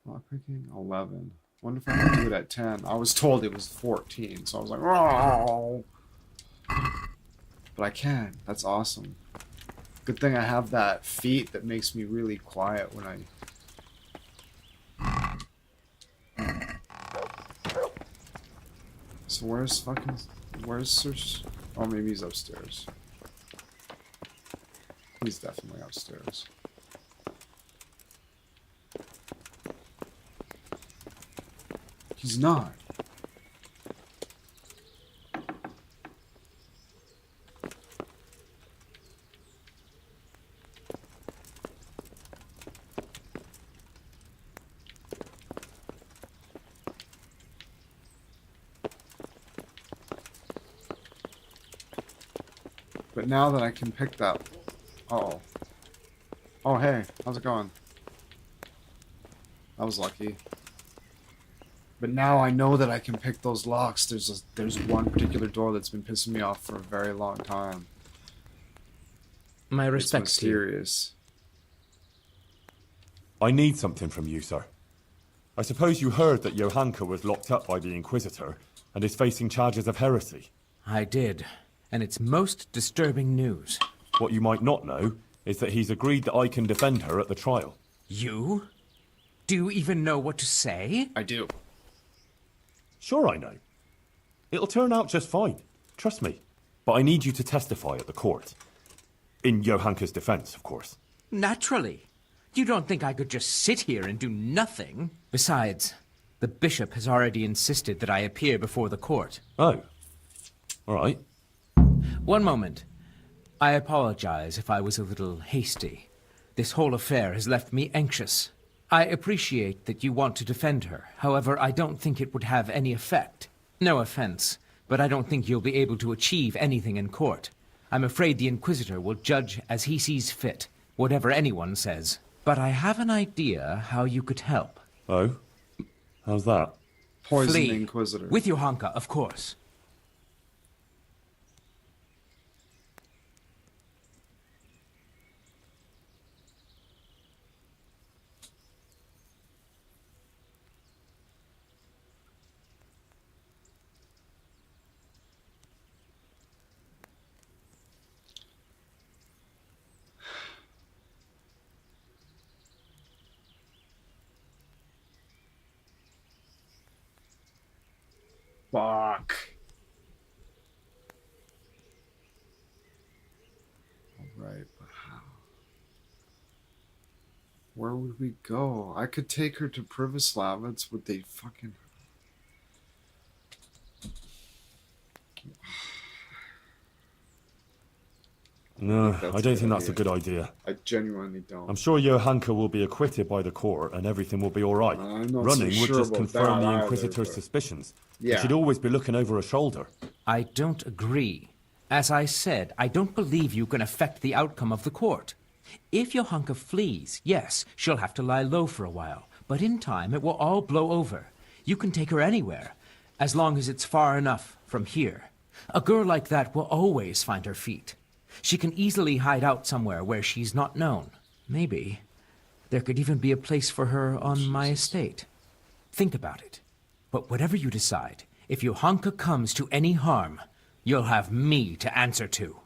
S1: Lockpicking 11. Wonder if I can do it at 10. I was told it was 14, so I was like, oh. But I can. That's awesome. Good thing I have that feat that makes me really quiet when I... So where's Sir... Oh, maybe he's upstairs. He's definitely upstairs. He's not. But now that I can pick that... Oh. Oh, hey. How's it going? I was lucky. But now I know that I can pick those locks. There's one particular door that's been pissing me off for a very long time.
S18: My
S1: It's
S18: respects to you.
S1: mysterious.
S4: I need something from you, sir. I suppose you heard that Johanka was locked up by the Inquisitor and is facing charges of heresy.
S18: I did, and it's most disturbing news.
S4: What you might not know is that he's agreed that I can defend her at the trial.
S18: You? Do you even know what to say?
S1: I do.
S4: Sure I know. It'll turn out just fine. Trust me. But I need you to testify at the court. In Johanka's defense, of course.
S18: Naturally. You don't think I could just sit here and do nothing? Besides, the bishop has already insisted that I appear before the court.
S4: Oh. All right.
S18: One moment. I apologize if I was a little hasty. This whole affair has left me anxious. I appreciate that you want to defend her. However, I don't think it would have any effect. No offense, but I don't think you'll be able to achieve anything in court. I'm afraid the Inquisitor will judge as he sees fit, whatever anyone says. But I have an idea how you could help.
S4: Oh? How's that?
S1: Poison
S18: Flee.
S1: the Inquisitor.
S18: With Johanka, of course.
S1: Fuck. Alright, but how? Where would we go? I could take her to Privoslavets. Would they fucking...
S4: No,
S1: That's
S4: I don't think that's a good idea.
S1: I genuinely don't.
S4: I'm sure Johanka will be acquitted by the court and everything will be all right.
S1: I'm not
S4: Running
S1: so
S4: would
S1: sure
S4: just
S1: about
S4: confirm
S1: that
S4: the
S1: either,
S4: Inquisitor's
S1: but-
S4: suspicions.
S1: Yeah.
S4: You should always be looking over her shoulder.
S18: I don't agree. As I said, I don't believe you can affect the outcome of the court. If Johanka flees, yes, she'll have to lie low for a while. But in time, it will all blow over. You can take her anywhere, as long as it's far enough from here. A girl like that will always find her feet. She can easily hide out somewhere where she's not known. Maybe there could even be a place for her on my estate. Think about it. But whatever you decide, if Johanka comes to any harm, you'll have me to answer to.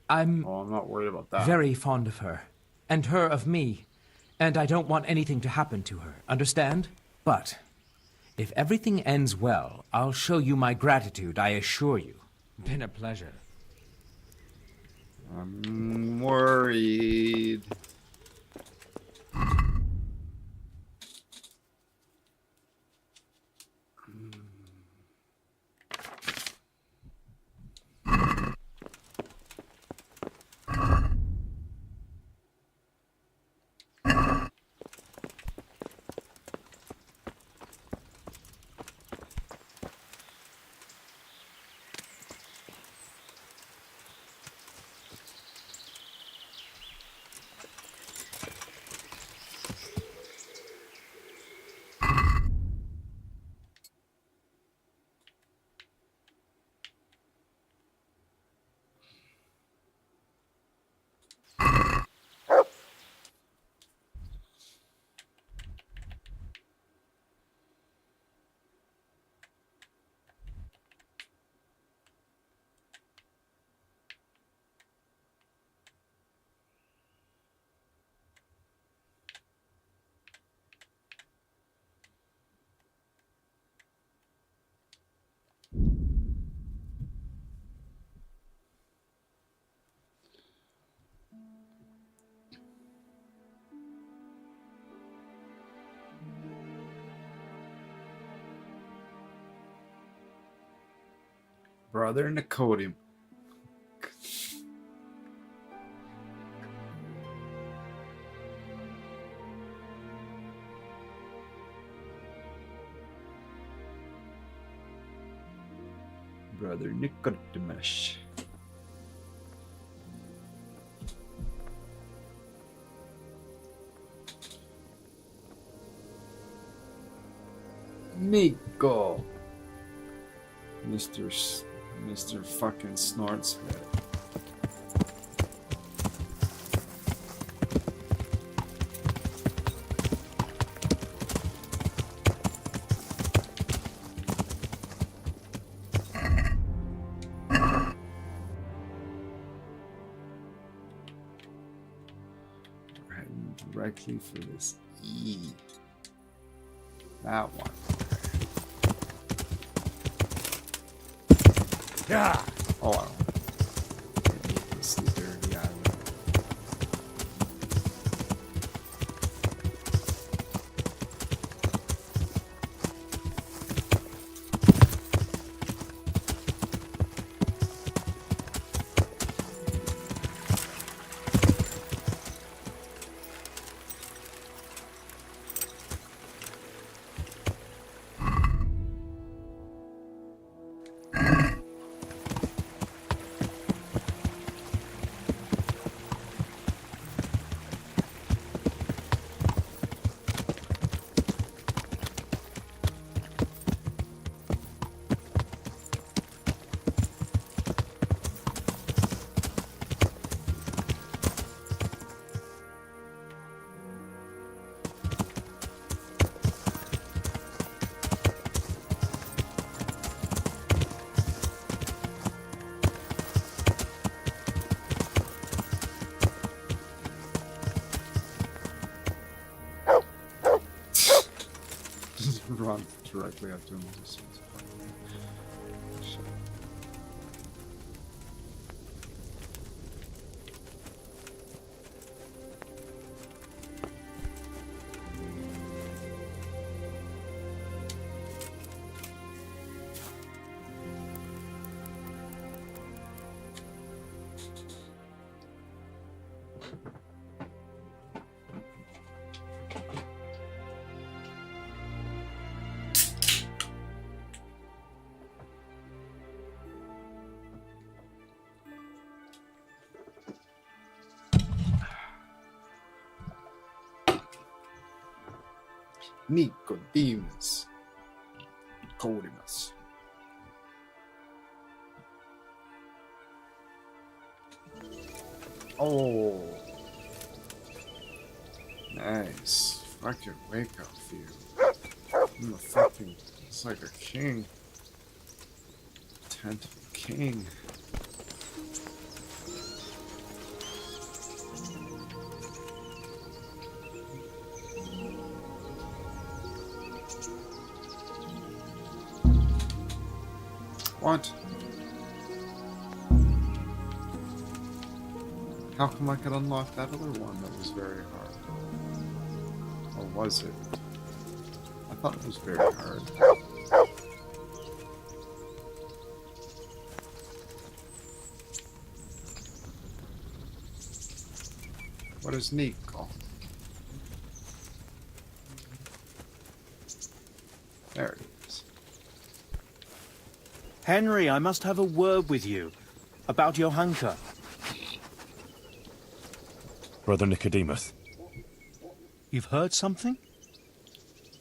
S18: I'm
S1: not worried about that.
S18: very fond of her, and her of me, and I don't want anything to happen to her, understand? But if everything ends well, I'll show you my gratitude, I assure you. Been a pleasure.
S1: I'm worried. Brother Nicodem. Brother Nicodemus. Nico. Mr. fucking Snorts head. We're heading directly for this E. That one.
S17: Yeah.
S1: Oh, I don't want this dirty island. Run directly up to him. Shit. Nicodemus. Nicodemus. Oh. Nice. Fucking wake up view. I'm a fucking. It's like a king. Tent of a king. What? How come I could unlock that other one that was very hard? Or was it? I thought it was very hard. What is Nico? There it is.
S19: Henry, I must have a word with you about Johanka.
S4: Brother Nicodemus.
S19: You've heard something?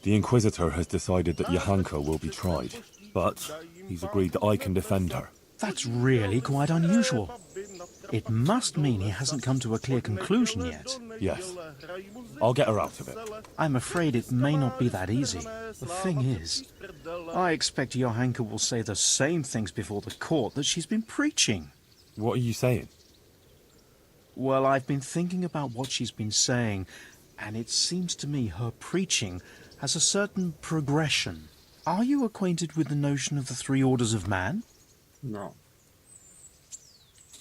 S4: The Inquisitor has decided that Johanka will be tried, but he's agreed that I can defend her.
S19: That's really quite unusual. It must mean he hasn't come to a clear conclusion yet.
S4: Yes. I'll get her out of it.
S19: I'm afraid it may not be that easy. The thing is, I expect Johanka will say the same things before the court that she's been preaching.
S4: What are you saying?
S19: Well, I've been thinking about what she's been saying, and it seems to me her preaching has a certain progression. Are you acquainted with the notion of the three orders of man?
S1: No.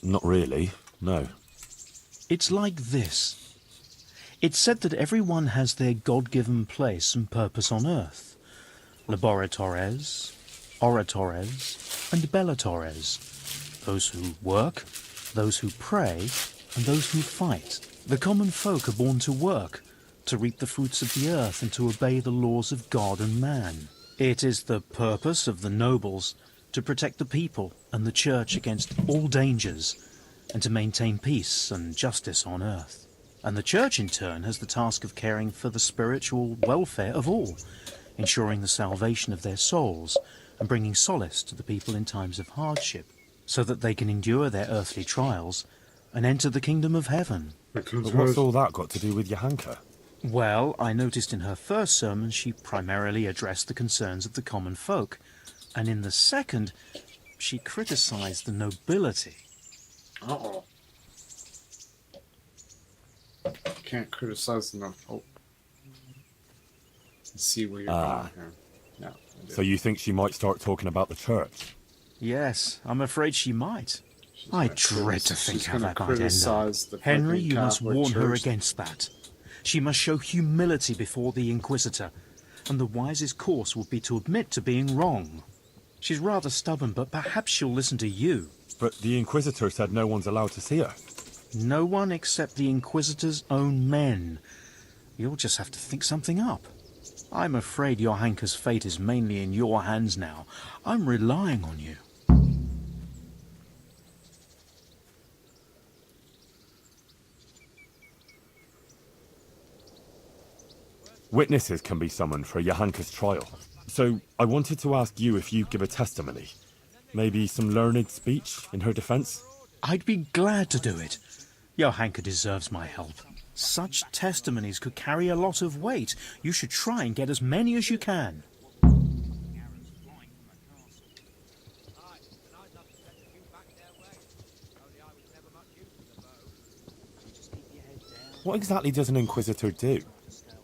S4: Not really, no.
S19: It's like this. It's said that everyone has their God-given place and purpose on earth. Laboratores, oratores, and bellatores. Those who work, those who pray, and those who fight. The common folk are born to work, to reap the fruits of the earth and to obey the laws of God and man. It is the purpose of the nobles to protect the people and the church against all dangers and to maintain peace and justice on earth. And the church in turn has the task of caring for the spiritual welfare of all, ensuring the salvation of their souls and bringing solace to the people in times of hardship, so that they can endure their earthly trials and enter the kingdom of heaven.
S4: But what's all that got to do with Johanka?
S19: Well, I noticed in her first sermon she primarily addressed the concerns of the common folk, and in the second, she criticized the nobility.
S1: Uh-oh. Can't criticize enough. Oh. See where you're going here. No,
S4: so you think she might start talking about the church?
S19: Yes, I'm afraid she might. I dread to think how that might end up.
S1: The
S19: Henry, you must
S1: Catholic
S19: warn her
S1: Church.
S19: against that. She must show humility before the Inquisitor, and the wisest course would be to admit to being wrong. She's rather stubborn, but perhaps she'll listen to you.
S4: But the Inquisitor said no one's allowed to see her.
S19: No one except the Inquisitor's own men. You'll just have to think something up. I'm afraid Johanka's fate is mainly in your hands now. I'm relying on you.
S4: Witnesses can be summoned for Johanka's trial. So I wanted to ask you if you'd give a testimony. Maybe some learned speech in her defense?
S19: I'd be glad to do it. Johanka deserves my help. Such testimonies could carry a lot of weight. You should try and get as many as you can.
S4: What exactly does an Inquisitor do?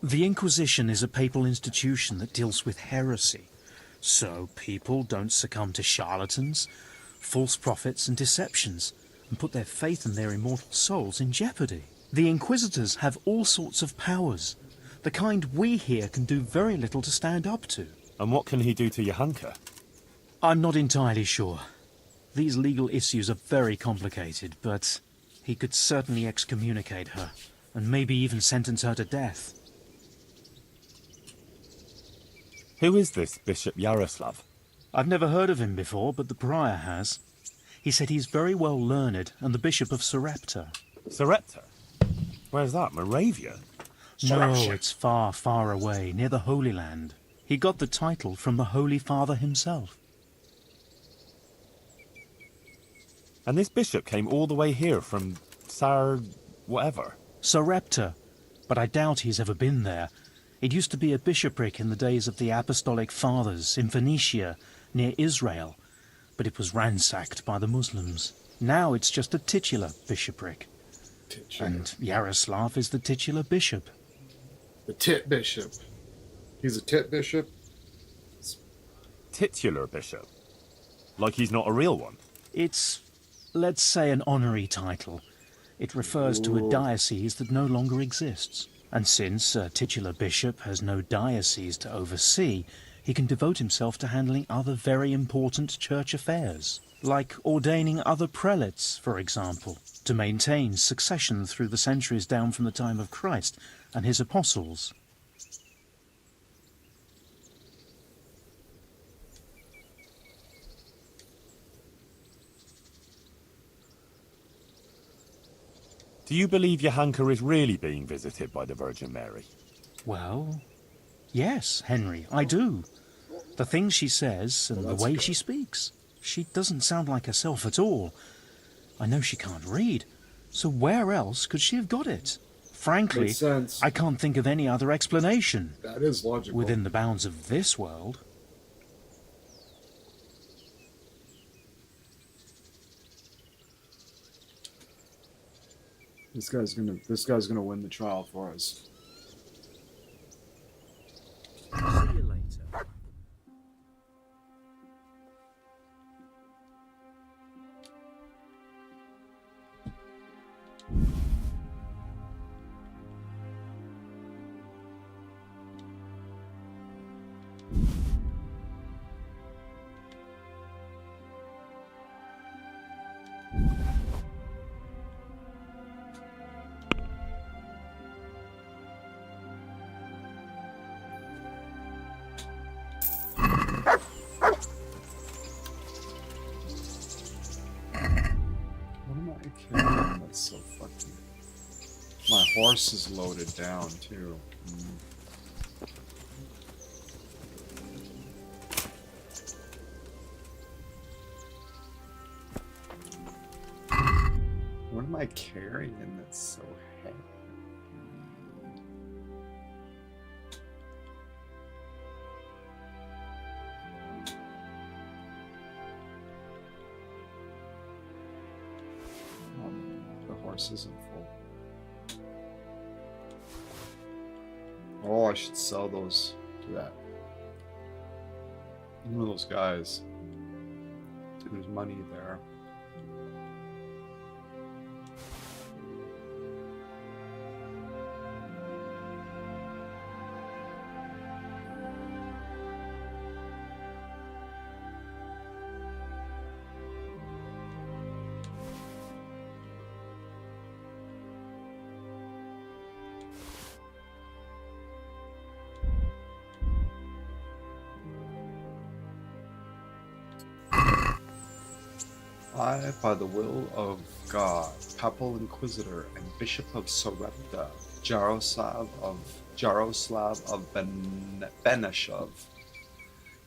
S19: The Inquisition is a papal institution that deals with heresy. So people don't succumb to charlatans, false prophets and deceptions, and put their faith and their immortal souls in jeopardy. The Inquisitors have all sorts of powers, the kind we here can do very little to stand up to.
S4: And what can he do to Johanka?
S19: I'm not entirely sure. These legal issues are very complicated, but he could certainly excommunicate her, and maybe even sentence her to death.
S4: Who is this Bishop Yaroslav?
S19: I've never heard of him before, but the prior has. He said he's very well learned and the Bishop of Sarepta.
S4: Sarepta? Where's that, Moravia?
S19: No, it's far, far away, near the Holy Land. He got the title from the Holy Father himself.
S4: And this bishop came all the way here from whatever?
S19: Sarepta, but I doubt he's ever been there. It used to be a bishopric in the days of the Apostolic Fathers in Phoenicia, near Israel, but it was ransacked by the Muslims. Now it's just a titular bishopric. And Yaroslav is the titular bishop.
S1: The tit bishop. He's a tit bishop?
S4: Titular bishop? Like he's not a real one?
S19: It's, let's say, an honorary title. It refers to a diocese that no longer exists. And since a titular bishop has no diocese to oversee, he can devote himself to handling other very important church affairs, like ordaining other prelates, for example, to maintain succession through the centuries down from the time of Christ and his apostles.
S4: Do you believe Johanka is really being visited by the Virgin Mary?
S19: Well, yes, Henry, I do. The things she says and the way she speaks. She doesn't sound like herself at all. I know she can't read, so where else could she have got it? Frankly,
S1: Makes sense.
S19: I can't think of any other explanation.
S1: That is logical.
S19: Within the bounds of this world.
S1: This guy's gonna win the trial for us.
S15: See you later.
S1: That's so fucking... My horse is loaded down, too. What am I carrying that's so heavy? The horse isn't full. Oh, I should sell those to that. One of those guys. There's money there. I, by the will of God, Papal Inquisitor and Bishop of Sarepta, Jaroslav of Benashov,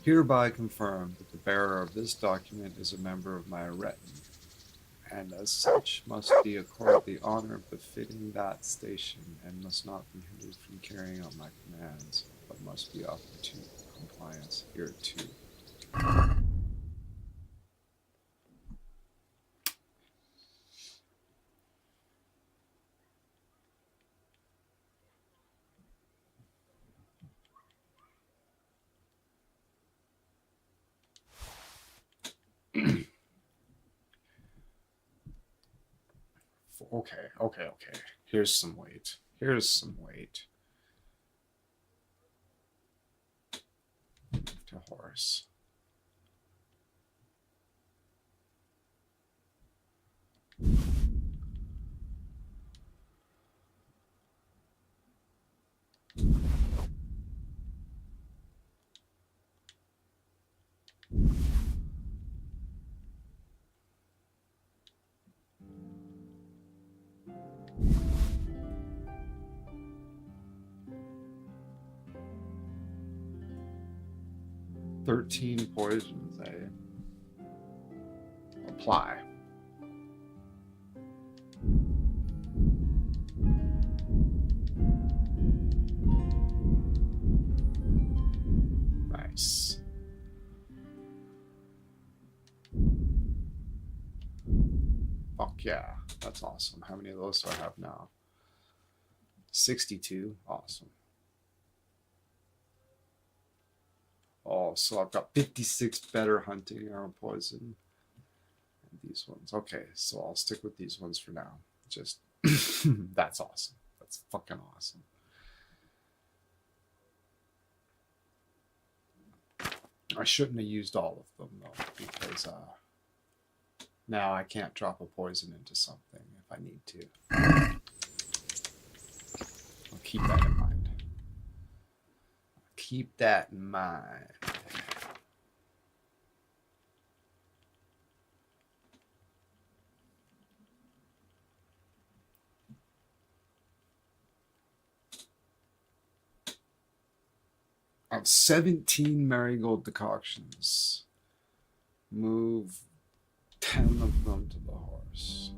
S1: hereby confirm that the bearer of this document is a member of my retinue, and as such must be accorded the honor befitting that station, and must not be hindered from carrying out my commands, but must be offered to compliance hereto. Okay. Here's some weight. To horse. Thirteen poisons, apply. Nice. Fuck yeah, that's awesome. How many of those do I have now? 62. Awesome. Oh, so I've got 56 better hunting arrow poison. And these ones. Okay, so I'll stick with these ones for now. Just, that's awesome. That's fucking awesome. I shouldn't have used all of them, though, because now I can't drop a poison into something if I need to. I'll keep that in mind. Keep that in mind. I have 17 marigold decoctions. Move 10 of them to the horse.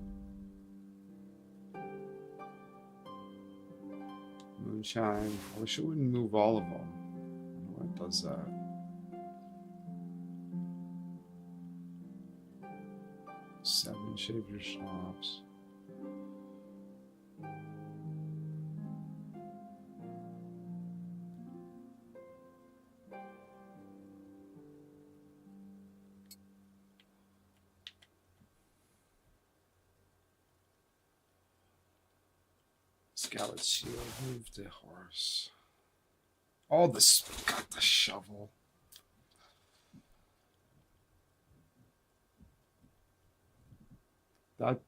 S1: Moonshine. I wish it wouldn't move all of them. What does that? Seven shave your schnapps. Scarlet shield, move the horse. All this, got the shovel.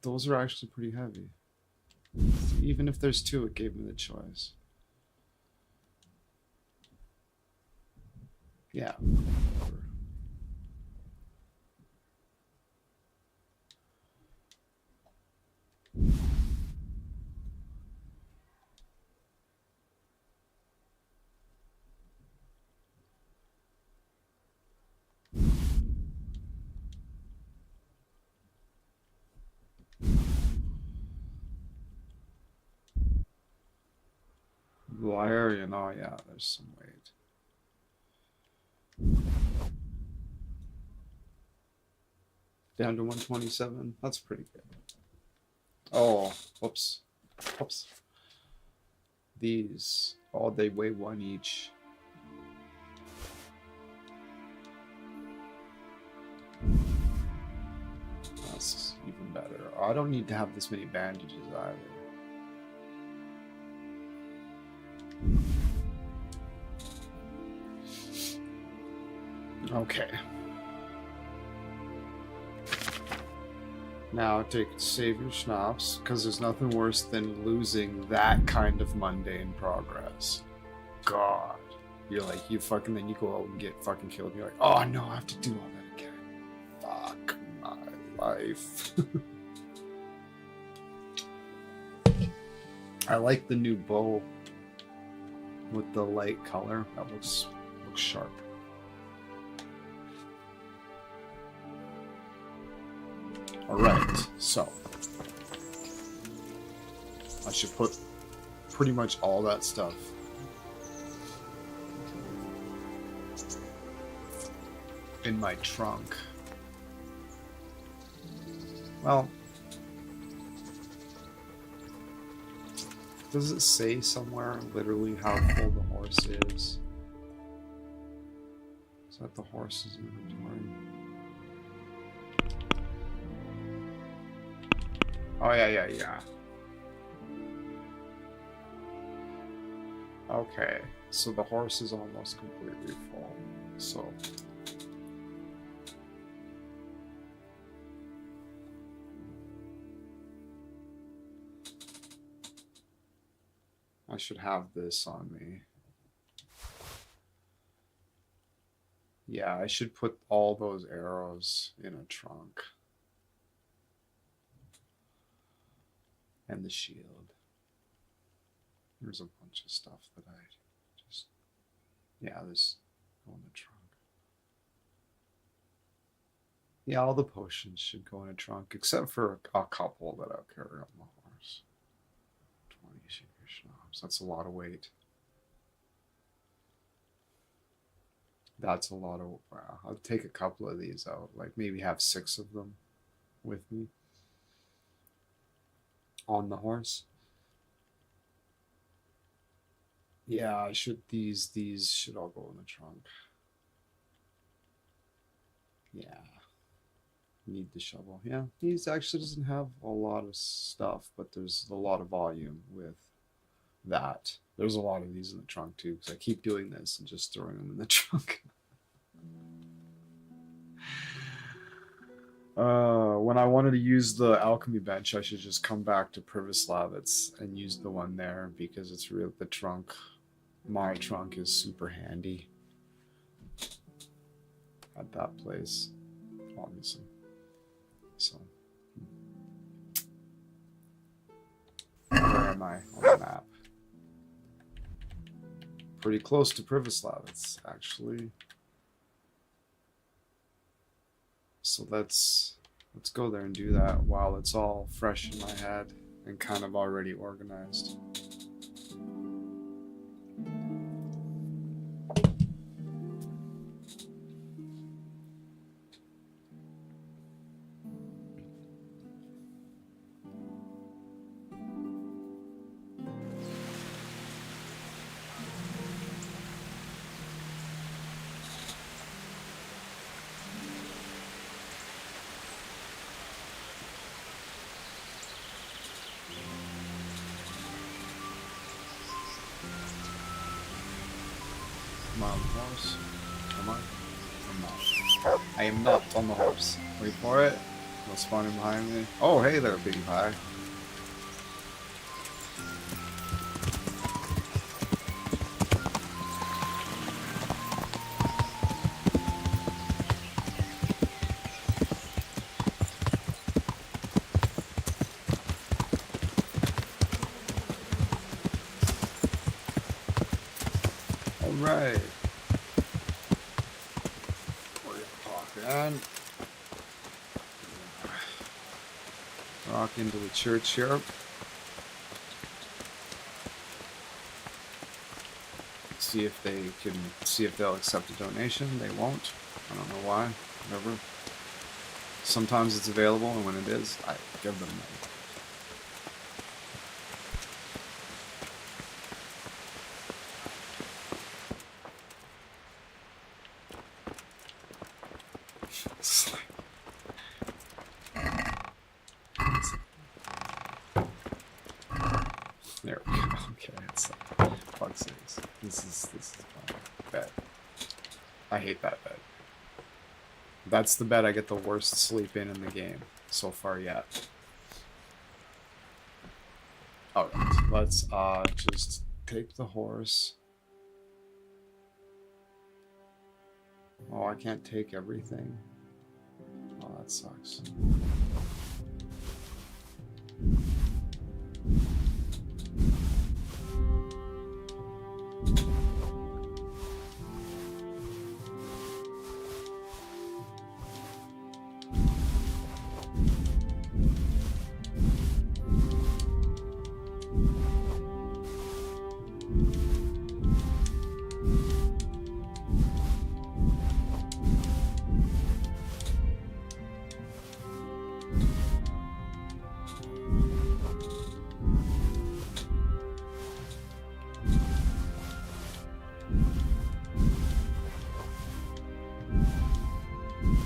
S1: Those are actually pretty heavy. Even if there's two, it gave me the choice. Yeah. Whatever. Valerian, oh yeah, there's some weight. Down to 127. That's pretty good. Oh, whoops. Whoops. These, oh, they weigh 1 each. That's even better. Oh, I don't need to have this many bandages either. Okay. Now take save your schnapps, because there's nothing worse than losing that kind of mundane progress. God. You're like, you fucking, then you go out and get fucking killed, and you're like, oh no, I have to do all that again. Fuck my life. I like the new bow with the light color. That looks sharp. Alright, so I should put pretty much all that stuff in my trunk. Well, does it say somewhere literally how full the horse is? Is that the horse's inventory? Oh, yeah. Okay, so the horse is almost completely full, so... I should have this on me. Yeah, I should put all those arrows in a trunk. And the shield. There's a bunch of stuff that I just... Yeah, this go in the trunk. Yeah, all the potions should go in a trunk, except for a couple that I'll carry on my horse. 20 shaker schnapps. That's a lot of weight. That's a lot of... Wow. I'll take a couple of these out. Like, maybe have 6 of them with me. On the horse. Yeah, I should, these should all go in the trunk. Yeah. Need the shovel. Yeah, these actually doesn't have a lot of stuff, but there's a lot of volume with that. There's a lot of these in the trunk too, because I keep doing this and just throwing them in the trunk. When I wanted to use the alchemy bench, I should just come back to Privoslavitz and use the one there, because it's real. The trunk, my trunk is super handy at that place, obviously. So, where am I on the map? Pretty close to Privoslavitz, actually. So let's go there and do that while it's all fresh in my head and kind of already organized. Come on, horse. Come on. I'm not. I am not on the horse. Wait for it. It'll spawn in behind me. Oh, hey there, Big Pie. Alright. We're gonna pop in. Walk into the church here. see if they'll accept a donation. They won't. I don't know why. Whatever. Sometimes it's available, and when it is, I give them money. There we go. Okay, it's like, fuck's sakes. This is my bed. I hate that bed. That's the bed I get the worst sleep in the game so far yet. Alright, let's just take the horse. Oh, I can't take everything. Oh, that sucks.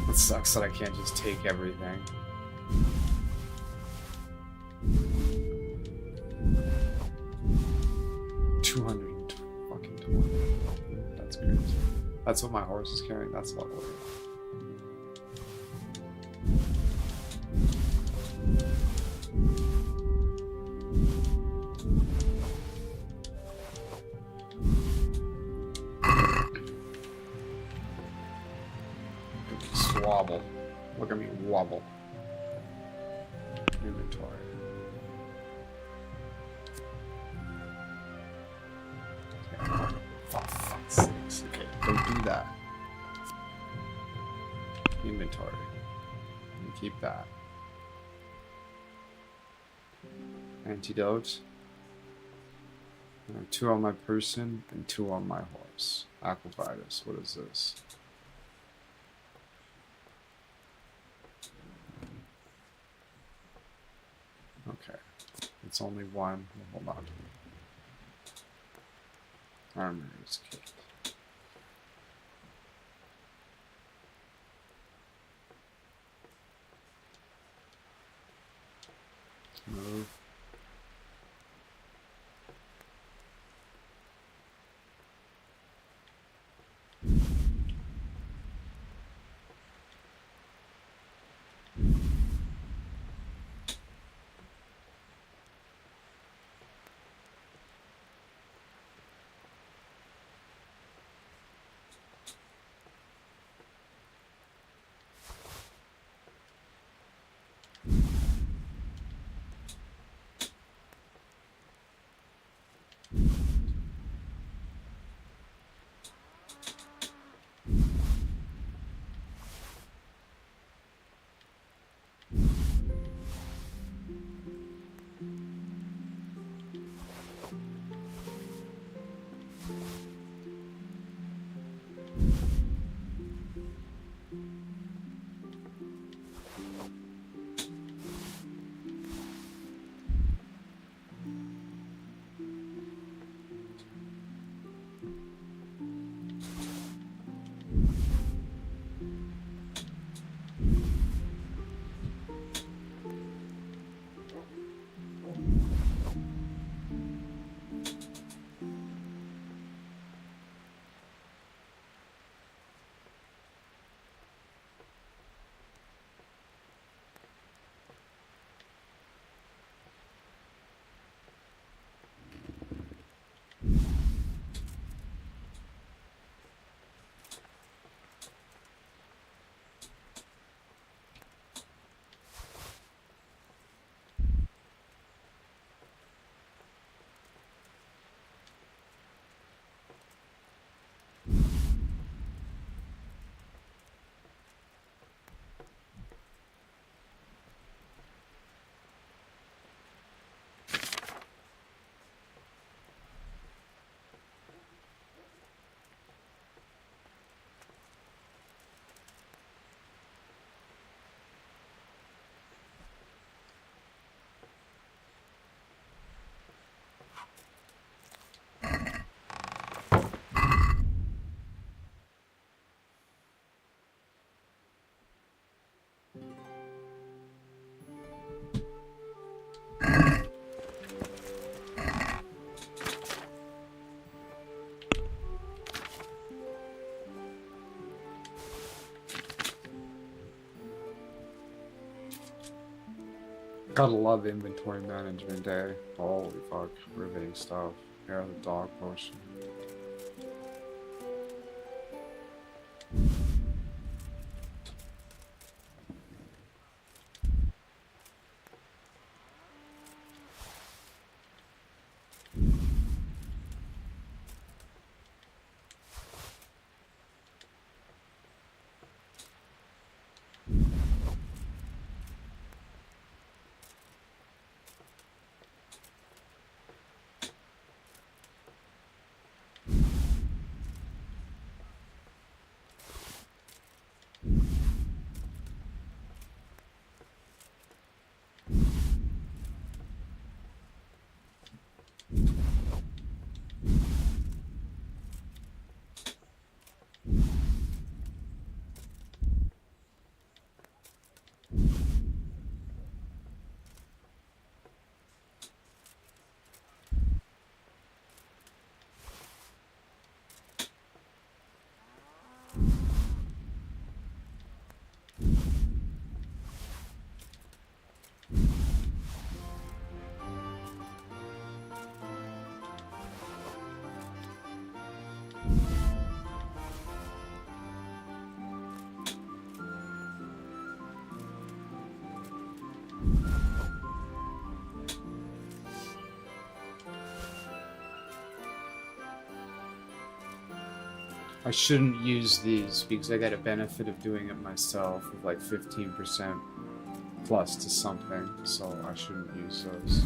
S1: It sucks that I can't just take everything. $220. That's crazy. That's what my horse is carrying. That's a lot of weight. Wobble. Look at me wobble. Inventory. Okay. For fuck's sakes. Okay, don't do that. Inventory. You keep that. Antidote. I have 2 on my person and 2 on my horse. Aquavitus. What is this? Okay, it's only 1. Hold on. Armor's kit. Move. Gotta love inventory management, eh? Holy fuck, riveting stuff. Yeah, the dog potion. I shouldn't use these because I get a benefit of doing it myself with like 15% plus to something, so I shouldn't use those.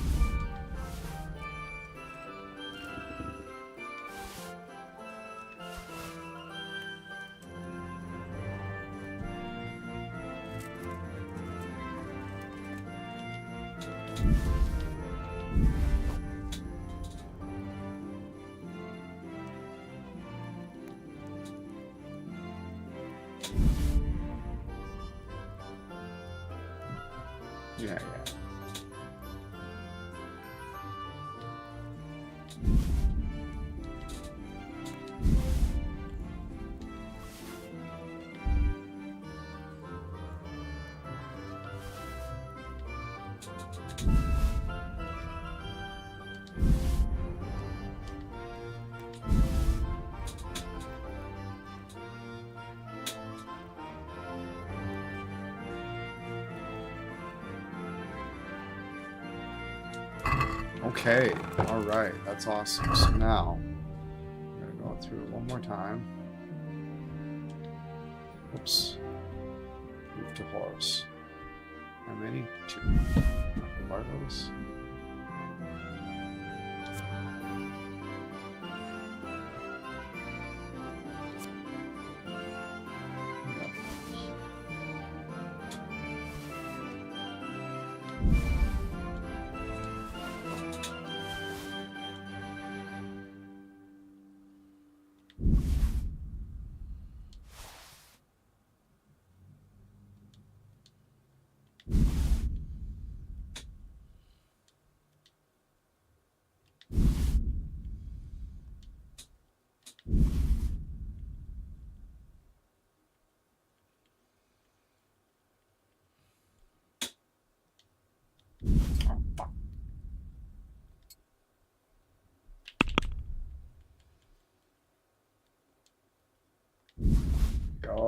S1: Yeah, yeah. Okay, alright, that's awesome. So now, I'm gonna go through it one more time. Oops. Move to horse. How many? 2. Are those? Go.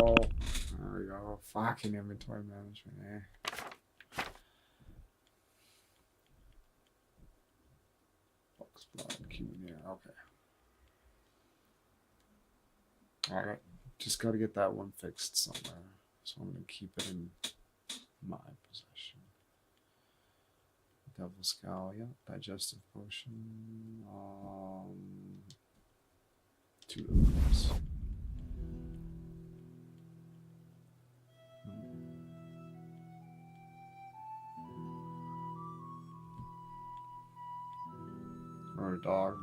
S1: There we go. Fucking inventory management, eh? Box blood, yeah, okay. Alright. Just gotta get that one fixed somewhere. So I'm gonna keep it in my possession. Devil Scowl, yeah. Digestive potion. 2 of those. Or a dog.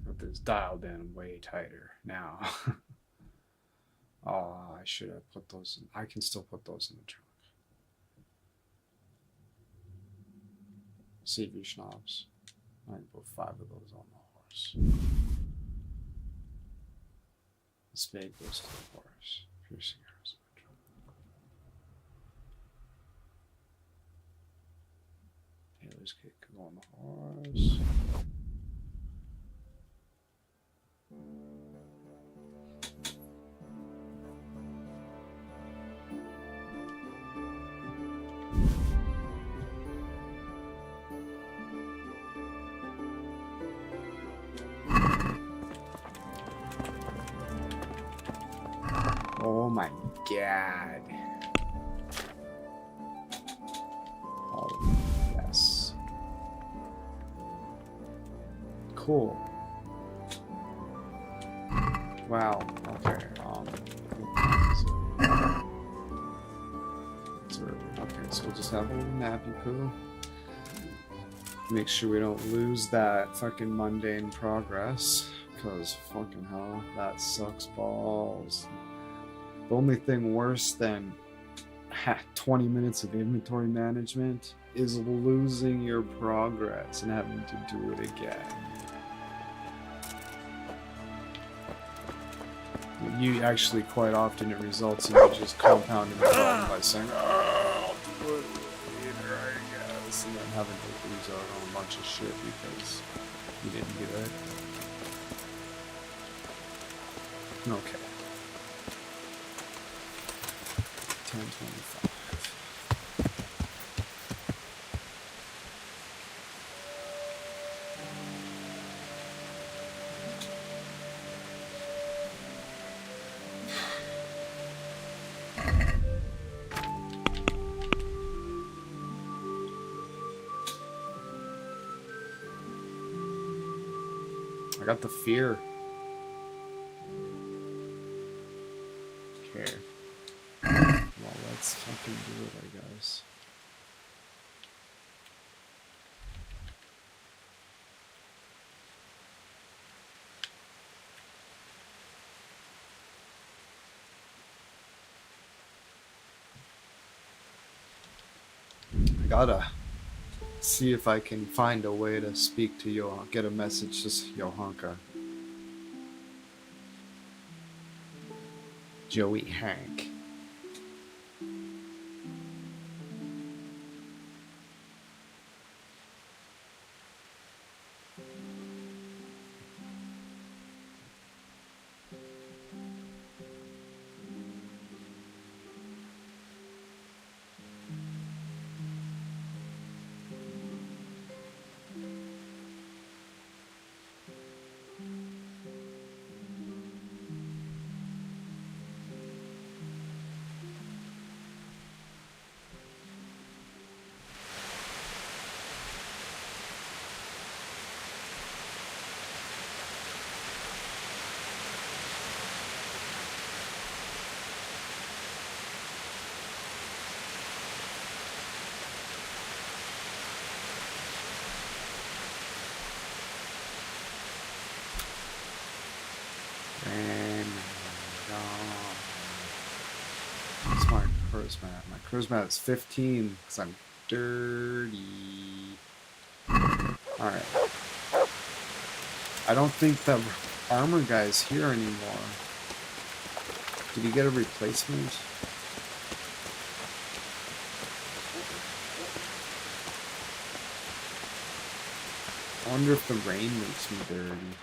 S1: Got this dialed in way tighter now. Oh, I should have put those in. I can still put those in the trunk. CV schnapps. I can put 5 of those on the horse. Spade goes to the horse. Piercing arrows in the trunk. Taylor's cake can go on the horse. Oh my god. Oh, yes. Cool. Wow, okay, so we'll just have a little nappy poo. Make sure we don't lose that fucking mundane progress, because fucking hell, that sucks balls. The only thing worse than 20 minutes of inventory management is losing your progress and having to do it again. You actually, quite often, it results in you just compounding the problem by saying, oh, I'll do it later, I guess, and then having to lose out on a bunch of shit because you didn't do it. Okay. 10:25. I got the fear. Okay. Well, let's fucking do it, I guess. I gotta see if I can find a way to speak to Johann, get a message to Johanka. Joey Hank. What's my charisma? My charisma is 15 because I'm dirty. Alright. I don't think the armor guy's here anymore. Did he get a replacement? I wonder if the rain makes me dirty.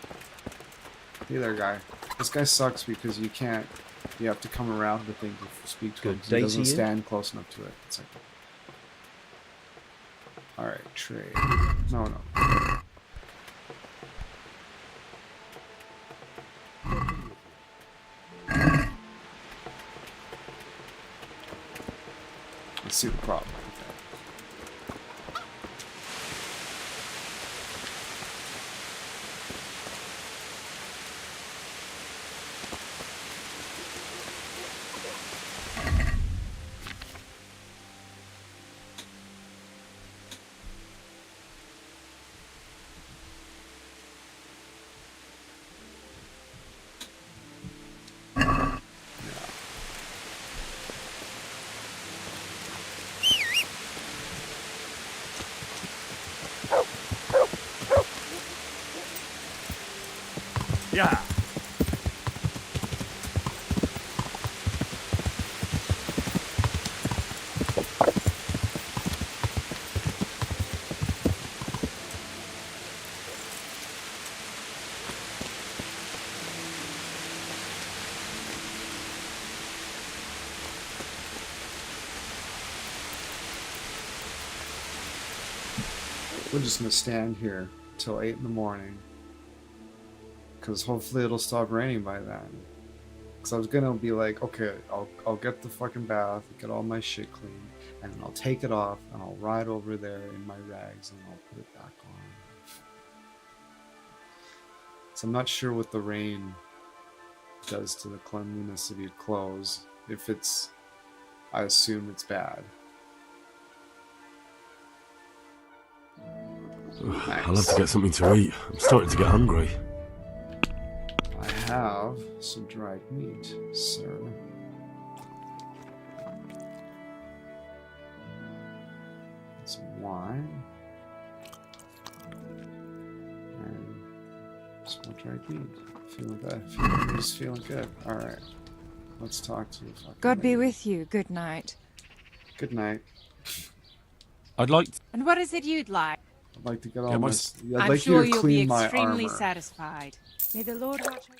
S1: Hey there, guy. This guy sucks because you can't. You have to come around the thing to speak to him. He doesn't stand close enough to it. It's like. Alright, trade. No. Let's see the problem.
S4: Yeah.
S1: We're just gonna stand here till 8 in the morning, because hopefully it'll stop raining by then. Because I was gonna be like, okay, I'll get the fucking bath, get all my shit clean, and then I'll take it off and I'll ride over there in my rags and I'll put it back on. So I'm not sure what the rain does to the cleanliness of your clothes. If it's, I assume it's bad.
S4: I'll have to get something to eat. I'm starting to get hungry.
S1: I have some dried meat, sir. Some wine. And some more dried meat. Feeling good. Just feeling good. Alright. Let's talk to you.
S8: God be with you. Good night.
S1: Good night.
S4: I'd like...
S10: And what is it you'd like?
S1: I'd like to get all my... I'd
S10: I'm
S1: like
S10: sure
S1: you to
S10: you'll
S1: clean
S10: be
S1: my
S10: extremely
S1: armor.
S10: satisfied. May the Lord watch over.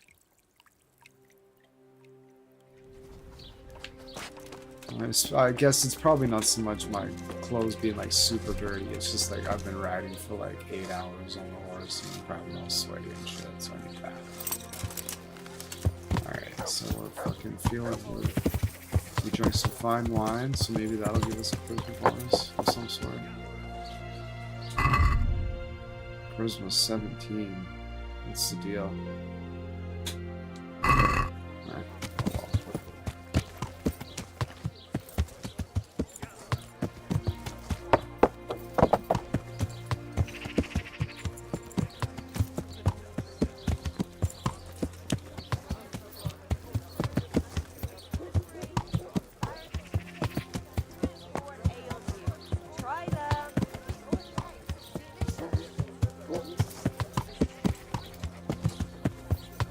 S1: I guess it's probably not so much my clothes being like super dirty. It's just like I've been riding for like 8 hours on the horse and I'm probably all sweaty and shit, so I need that. Alright, so we're fucking feeling good. We drank some fine wine, so maybe that'll give us a charisma bonus of some sort. Charisma 17. What's the deal? Alright.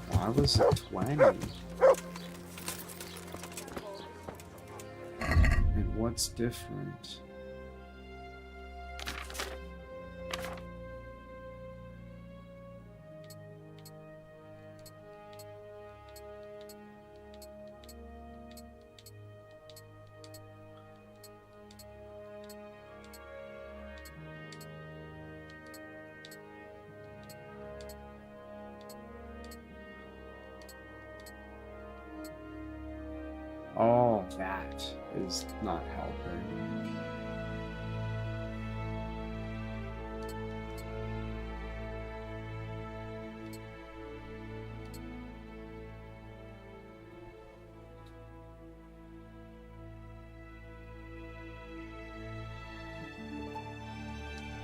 S1: Why was it 20? And what's different? Oh, that is not helping.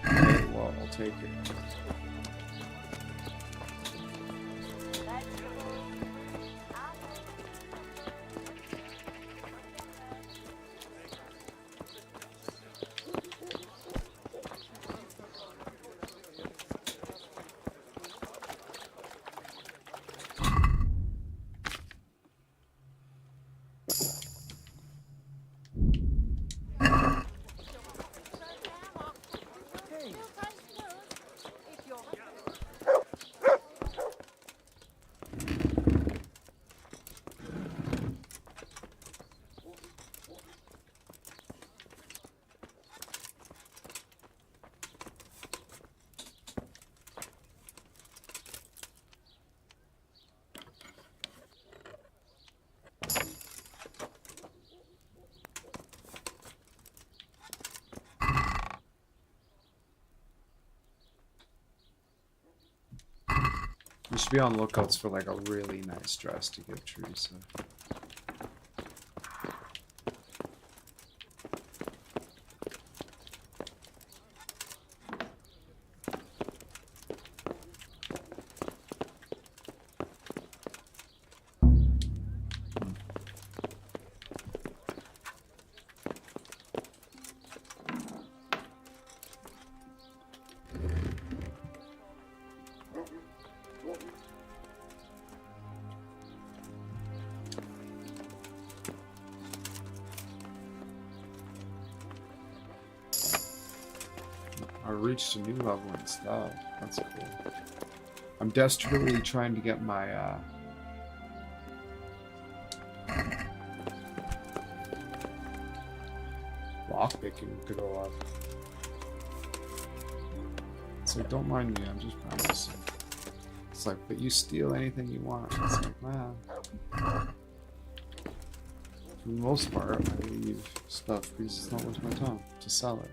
S1: Okay, well, I'll take it. You should be on lookouts for like a really nice dress to give Teresa. reached a new level in stuff. That's cool. I'm desperately trying to get my lockpicking to go up. It's like, don't mind me, I'm just practicing. It's like, but you steal anything you want. It's like, man. For the most part, I leave stuff because it's not worth my time to sell it.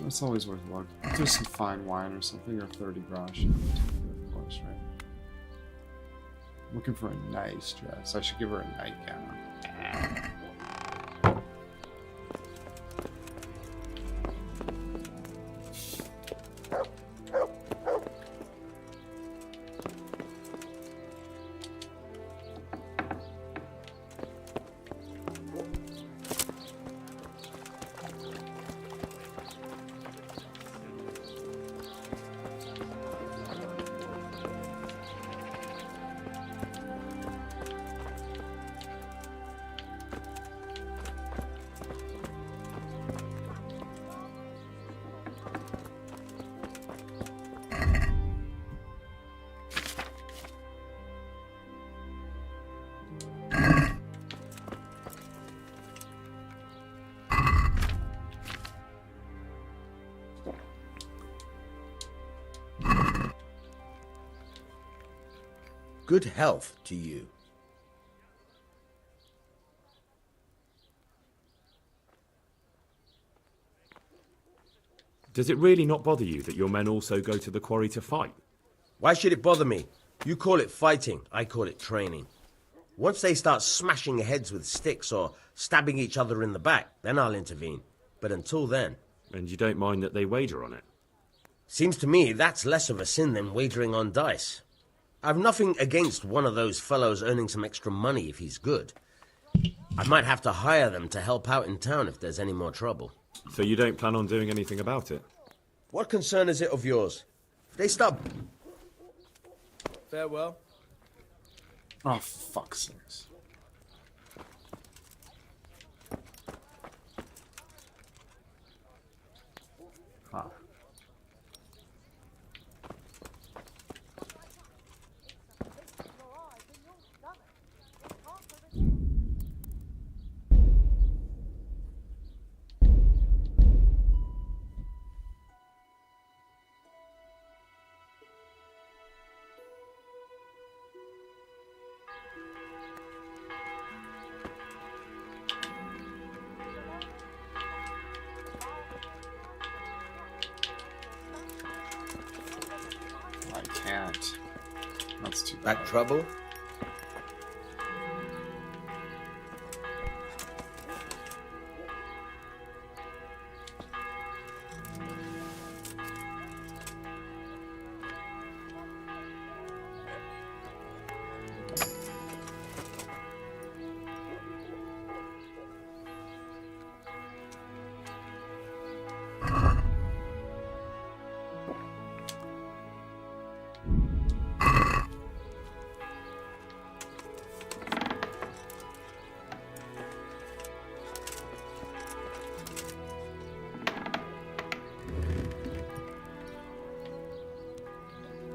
S1: It's always worth a look. If there's some fine wine or something, or 30 grosh, of course, right? I'm looking for a nice dress. I should give her a nightgown.
S9: Good health to you.
S4: Does it really not bother you that your men also go to the quarry to fight?
S9: Why should it bother me? You call it fighting, I call it training. Once they start smashing heads with sticks or stabbing each other in the back, then I'll intervene. But until then...
S4: And you don't mind that they wager on it?
S9: Seems to me that's less of a sin than wagering on dice. I've nothing against one of those fellows earning some extra money if he's good. I might have to hire them to help out in town if there's any more trouble.
S4: So you don't plan on doing anything about it?
S9: What concern is it of yours? If they stop... Farewell.
S1: Oh, fuck's sakes. Huh. That's too bad.
S9: That trouble?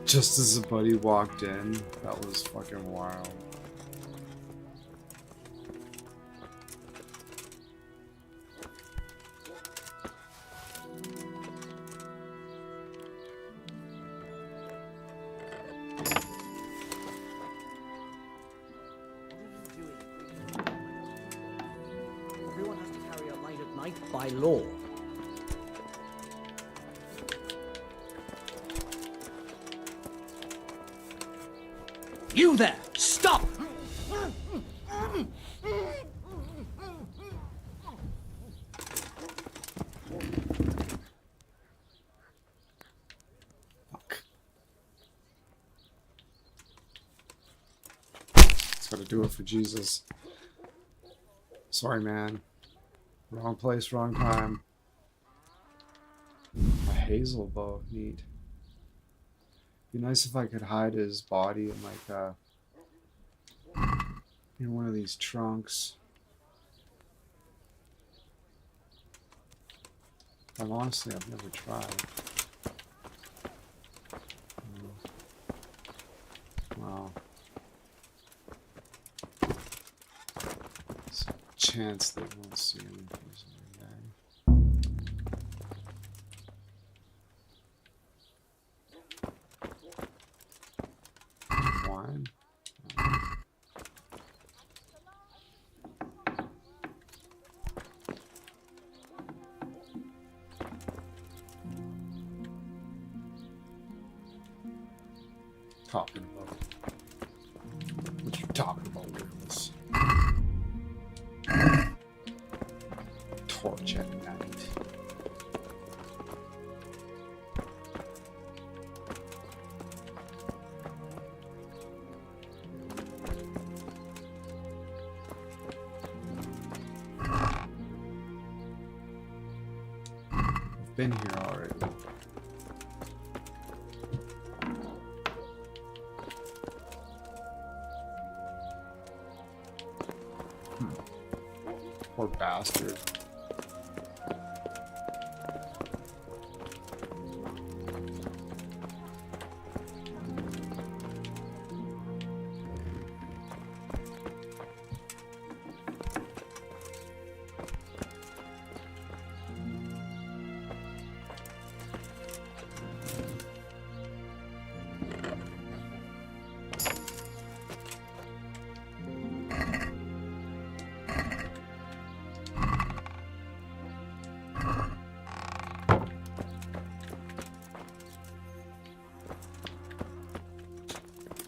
S1: Just as the buddy walked in, that was fucking wild.
S15: Everyone has to carry a light at night by law. You there! Stop!
S1: Fuck. Just gotta do it for Jesus. Sorry, man. Wrong place, wrong time. A hazel bow, neat. Be nice if I could hide his body in like in one of these trunks. Honestly, I've never tried. Wow. There's a chance they won't see any poison in there. Wine? Talking about what you talking about, Nicholas? Torch at night. I've been here already. Poor bastard.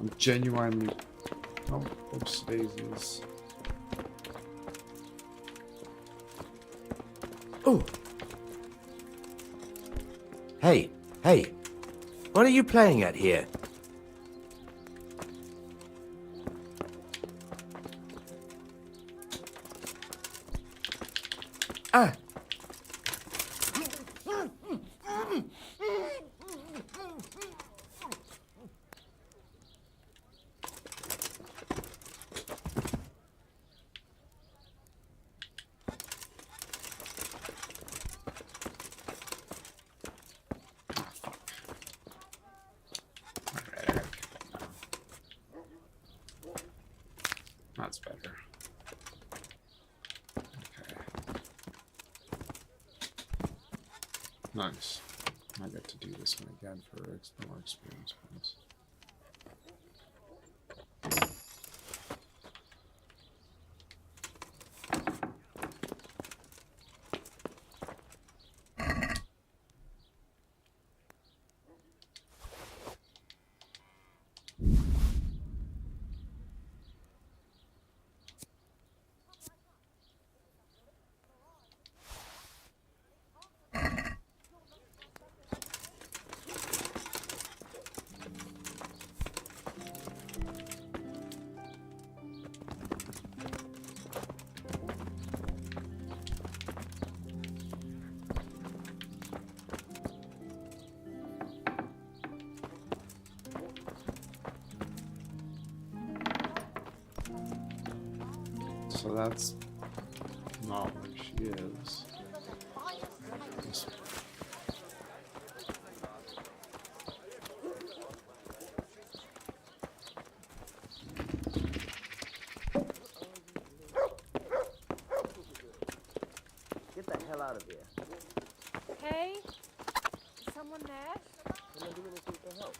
S1: I'm genuinely... Oh, oops, daisies.
S9: Oh! Hey, hey! What are you playing at here? Ah!
S1: That's better. Okay. Nice. I get to do this one again for more experience points. So that's not where she is. This
S9: Get the hell out of here.
S16: Hey? Is someone there?
S9: Can I do anything to help?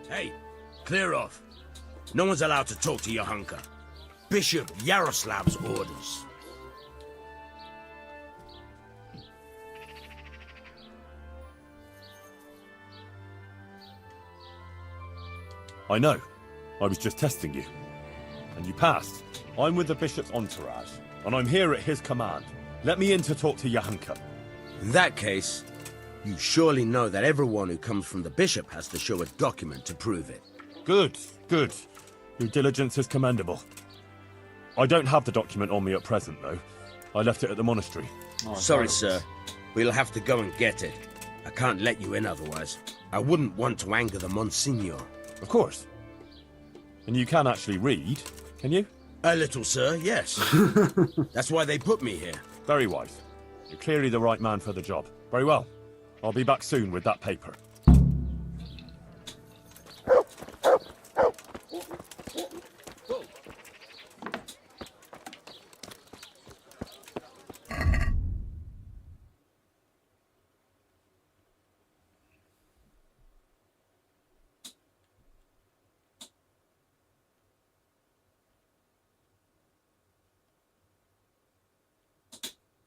S9: Hey, clear off. No one's allowed to talk to Johanka. Bishop Yaroslav's orders.
S4: I know. I was just testing you. And you passed. I'm with the bishop's entourage, and I'm here at his command. Let me in to talk to Johanka.
S9: In that case, you surely know that everyone who comes from the bishop has to show a document to prove it.
S4: Good, good. Your diligence is commendable. I don't have the document on me at present, though. I left it at the monastery.
S9: Sorry, sir. We'll have to go and get it. I can't let you in otherwise. I wouldn't want to anger the Monsignor.
S4: Of course. And you can actually read, can you?
S9: A little, sir, yes. That's why they put me here.
S4: Very wise. You're clearly the right man for the job. Very well. I'll be back soon with that paper.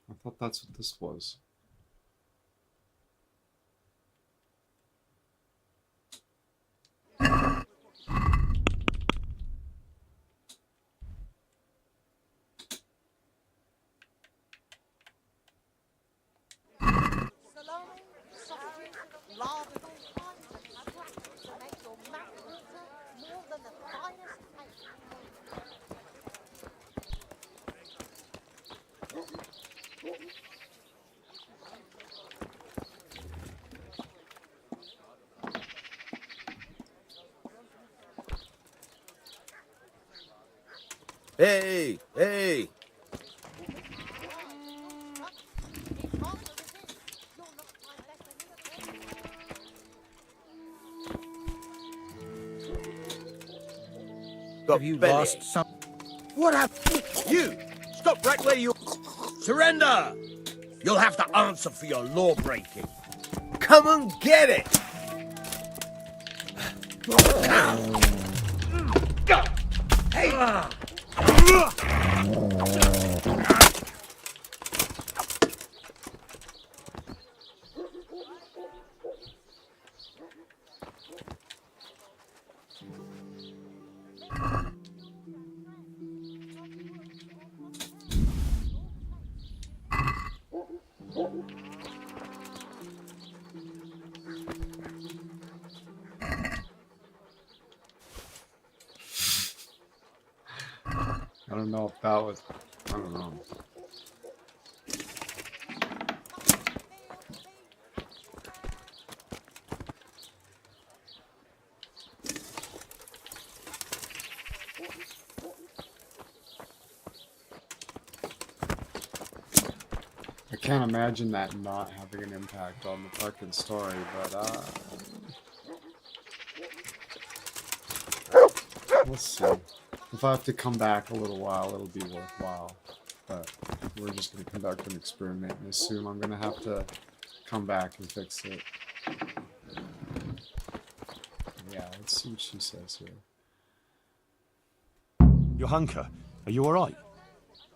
S1: I thought that's what this was.
S9: Hey, hey!
S15: Have you lost some?
S9: What happened? You! Stop right where you... Surrender! You'll have to answer for your law breaking. Come and get it! Hey!
S1: I don't know if that was... I don't know. I can't imagine that not having an impact on the fucking story, but we'll see. If I have to come back a little while, it'll be worthwhile. But we're just going to conduct an experiment and assume I'm going to have to come back and fix it. Yeah, let's see what she says here.
S4: Johanka, are you alright?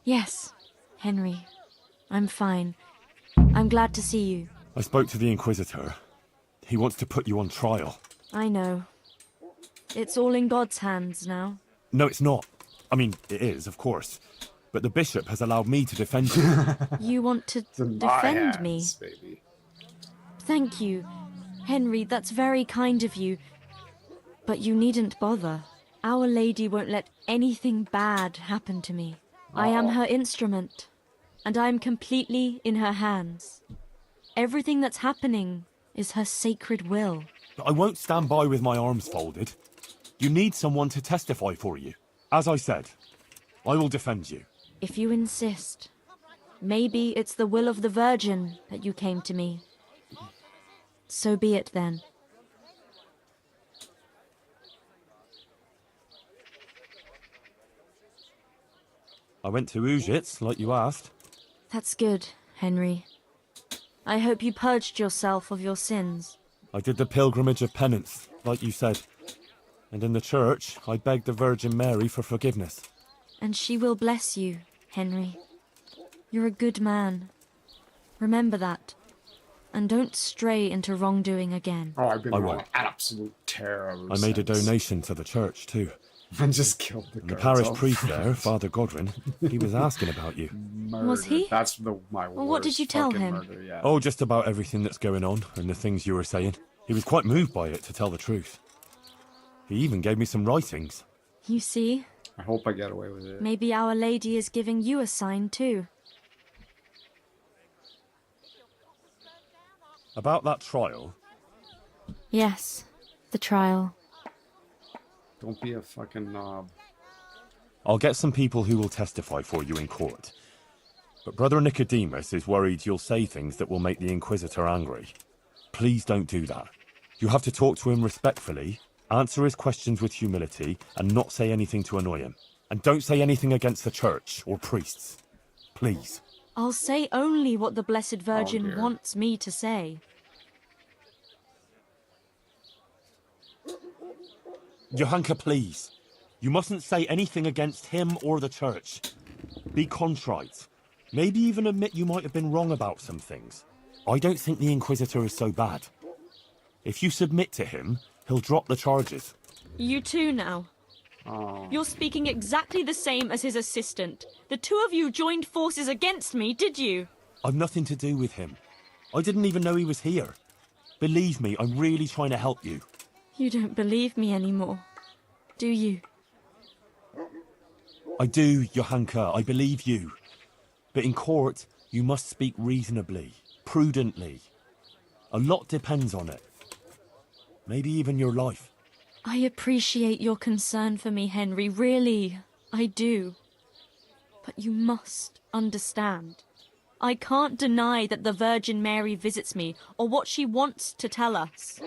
S7: Yes, Henry. I'm fine. I'm glad to see you.
S4: I spoke to the Inquisitor. He wants to put you on trial.
S7: I know. It's all in God's hands now.
S4: No, it's not. I mean, it is, of course. But the bishop has allowed me to defend you.
S7: You want to defend me?
S1: Baby.
S7: Thank you. Henry, that's very kind of you. But you needn't bother. Our Lady won't let anything bad happen to me. I am her instrument, and I am completely in her hands. Everything that's happening is her sacred will.
S4: I won't stand by with my arms folded. You need someone to testify for you. As I said, I will defend you.
S7: If you insist. Maybe it's the will of the Virgin that you came to me. So be it then.
S4: I went to Uzhitz, like you asked.
S7: That's good, Henry. I hope you purged yourself of your sins.
S4: I did the pilgrimage of penance, like you said. And in the church, I begged the Virgin Mary for forgiveness.
S7: And she will bless you, Henry. You're a good man. Remember that. And don't stray into wrongdoing again.
S1: Oh, I've been
S4: I
S1: on
S4: won't.
S1: absolute terror.
S4: I made a donation to the church, too.
S1: And just killed the
S4: And the
S1: guards
S4: parish
S1: all
S4: priest
S1: front.
S4: there, Father Godwin, he was asking about you.
S7: Was he?
S1: That's my
S7: Well, what did you tell him?
S1: Murder, yeah.
S4: Oh, just about everything that's going on and the things you were saying. He was quite moved by it, to tell the truth. He even gave me some writings.
S7: You see,
S1: I hope I get away with it.
S7: maybe Our Lady is giving you a sign too.
S4: About that trial,
S7: Yes, the trial.
S1: Don't be a fucking knob.
S4: I'll get some people who will testify for you in court. But Brother Nicodemus is worried you'll say things that will make the Inquisitor angry. Please don't do that. You have to talk to him respectfully, answer his questions with humility, and not say anything to annoy him. And don't say anything against the church or priests. Please.
S7: I'll say only what the Blessed Virgin
S1: dear.
S7: wants me to say.
S4: Johanka, please. You mustn't say anything against him or the church. Be contrite. Maybe even admit you might have been wrong about some things. I don't think the Inquisitor is so bad. If you submit to him, he'll drop the charges.
S20: You too now.
S1: Oh.
S20: You're speaking exactly the same as his assistant. The two of you joined forces against me, did you?
S4: I've nothing to do with him. I didn't even know he was here. Believe me, I'm really trying to help you.
S20: You don't believe me anymore, do you?
S4: I do, Johanka, I believe you. But in court, you must speak reasonably, prudently. A lot depends on it. Maybe even your life.
S20: I appreciate your concern for me, Henry, really, I do. But you must understand. I can't deny that the Virgin Mary visits me, or what she wants to tell us.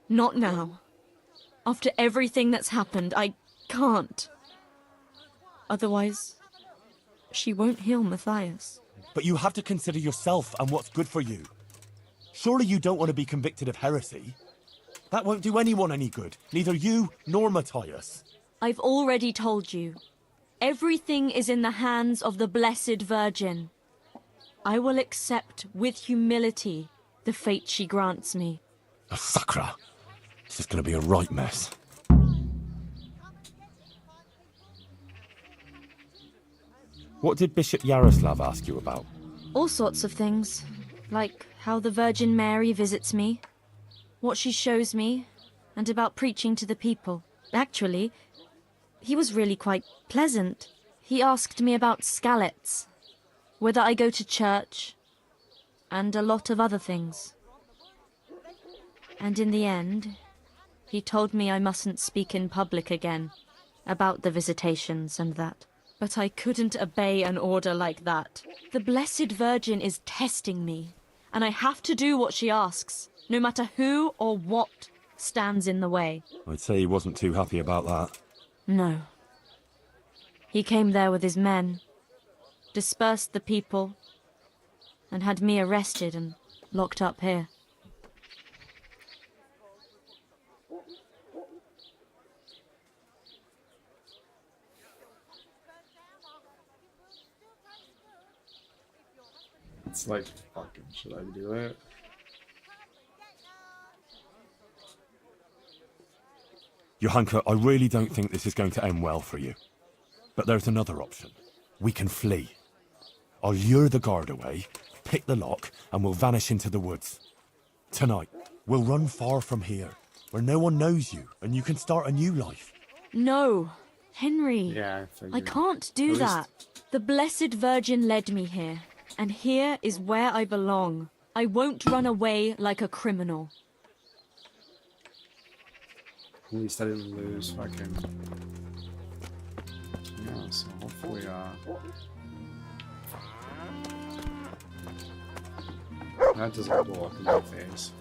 S20: Not now. After everything that's happened, I can't. Otherwise, she won't heal Matthias.
S4: But you have to consider yourself and what's good for you. Surely you don't want to be convicted of heresy? That won't do anyone any good, neither you nor Matthias.
S20: I've already told you. Everything is in the hands of the Blessed Virgin. I will accept with humility the fate she grants me.
S4: Oh, Sakra. This is going to be a right mess. What did Bishop Yaroslav ask you about?
S20: All sorts of things. Like how the Virgin Mary visits me, what she shows me, and about preaching to the people. Actually, he was really quite pleasant. He asked me about Skalitz, whether I go to church, and a lot of other things. And in the end, he told me I mustn't speak in public again about the visitations and that. But I couldn't obey an order like that. The Blessed Virgin is testing me, and I have to do what she asks, no matter who or what stands in the way.
S4: I'd say he wasn't too happy about that.
S20: No. He came there with his men, dispersed the people, and had me arrested and locked up here.
S1: It's like, fucking, should I do it?
S4: Johanka, I really don't think this is going to end well for you. But there's another option. We can flee. I'll lure the guard away, pick the lock, and we'll vanish into the woods. Tonight, we'll run far from here, where no one knows you, and you can start a new life.
S20: No, Henry.
S1: Yeah, I figured.
S20: I can't do
S1: At
S20: that. The Blessed Virgin led me here, and here is where I belong. I won't run away like a criminal.
S1: At least I didn't lose fucking... Yeah, so hopefully, that doesn't blow up in my face.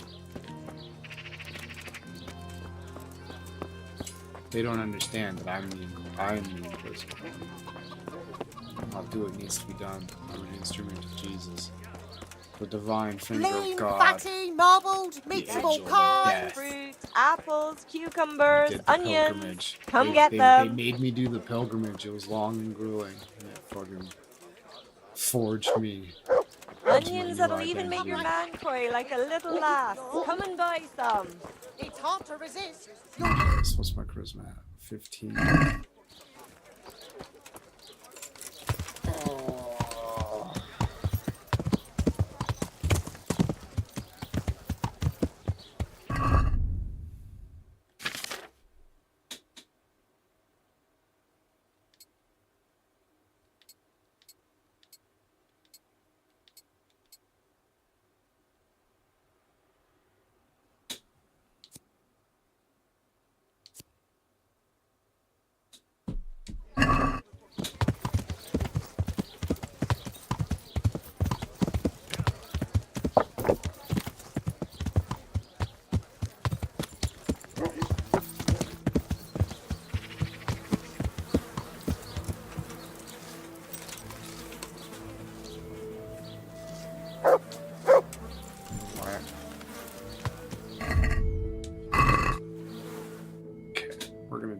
S1: They don't understand that I'm the Inquisitor. I'll do what needs to be done. I'm an instrument of Jesus. The divine finger of
S11: Lean,
S1: God.
S11: fatty, marbled,
S1: The
S11: meatable
S1: angel of
S11: pie.
S1: death.
S21: apples,
S1: I
S21: cucumbers,
S1: did the
S21: onions.
S1: pilgrimage.
S21: Come
S1: They-
S21: get
S1: they
S21: them.
S1: made me do the pilgrimage. It was long and grueling. And it fucking forged me.
S21: Onions that'll
S1: new
S21: even make your
S1: identity.
S21: man cry like a little lass. Come and buy some.
S11: It's hard to resist.
S1: Nice. What's my charisma at? 15.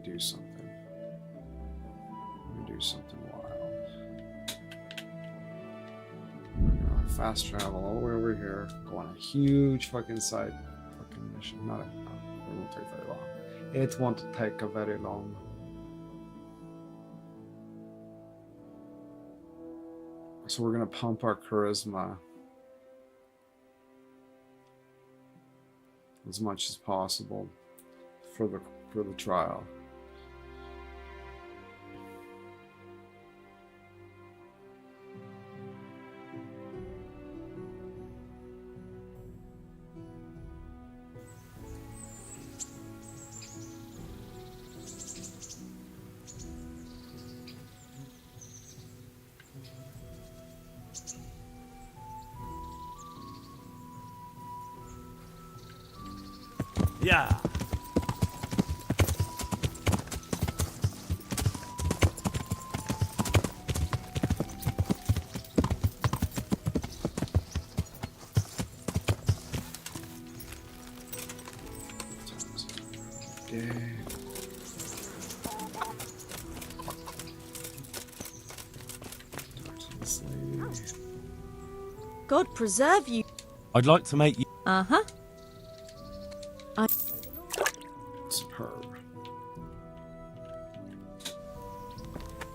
S1: Do something. We're gonna do something wild. We're gonna fast travel all the way over here, go on a huge fucking side fucking mission. It won't take very long. It won't take a very long. So we're gonna pump our charisma as much as possible for the trial.
S13: Yeah.
S20: God preserve you.
S4: I'd like to make you.
S20: Uh-huh.
S1: Superb.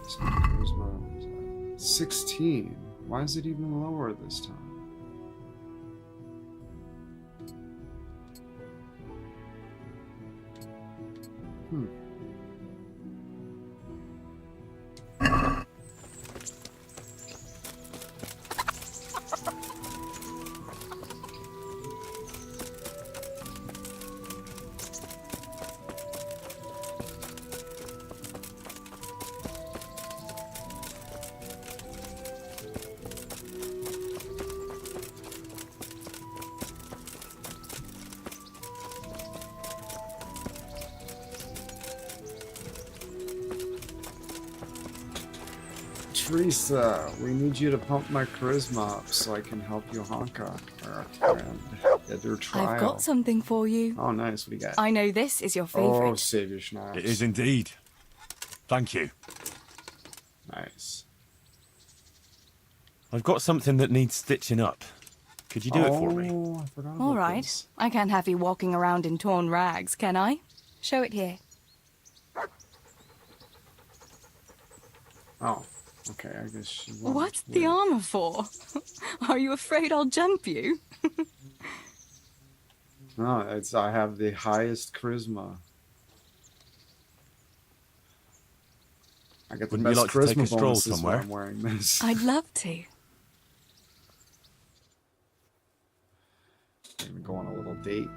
S1: So charisma 16. Why is it even lower this time? Teresa, we need you to pump my charisma up so I can help Johanka, our friend, at her trial.
S22: I've got something for you.
S1: Oh, nice. What do you got?
S22: I know this is your favorite.
S1: Oh, Savior Schnapps.
S4: It is indeed. Thank you.
S1: Nice.
S4: I've got something that needs stitching up. Could you do it for me?
S1: I forgot about
S22: All right.
S1: this.
S22: I can't have you walking around in torn rags, can I? Show it here.
S1: Oh, okay. I guess she won't.
S22: What's the armor for? Are you afraid I'll jump you?
S1: No, I have the highest charisma. I get the
S4: Wouldn't you
S1: best
S4: like to take
S1: charisma
S4: a stroll
S1: bonuses when
S4: somewhere?
S1: I'm wearing this.
S22: I'd love to.
S1: I'm gonna go on a little date.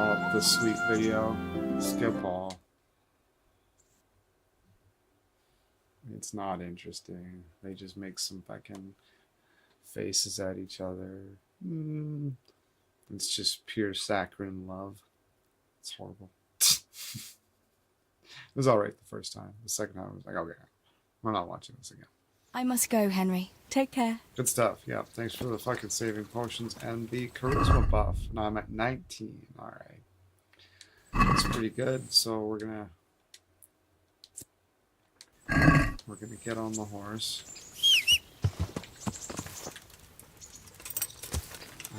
S1: Oh, the sweet video. Skip all. It's not interesting. They just make some fucking faces at each other. It's just pure saccharine love. It's horrible. It was alright the first time. The second time I was like, okay, we're not watching this again.
S22: I must go, Henry. Take care.
S1: Good stuff. Yeah, thanks for the fucking saving potions and the charisma buff. Now I'm at 19. Alright. That's pretty good. So we're gonna get on the horse.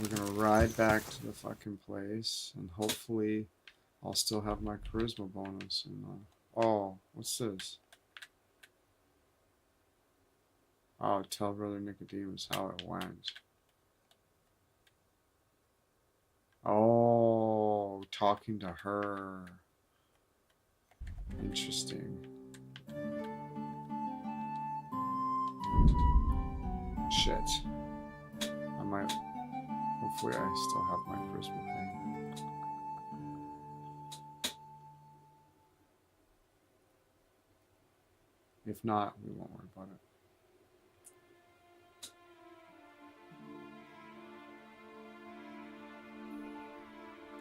S1: We're gonna ride back to the fucking place, and hopefully I'll still have my charisma bonus. And oh, what's this? Oh, tell Brother Nicodemus how it went. Oh, talking to her. Interesting. Shit. I might... Hopefully I still have my charisma thing. If not, we won't worry about it.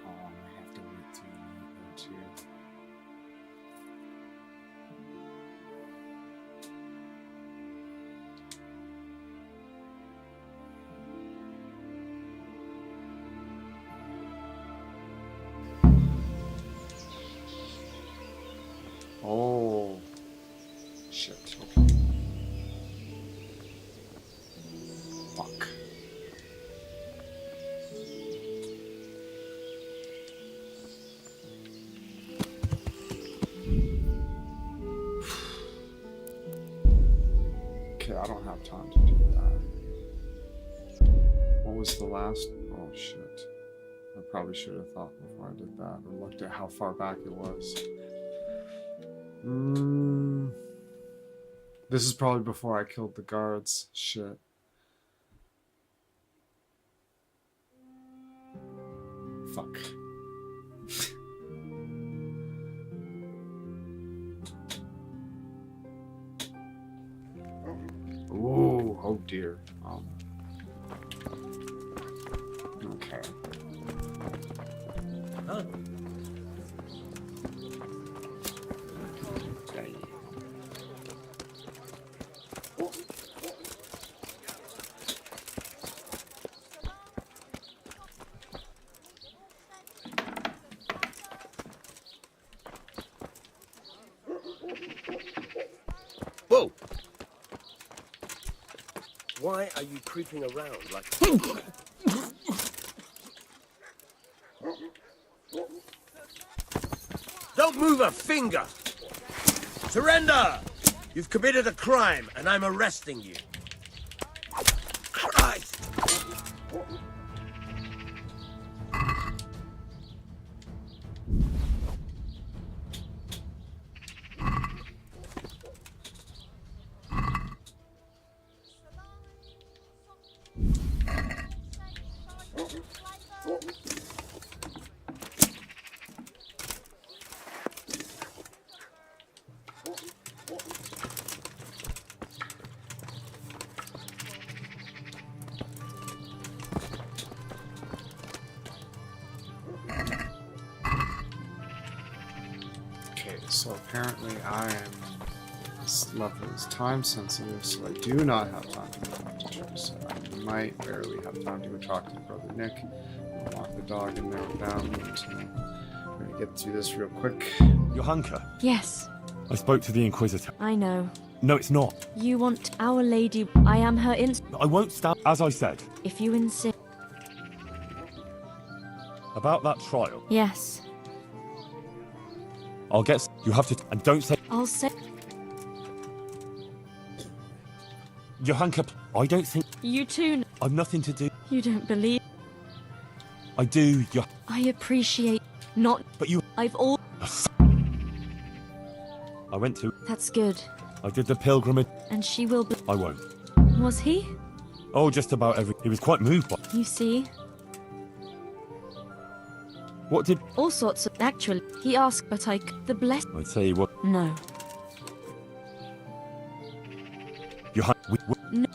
S1: Oh, I might have to wait till night too. Oh, shit, okay. Fuck. Okay, I don't have time to do that. What was the last? Oh shit. I probably should have thought before I did that, or looked at how far back it was. This is probably before I killed the guards. Shit. Fuck. Ooh, oh dear. Okay.
S9: Huh? Whoa! Why are you creeping around like... Don't move a finger! Surrender! You've committed a crime, and I'm arresting you. Christ!
S1: So apparently I am... This level is time sensitive, so I do not have time to talk to Teresa. I might barely have time to go talk to Brother Nick. I'll walk the dog in there without me. We're gonna get through this real quick.
S4: Johanka?
S7: Yes.
S4: I spoke to the Inquisitor.
S7: I know.
S4: No, it's not.
S7: You want Our Lady. I am her
S4: I won't stand. As I said.
S7: If you insist.
S4: About that trial.
S7: Yes.
S4: I'll get... You have to... And don't say...
S7: I'll say...
S4: Johanka, I don't think...
S7: You too...
S4: I've nothing to do...
S7: You don't believe...
S4: I do,
S7: I appreciate... Not...
S4: But you...
S7: I've all...
S4: I went to...
S7: That's good.
S4: I did the pilgrimage...
S7: And she will be...
S4: I won't.
S7: Was he?
S4: Oh, just about every... He was quite moved by...
S7: You see?
S4: What did...
S7: All sorts of... Actually, he asked, but the bless...
S4: I'd say what...
S7: No.
S4: No,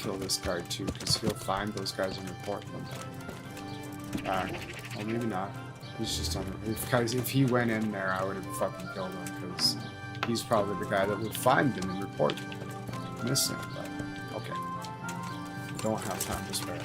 S1: kill this guard too, because he'll find those guys and report them. Well, maybe not. He's just on the... If he went in there, I would have fucking killed him, because he's probably the guy that would find him and report him missing, but okay. Don't have time to spare.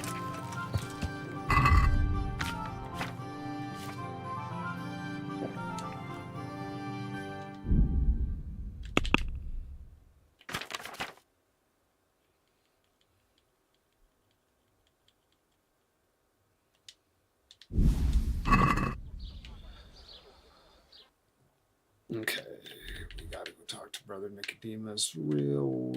S1: Okay, we gotta go talk to Brother Nicodemus real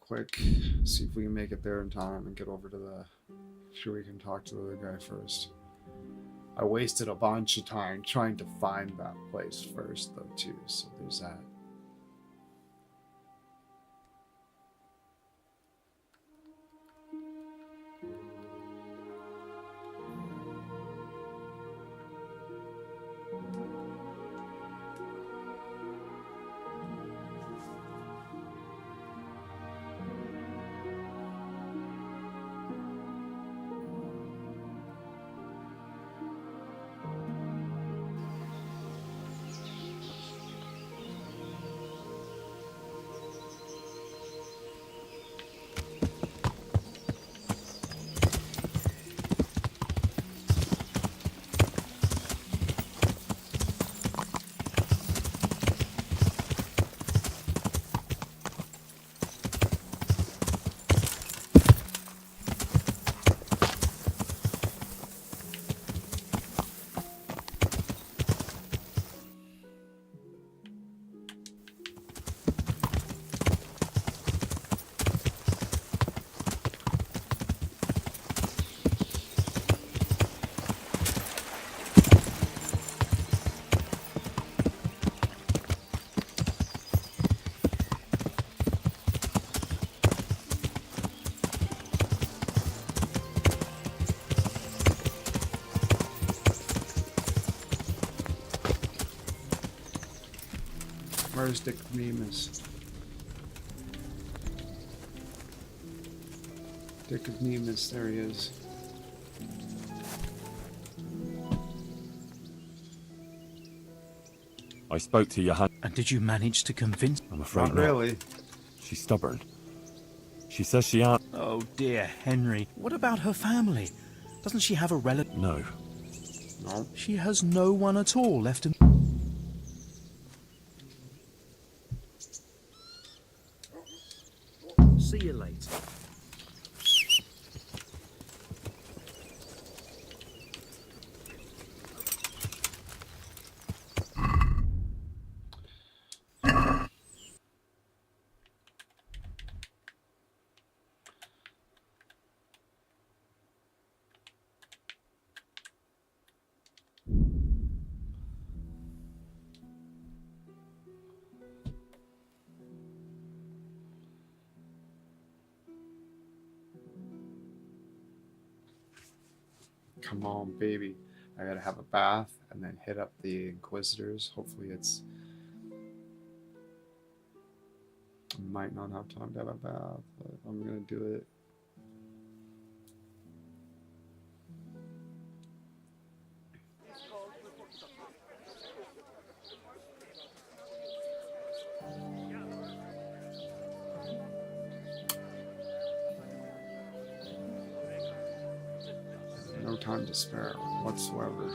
S1: quick. See if we can make it there in time and get over to the... Sure, we can talk to the other guy first. I wasted a bunch of time trying to find that place first, though, too, so there's that. Where's Nicodemus? Nicodemus, there he is.
S4: I spoke to Johanna.
S19: And did you manage to convince...
S4: I'm afraid
S1: not. Really?
S4: She's stubborn. She says she aren't...
S19: Oh dear, Henry. What about her family? Doesn't she have a relative?
S4: No.
S1: No.
S19: She has no one at all left in...
S15: See you later.
S1: Come on, baby. I gotta have a bath and then hit up the Inquisitors. Hopefully it's... I might not have time to have a bath, but I'm gonna do it. No time to spare whatsoever.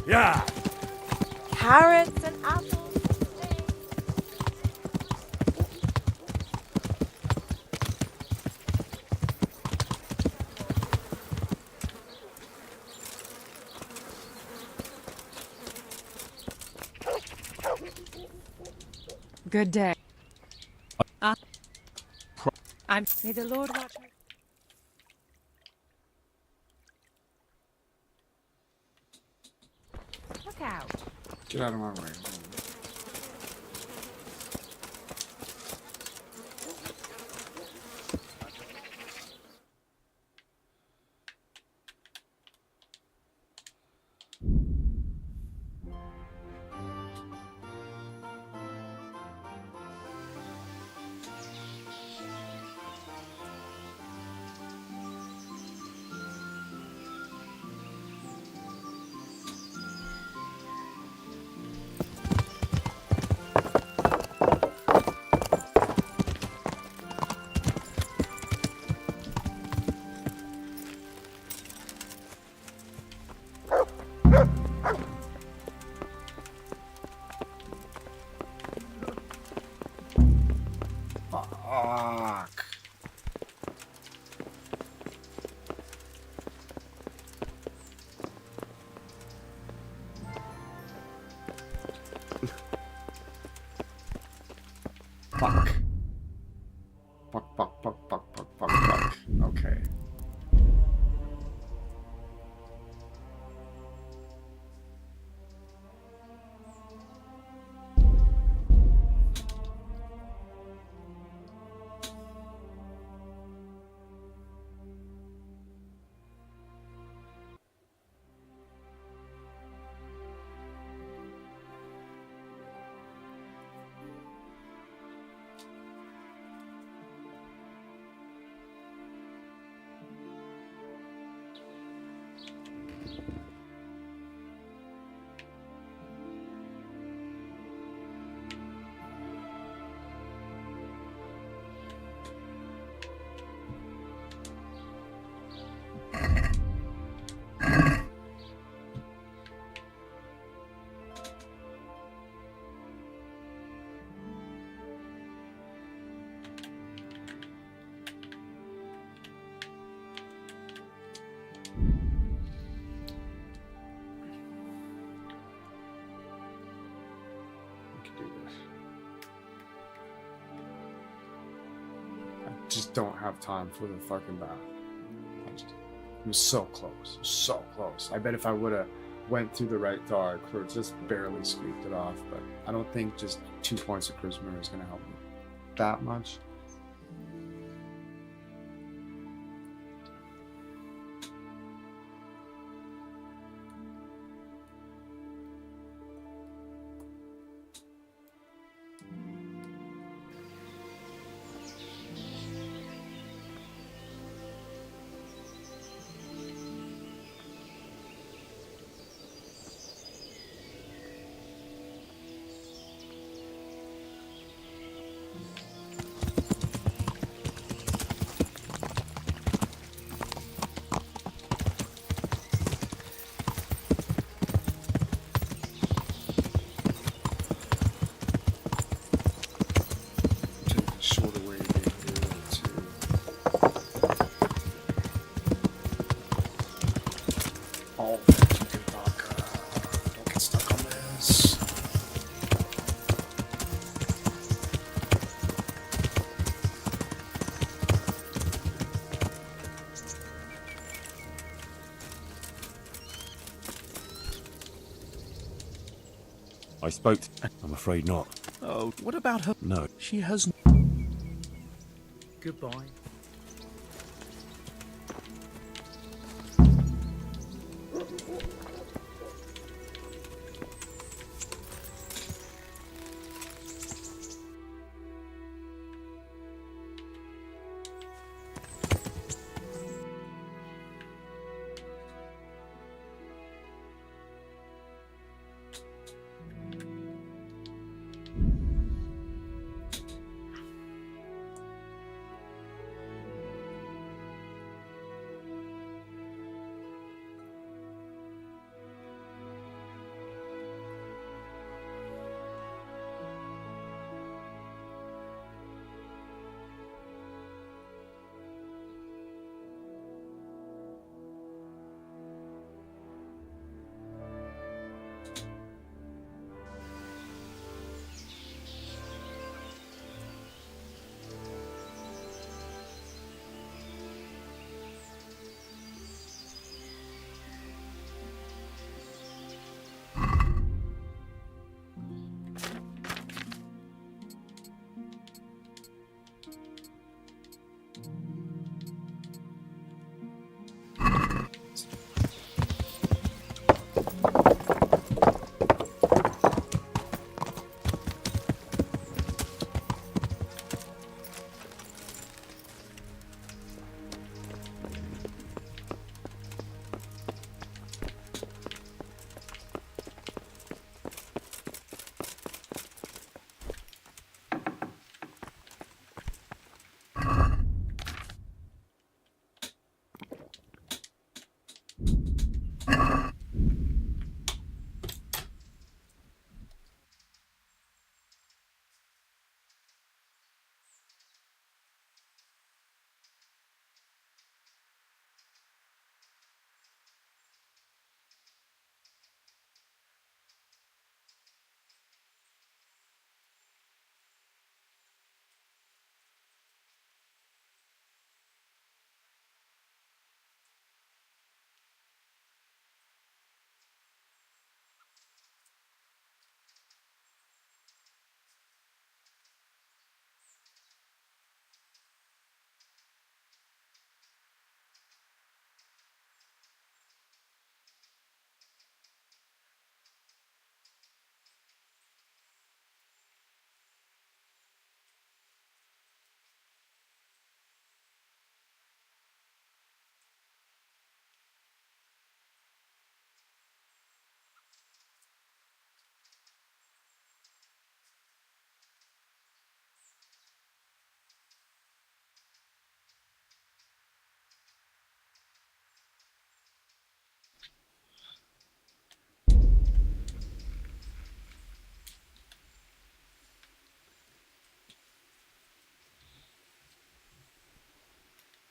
S15: Yeah.
S21: Carrots and apples.
S8: Good day.
S10: May the Lord watch me. Look out.
S1: Get out of my way. Fuck. Fuck. Okay. Just don't have time for the fucking bath. It was so close, so close. I bet if I would have went through the right door, I could have just barely squeaked it off. But I don't think just 2 points of charisma is going to help me that much.
S4: I spoke. I'm afraid not.
S19: Oh, what about her?
S4: No.
S19: She has.
S15: Goodbye.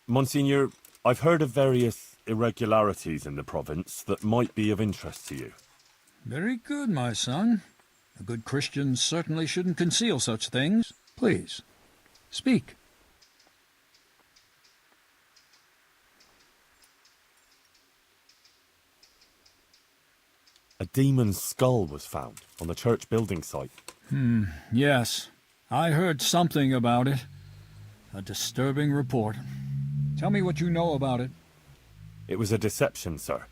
S4: Monsignor, I've heard of various irregularities in the province that might be of interest to you.
S3: Very good, my son. A good Christian certainly shouldn't conceal such things. Please, speak.
S4: A demon's skull was found on the church building site.
S3: Yes. I heard something about it. A disturbing report. Tell me what you know about it.
S4: It was a deception, sir.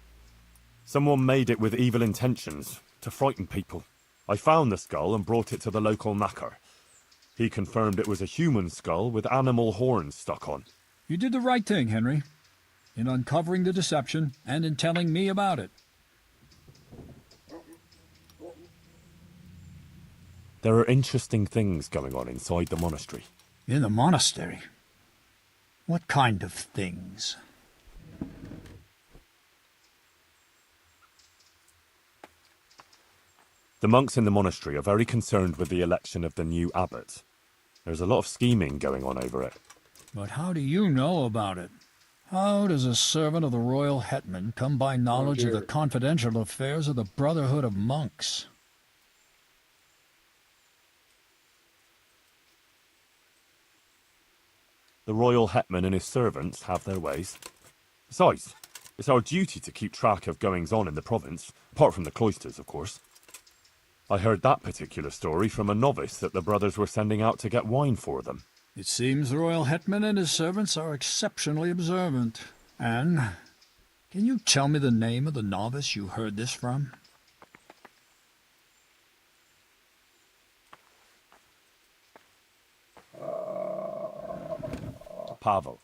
S4: Someone made it with evil intentions, to frighten people. I found the skull and brought it to the local knacker. He confirmed it was a human skull with animal horns stuck on.
S3: You did the right thing, Henry, in uncovering the deception and in telling me about it.
S4: There are interesting things going on inside the monastery.
S3: In the monastery? What kind of things?
S4: The monks in the monastery are very concerned with the election of the new abbot. There's a lot of scheming going on over it.
S3: But how do you know about it? How does a servant of the royal hetman come by knowledge of the confidential affairs of the Brotherhood of Monks?
S4: The royal hetman and his servants have their ways. Besides, it's our duty to keep track of goings-on in the province, apart from the cloisters, of course. I heard that particular story from a novice that the brothers were sending out to get wine for them.
S3: It seems the royal hetman and his servants are exceptionally observant. Anne, can you tell me the name of the novice you heard this from?
S4: Pavel.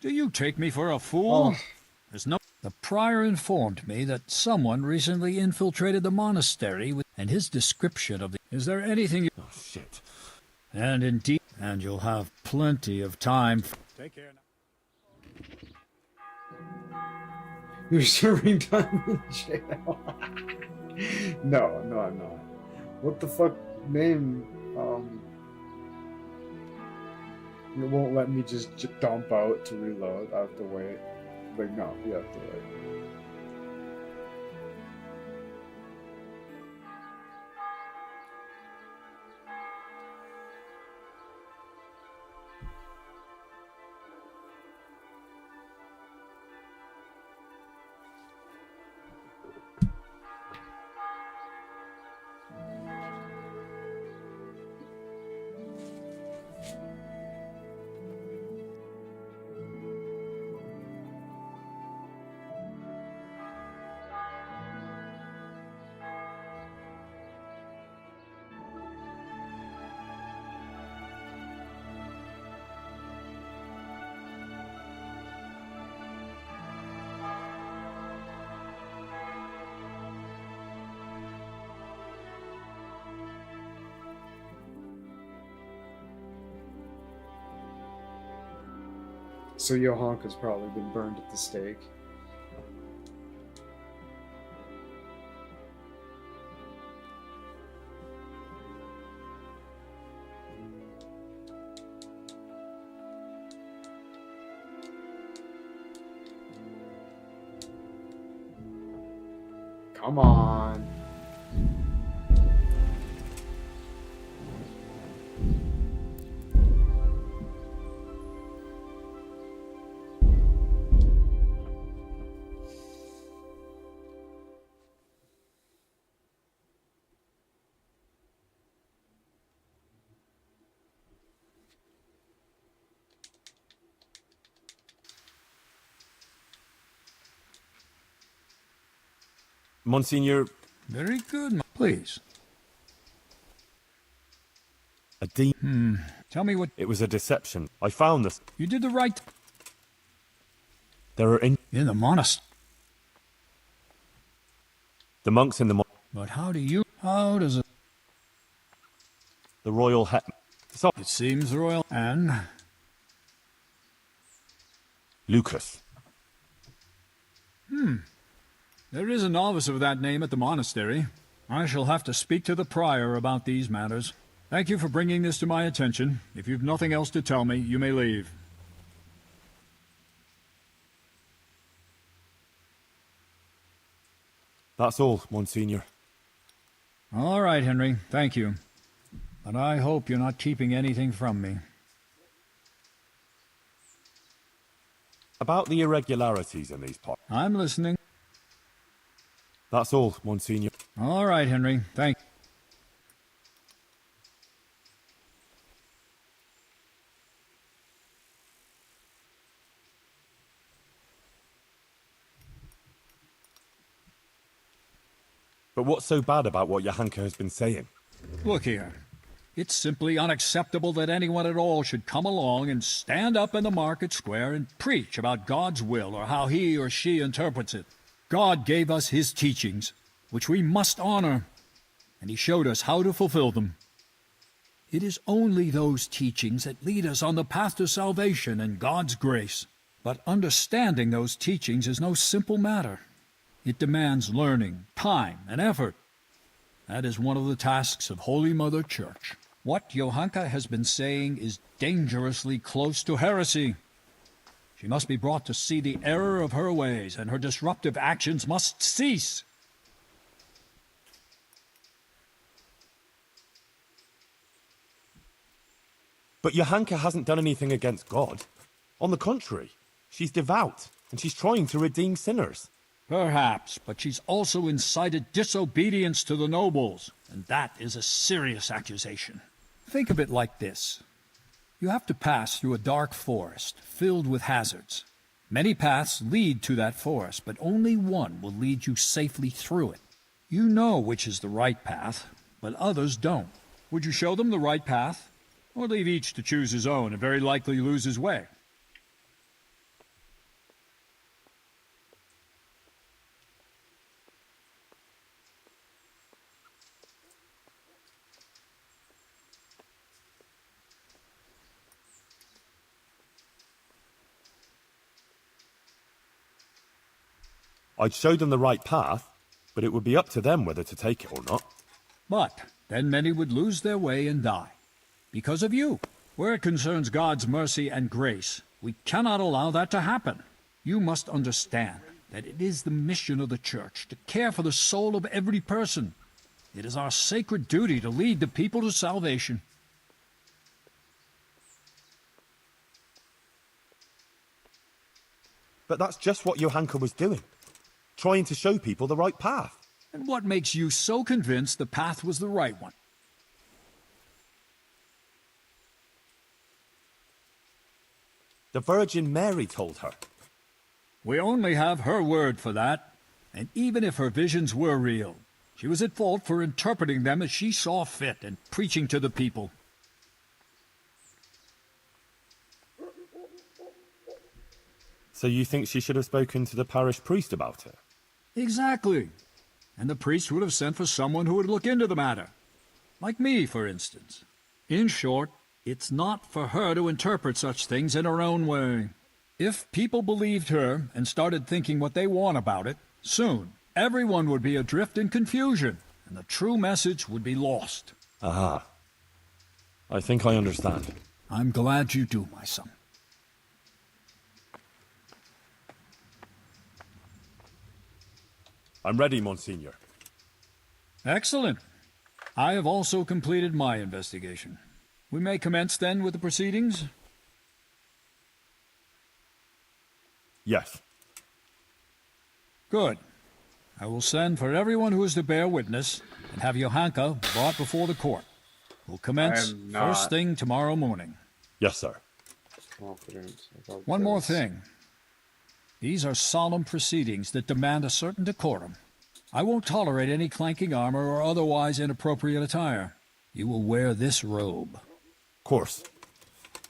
S3: Do you take me for a fool?
S1: Oh.
S3: There's no... The prior informed me that someone recently infiltrated the monastery and his description of the... Is there anything you...
S4: Oh, shit.
S3: And indeed... And you'll have plenty of time... Take care now.
S1: You're serving time in jail. No, I'm not. What the fuck name? It won't let me just dump out to reload. I have to wait. Like, no, you have to wait. So Johanka's probably been burned at the stake. Come on.
S4: Monsignor...
S3: Very good, please.
S4: A demon...
S3: Tell me what...
S4: It was a deception. I found this...
S3: You did the right...
S4: There are
S3: In the monastery.
S4: The monks in the...
S3: But how do you... How does it...
S4: The royal hetman... So...
S3: It seems the royal... And...
S4: Lucas.
S3: There is a novice of that name at the monastery. I shall have to speak to the prior about these matters. Thank you for bringing this to my attention. If you've nothing else to tell me, you may leave.
S4: That's all, Monsignor.
S3: All right, Henry, thank you. But I hope you're not keeping anything from me.
S4: About the irregularities in these parts.
S3: I'm listening.
S4: That's all, Monsignor.
S3: All right, Henry, thank you.
S4: But what's so bad about what Johanka has been saying?
S3: Look here. It's simply unacceptable that anyone at all should come along and stand up in the market square and preach about God's will or how he or she interprets it. God gave us his teachings, which we must honor, and he showed us how to fulfill them. It is only those teachings that lead us on the path to salvation and God's grace. But understanding those teachings is no simple matter. It demands learning, time, and effort. That is one of the tasks of Holy Mother Church. What Johanka has been saying is dangerously close to heresy. She must be brought to see the error of her ways, and her disruptive actions must cease.
S4: But Johanka hasn't done anything against God. On the contrary, she's devout, and she's trying to redeem sinners.
S3: Perhaps, but she's also incited disobedience to the nobles, and that is a serious accusation. Think of it like this. You have to pass through a dark forest filled with hazards. Many paths lead to that forest, but only one will lead you safely through it. You know which is the right path, but others don't. Would you show them the right path, or leave each to choose his own and very likely lose his way?
S4: I'd show them the right path, but it would be up to them whether to take it or not.
S3: But then many would lose their way and die. Because of you. Where it concerns God's mercy and grace, we cannot allow that to happen. You must understand that it is the mission of the Church to care for the soul of every person. It is our sacred duty to lead the people to salvation.
S4: But that's just what Johanka was doing. Trying to show people the right path.
S3: And what makes you so convinced the path was the right one?
S4: The Virgin Mary told her.
S3: We only have her word for that. And even if her visions were real, she was at fault for interpreting them as she saw fit and preaching to the people.
S4: So you think she should have spoken to the parish priest about it?
S3: Exactly. And the priest would have sent for someone who would look into the matter. Like me, for instance. In short, it's not for her to interpret such things in her own way. If people believed her and started thinking what they want about it, soon everyone would be adrift in confusion, and the true message would be lost.
S4: Aha. I think I understand.
S3: I'm glad you do, my son.
S4: I'm ready, Monsignor.
S3: Excellent. I have also completed my investigation. We may commence then with the proceedings?
S4: Yes.
S3: Good. I will send for everyone who is to bear witness and have Johanka brought before the court. We'll commence first thing tomorrow morning.
S4: Yes, sir.
S1: Confident about
S3: One more
S1: this.
S3: thing. These are solemn proceedings that demand a certain decorum. I won't tolerate any clanking armor or otherwise inappropriate attire. You will wear this robe.
S4: Of course.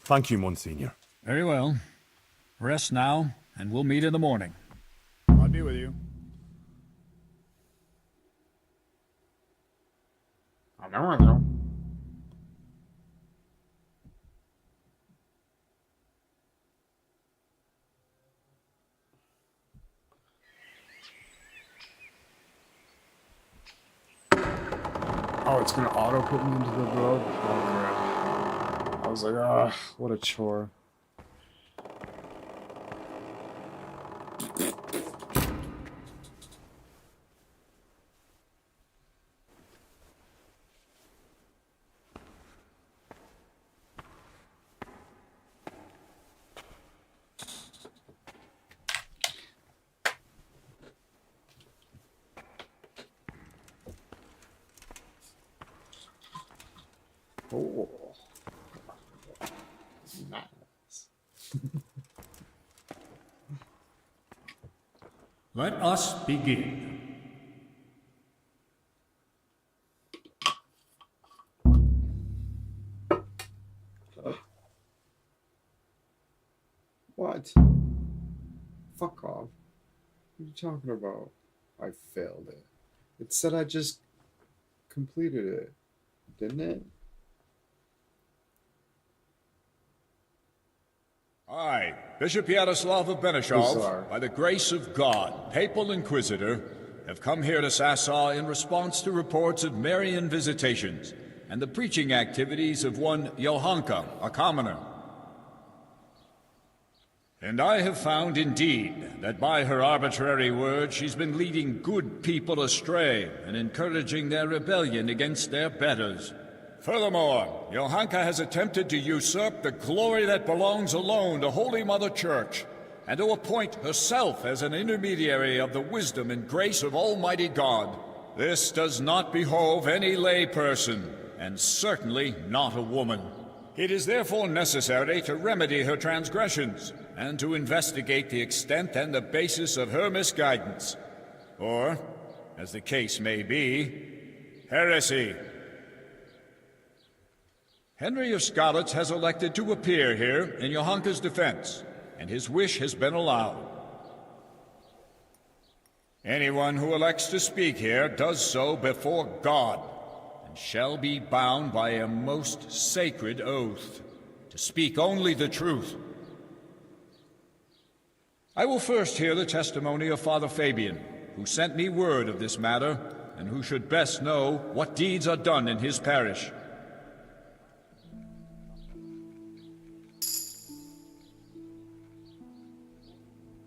S4: Thank you, Monsignor.
S3: Very well. Rest now, and we'll meet in the morning. I'll be with you.
S1: I'll be with you. Oh, it's gonna auto put me into the road? Oh crap. I was like, ah, what a chore. Oh. Nice.
S3: Let us begin.
S1: What? Fuck off. What are you talking about? I failed it. It said I just completed it, didn't it?
S3: I, Bishop Yaroslav of Benishov,
S1: Bizarre.
S3: by the grace of God, Papal Inquisitor, have come here to Sasau in response to reports of Marian visitations and the preaching activities of one Johanka, a commoner. And I have found, indeed, that by her arbitrary word she's been leading good people astray and encouraging their rebellion against their betters. Furthermore, Johanka has attempted to usurp the glory that belongs alone to Holy Mother Church, and to appoint herself as an intermediary of the wisdom and grace of Almighty God. This does not behove any lay person, and certainly not a woman. It is therefore necessary to remedy her transgressions, and to investigate the extent and the basis of her misguidance. Or, as the case may be, heresy. Henry of Skalitz has elected to appear here in Johanka's defense, and his wish has been allowed. Anyone who elects to speak here does so before God, and shall be bound by a most sacred oath, to speak only the truth. I will first hear the testimony of Father Fabian, who sent me word of this matter, and who should best know what deeds are done in his parish.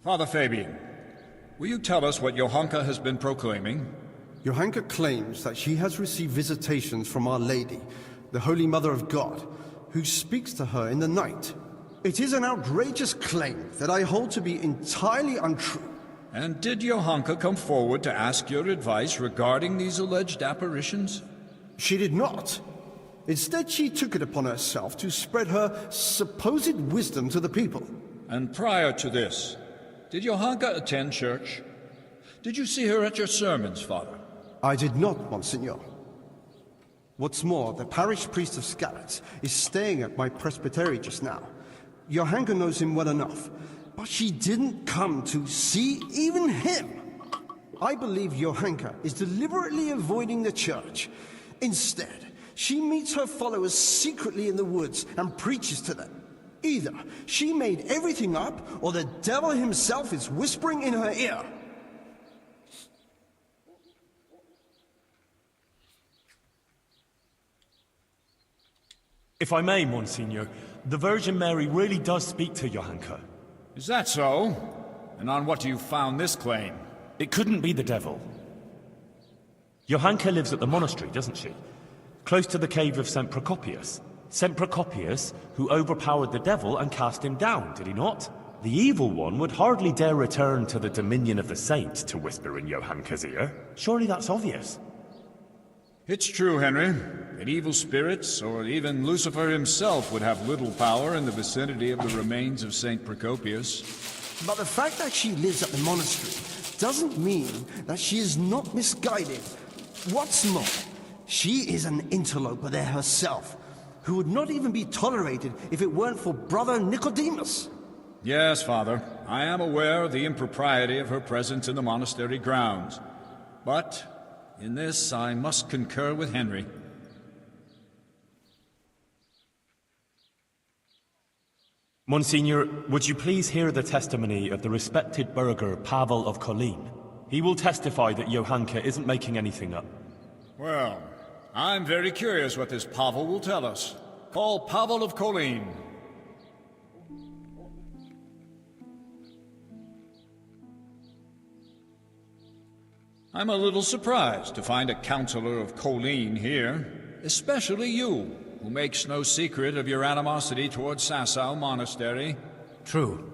S3: Father Fabian, will you tell us what Johanka has been proclaiming?
S5: Johanka claims that she has received visitations from Our Lady, the Holy Mother of God, who speaks to her in the night. It is an outrageous claim that I hold to be entirely untrue.
S3: And did Johanka come forward to ask your advice regarding these alleged apparitions?
S5: She did not. Instead, she took it upon herself to spread her supposed wisdom to the people.
S3: And prior to this, did Johanka attend church? Did you see her at your sermons, Father?
S5: I did not, Monsignor. What's more, the parish priest of Skalitz is staying at my presbytery just now. Johanka knows him well enough, but she didn't come to see even him. I believe Johanka is deliberately avoiding the church. Instead, she meets her followers secretly in the woods and preaches to them. Either she made everything up, or the devil himself is whispering in her ear.
S4: If I may, Monsignor, the Virgin Mary really does speak to Johanka.
S3: Is that so? And on what do you found this claim?
S4: It couldn't be the devil. Johanka lives at the monastery, doesn't she? Close to the cave of St. Procopius. St. Procopius, who overpowered the devil and cast him down, did he not? The evil one would hardly dare return to the dominion of the saints to whisper in Johanka's ear. Surely that's obvious.
S3: It's true, Henry, that evil spirits, or even Lucifer himself, would have little power in the vicinity of the remains of St. Procopius.
S5: But the fact that she lives at the monastery doesn't mean that she is not misguided. What's more, she is an interloper there herself, who would not even be tolerated if it weren't for Brother Nicodemus.
S3: Yes, Father, I am aware of the impropriety of her presence in the monastery grounds. But in this I must concur with Henry.
S4: Monsignor, would you please hear the testimony of the respected burgher Pavel of Kolin? He will testify that Johanka isn't making anything up.
S3: Well, I'm very curious what this Pavel will tell us. Call Pavel of Kolin. I'm a little surprised to find a counselor of Kolin here, especially you, who makes no secret of your animosity towards Sasau Monastery.
S17: True.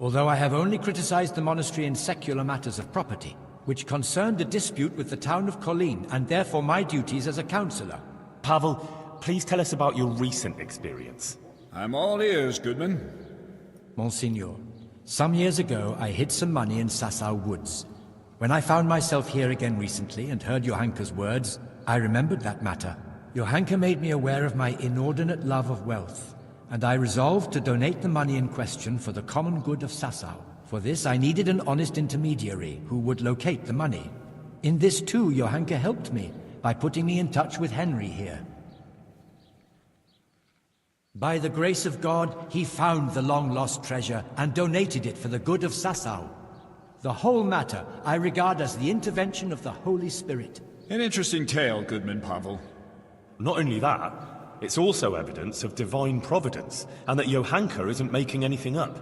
S17: Although I have only criticized the monastery in secular matters of property, which concerned a dispute with the town of Kolin, and therefore my duties as a counselor.
S4: Pavel, please tell us about your recent experience.
S3: I'm all ears, Goodman.
S17: Monsignor, some years ago I hid some money in Sasau Woods. When I found myself here again recently and heard Johanka's words, I remembered that matter. Johanka made me aware of my inordinate love of wealth, and I resolved to donate the money in question for the common good of Sasau. For this I needed an honest intermediary who would locate the money. In this too, Johanka helped me by putting me in touch with Henry here. By the grace of God, he found the long-lost treasure and donated it for the good of Sasau. The whole matter I regard as the intervention of the Holy Spirit.
S3: An interesting tale, Goodman Pavel.
S4: Not only that, it's also evidence of divine providence, and that Johanka isn't making anything up.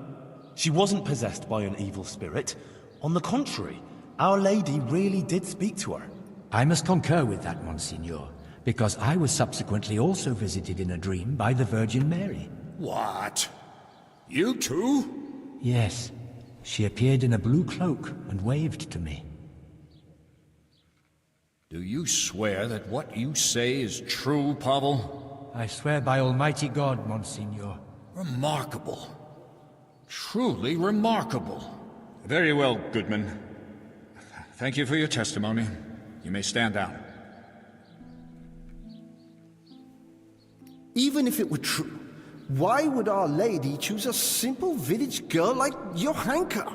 S4: She wasn't possessed by an evil spirit. On the contrary, Our Lady really did speak to her.
S17: I must concur with that, Monsignor, because I was subsequently also visited in a dream by the Virgin Mary.
S3: What? You too?
S17: Yes. She appeared in a blue cloak and waved to me.
S3: Do you swear that what you say is true, Pavel?
S17: I swear by Almighty God, Monsignor.
S3: Remarkable. Truly remarkable. Very well, Goodman. Thank you for your testimony. You may stand down.
S5: Even if it were true, why would Our Lady choose a simple village girl like Johanka?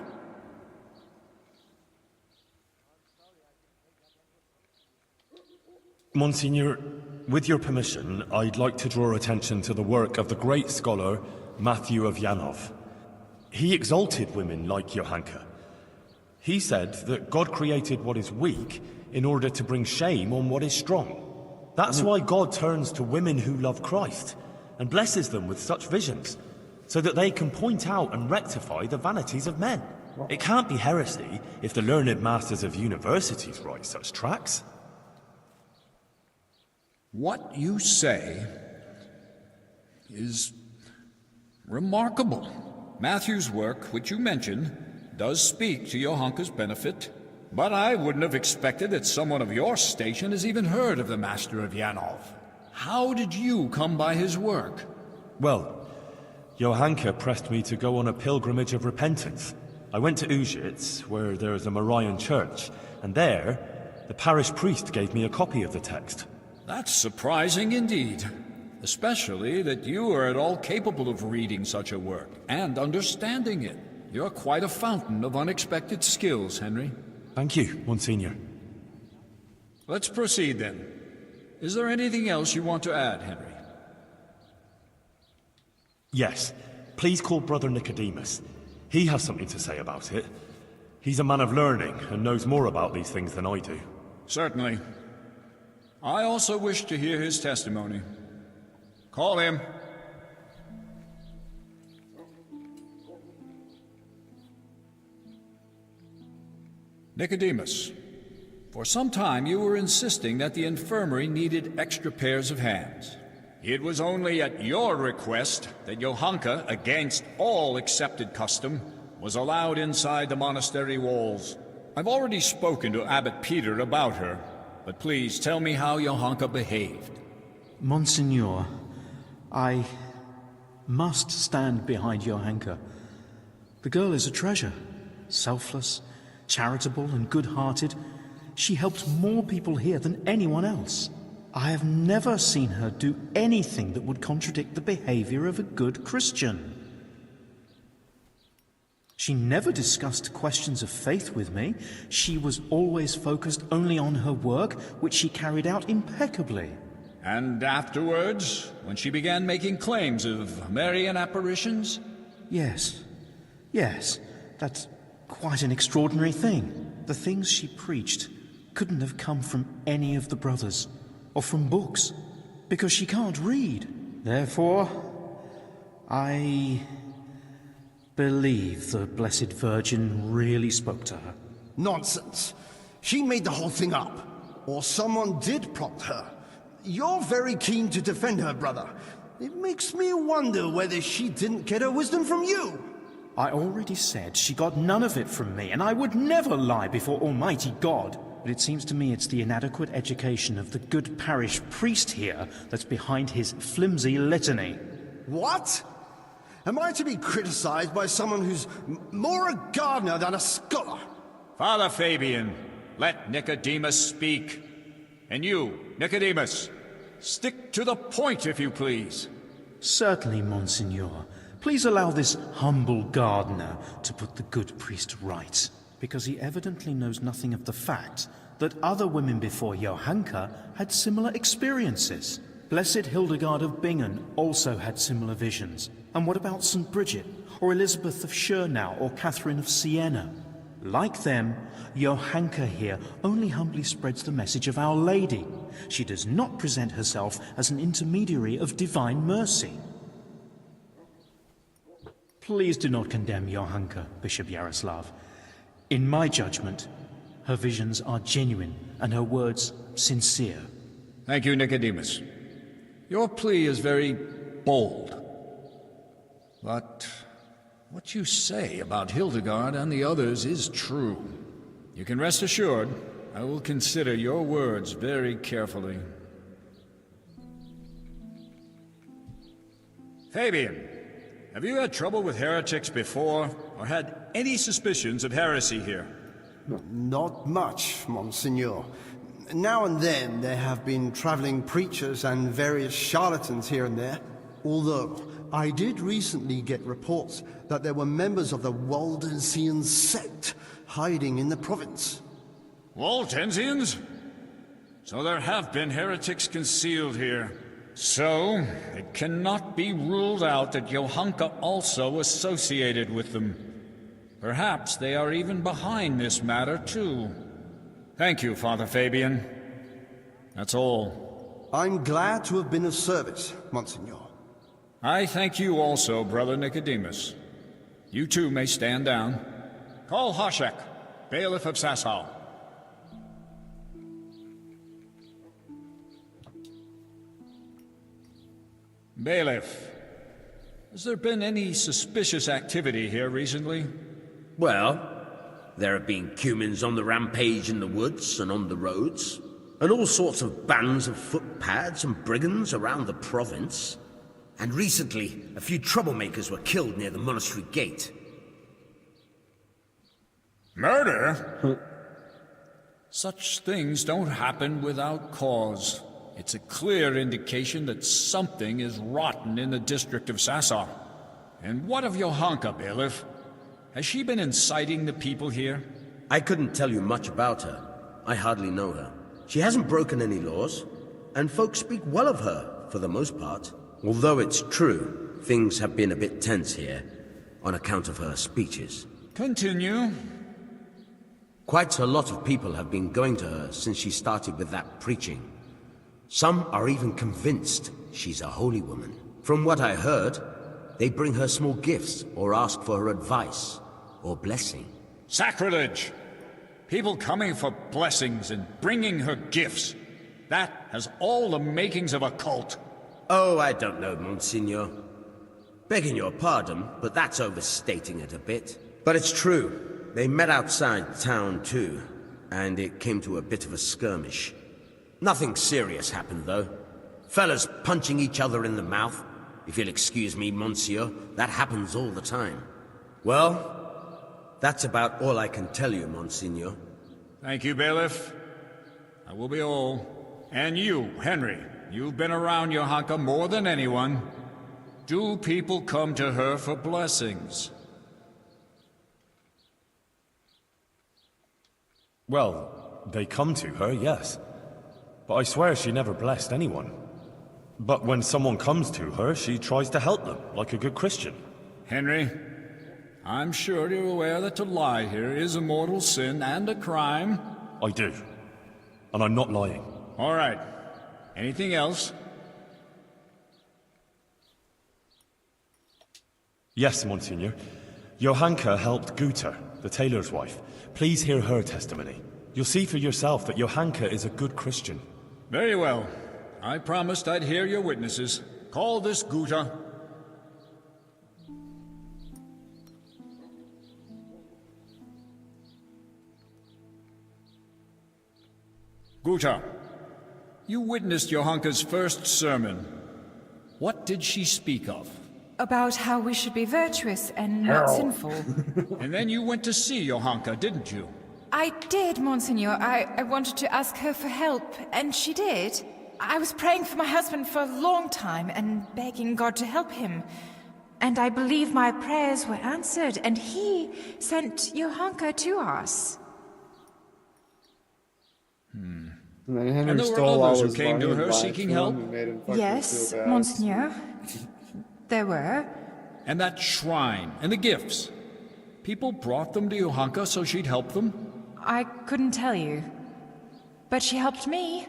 S4: Monsignor, with your permission, I'd like to draw attention to the work of the great scholar Matthew of Yanov. He exalted women like Johanka. He said that God created what is weak in order to bring shame on what is strong. That's why God turns to women who love Christ and blesses them with such visions, so that they can point out and rectify the vanities of men. It can't be heresy if the learned masters of universities write such tracts.
S3: What you say is remarkable. Matthew's work, which you mentioned, does speak to Johanka's benefit, but I wouldn't have expected that someone of your station has even heard of the Master of Yanov. How did you come by his work?
S4: Well, Johanka pressed me to go on a pilgrimage of repentance. I went to Uzhitz, where there is a Marian church, and there, the parish priest gave me a copy of the text.
S3: That's surprising indeed, especially that you are at all capable of reading such a work and understanding it. You're quite a fountain of unexpected skills, Henry.
S4: Thank you, Monsignor.
S3: Let's proceed then. Is there anything else you want to add, Henry?
S4: Yes. Please call Brother Nicodemus. He has something to say about it. He's a man of learning and knows more about these things than I do.
S3: Certainly. I also wish to hear his testimony. Call him. Nicodemus, for some time you were insisting that the infirmary needed extra pairs of hands. It was only at your request that Johanka, against all accepted custom, was allowed inside the monastery walls. I've already spoken to Abbot Peter about her, but please tell me how Johanka behaved.
S19: Monsignor, I must stand behind Johanka. The girl is a treasure, selfless, charitable and good-hearted. She helped more people here than anyone else. I have never seen her do anything that would contradict the behavior of a good Christian. She never discussed questions of faith with me. She was always focused only on her work, which she carried out impeccably.
S3: And afterwards, when she began making claims of Marian apparitions?
S19: Yes. Yes, that's quite an extraordinary thing. The things she preached couldn't have come from any of the brothers, or from books, because she can't read. Therefore, I believe the Blessed Virgin really spoke to her.
S5: Nonsense. She made the whole thing up. Or someone did prompt her. You're very keen to defend her, brother. It makes me wonder whether she didn't get her wisdom from you.
S19: I already said she got none of it from me, and I would never lie before Almighty God. but it seems to me it's the inadequate education of the good parish priest here that's behind his flimsy litany.
S5: What? Am I to be criticized by someone who's more a gardener than a scholar?
S3: Father Fabian, let Nicodemus speak. And you, Nicodemus, stick to the point, if you please.
S19: Certainly, Monsignor. Please allow this humble gardener to put the good priest right, because he evidently knows nothing of the fact that other women before Johanka had similar experiences. Blessed Hildegard of Bingen also had similar visions. And what about St. Bridget, or Elizabeth of Schurnau, or Catherine of Siena? Like them, Johanka here only humbly spreads the message of Our Lady. She does not present herself as an intermediary of divine mercy. Please do not condemn Johanka, Bishop Yaroslav. In my judgment, her visions are genuine and her words sincere.
S3: Thank you, Nicodemus. Your plea is very bold. But what you say about Hildegard and the others is true. You can rest assured I will consider your words very carefully. Fabian, have you had trouble with heretics before, or had any suspicions of heresy here?
S5: Not much, Monsignor. Now and then there have been traveling preachers and various charlatans here and there, although I did recently get reports that there were members of the Waldensian sect hiding in the province.
S3: Waldensians? So there have been heretics concealed here. So, it cannot be ruled out that Johanka also associated with them. Perhaps they are even behind this matter, too. Thank you, Father Fabian. That's all.
S5: I'm glad to have been of service, Monsignor.
S3: I thank you also, Brother Nicodemus. You too may stand down. Call Hoshek, bailiff of Sasau. Bailiff, has there been any suspicious activity here recently?
S9: Well, there have been Cumins on the rampage in the woods and on the roads, and all sorts of bands of footpads and brigands around the province. And recently, a few troublemakers were killed near the monastery gate.
S3: Murder? Such things don't happen without cause. It's a clear indication that something is rotten in the district of Sasau. And what of Johanka, bailiff? Has she been inciting the people here?
S9: I couldn't tell you much about her. I hardly know her. She hasn't broken any laws, and folks speak well of her, for the most part. Although it's true, things have been a bit tense here, on account of her speeches.
S3: Continue.
S9: Quite a lot of people have been going to her since she started with that preaching. Some are even convinced she's a holy woman. From what I heard, they bring her small gifts or ask for her advice or blessing.
S3: Sacrilege! People coming for blessings and bringing her gifts. That has all the makings of a cult.
S9: Oh, I don't know, Monsignor. Begging your pardon, but that's overstating it a bit. But it's true. They met outside town, too, and it came to a bit of a skirmish. Nothing serious happened, though. Fellas punching each other in the mouth. If you'll excuse me, Monsieur, that happens all the time. Well, that's about all I can tell you, Monsignor.
S3: Thank you, bailiff. That will be all. And you, Henry, you've been around Johanka more than anyone. Do people come to her for blessings?
S4: Well, they come to her, yes. But I swear she never blessed anyone. But when someone comes to her, she tries to help them, like a good Christian.
S3: Henry, I'm sure you're aware that to lie here is a mortal sin and a crime.
S4: I do. And I'm not lying.
S3: All right. Anything else?
S4: Yes, Monsignor. Johanka helped Guta, the tailor's wife. Please hear her testimony. You'll see for yourself that Johanka is a good Christian.
S3: Very well. I promised I'd hear your witnesses. Call this Guta. Guta, you witnessed Johanka's first sermon. What did she speak of?
S8: About how we should be virtuous and not sinful.
S3: And then you went to see Johanka, didn't you?
S8: I did, Monsignor. I wanted to ask her for help, and she did. I was praying for my husband for a long time and begging God to help him. And I believe my prayers were answered, and he sent Johanka to us.
S1: And then Henry
S3: And there were
S1: stole all
S3: others who
S1: his
S3: came to
S1: money
S3: her
S1: and
S3: seeking
S1: lied to him
S3: help?
S1: and made him fucking
S8: Yes,
S1: feel bad.
S8: Monsignor. There were.
S3: And that shrine, and the gifts. People brought them to Johanka so she'd help them?
S8: I couldn't tell you. But she helped me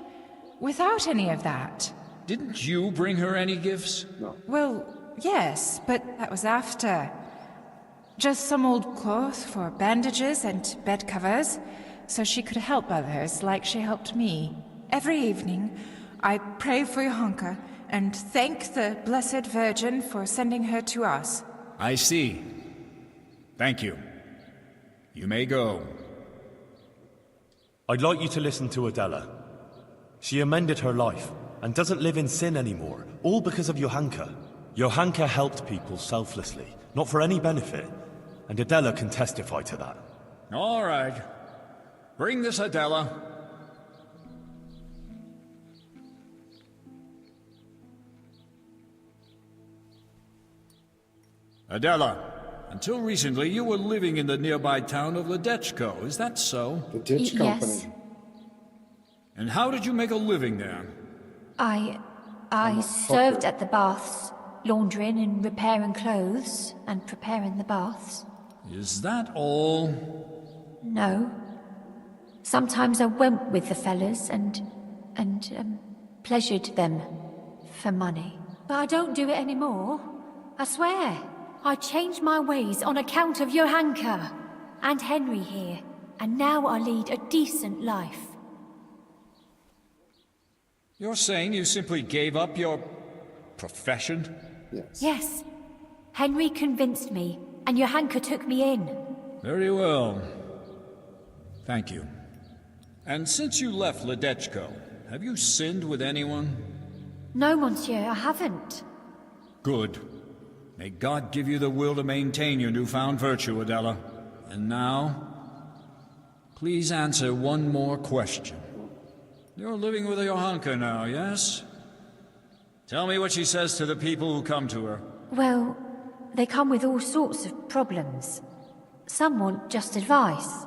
S8: without any of that.
S3: Didn't you bring her any gifts?
S1: No.
S8: Well, yes, but that was after. Just some old cloth for bandages and bed covers, so she could help others like she helped me. Every evening, I pray for Johanka and thank the Blessed Virgin for sending her to us.
S3: I see. Thank you. You may go.
S4: I'd like you to listen to Adela. She amended her life and doesn't live in sin anymore, all because of Johanka. Johanka helped people selflessly, not for any benefit, and Adela can testify to that.
S3: All right. Bring this Adela. Adela, until recently you were living in the nearby town of Ledechko, is that so?
S1: The ditch company.
S7: Yes.
S3: And how did you make a living there?
S7: I served at the baths, laundering and repairing clothes and preparing the baths.
S3: Is that all?
S7: No. Sometimes I went with the fellas and pleasured them for money. But I don't do it anymore. I swear. I changed my ways on account of Johanka and Henry here, and now I lead a decent life.
S3: You're saying you simply gave up your profession?
S1: Yes.
S7: Yes. Henry convinced me, and Johanka took me in.
S3: Very well. Thank you. And since you left Ledechko, have you sinned with anyone?
S7: No, monsieur, I haven't.
S3: Good. May God give you the will to maintain your newfound virtue, Adela. And now, please answer one more question. You're living with Johanka now, yes? Tell me what she says to the people who come to her.
S7: Well, they come with all sorts of problems. Some want just advice.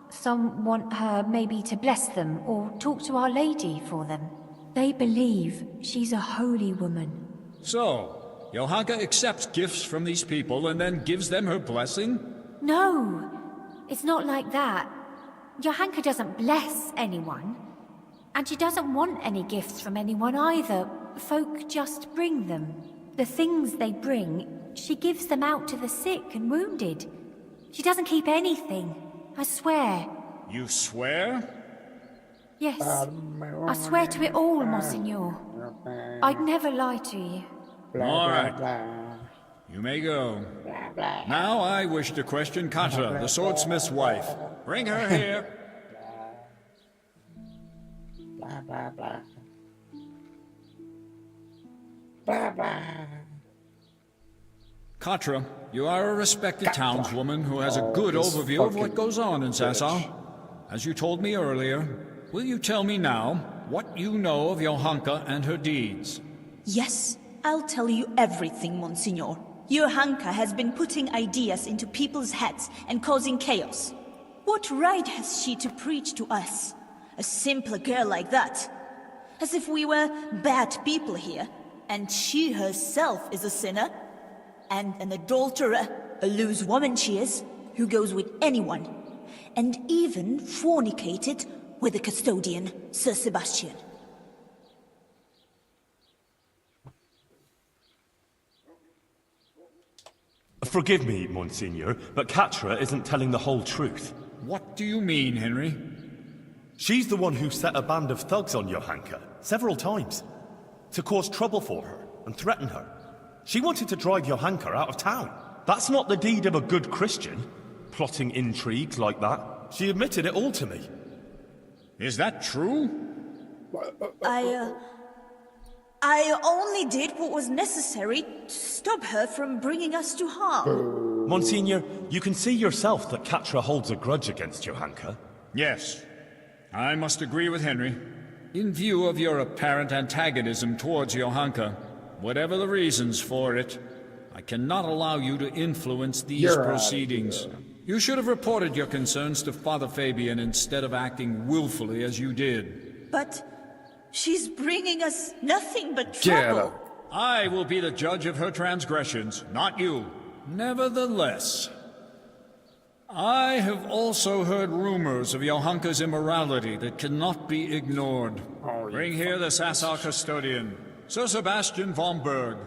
S7: Some want her maybe to bless them or talk to Our Lady for them. They believe she's a holy woman.
S3: So, Johanka accepts gifts from these people and then gives them her blessing?
S7: No, it's not like that. Johanka doesn't bless anyone. And she doesn't want any gifts from anyone either. Folk just bring them. The things they bring, she gives them out to the sick and wounded. She doesn't keep anything. I swear.
S3: You swear?
S7: Yes. I swear to it all, Monsignor. I'd never lie to you.
S3: All right. You may go. Now I wish to question Katra, the swordsmith's wife. Bring her here.
S1: Blah, blah, blah. Blah, blah.
S3: Katra, you are a respected townswoman who has a good overview of what goes on in Sasau. As you told me earlier, will you tell me now what you know of Johanka and her deeds?
S6: Yes, I'll tell you everything, Monsignor. Johanka has been putting ideas into people's heads and causing chaos. What right has she to preach to us? A simple girl like that. As if we were bad people here, and she herself is a sinner. And an adulterer, a loose woman she is, who goes with anyone. And even fornicated with the custodian, Sir Sebastian.
S4: Forgive me, Monsignor, but Katra isn't telling the whole truth.
S3: What do you mean, Henry?
S4: She's the one who set a band of thugs on Johanka, several times, to cause trouble for her and threaten her. She wanted to drive Johanka out of town. That's not the deed of a good Christian, plotting intrigues like that. She admitted it all to me.
S3: Is that true?
S6: I only did what was necessary to stop her from bringing us to harm.
S4: Monsignor, you can see yourself that Catra holds a grudge against Johanka.
S3: Yes. I must agree with Henry. In view of your apparent antagonism towards Johanka, whatever the reasons for it, I cannot allow you to influence these proceedings. You should have reported your concerns to Father Fabian instead of acting willfully as you did.
S6: But she's bringing us nothing but trouble.
S3: I will be the judge of her transgressions, not you. Nevertheless, I have also heard rumors of Johanka's immorality that cannot be ignored. Bring here the Sasau custodian, Sir Sebastian von Berg.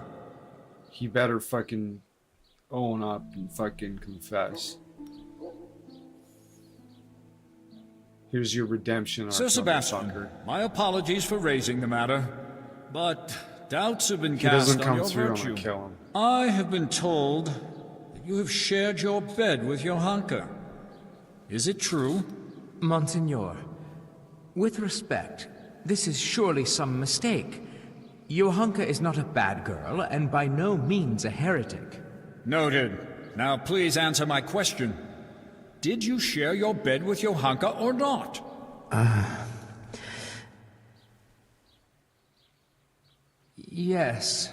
S1: He better fucking own up and fucking confess. Here's your redemption,
S3: Sir Sebastian, my apologies for raising the matter, but doubts have been cast on your virtue. I have been told that you have shared your bed with Johanka. Is it true?
S18: Monsignor, with respect, this is surely some mistake. Johanka is not a bad girl, and by no means a heretic.
S3: Noted. Now please answer my question. Did you share your bed with Johanka or not?
S18: Yes.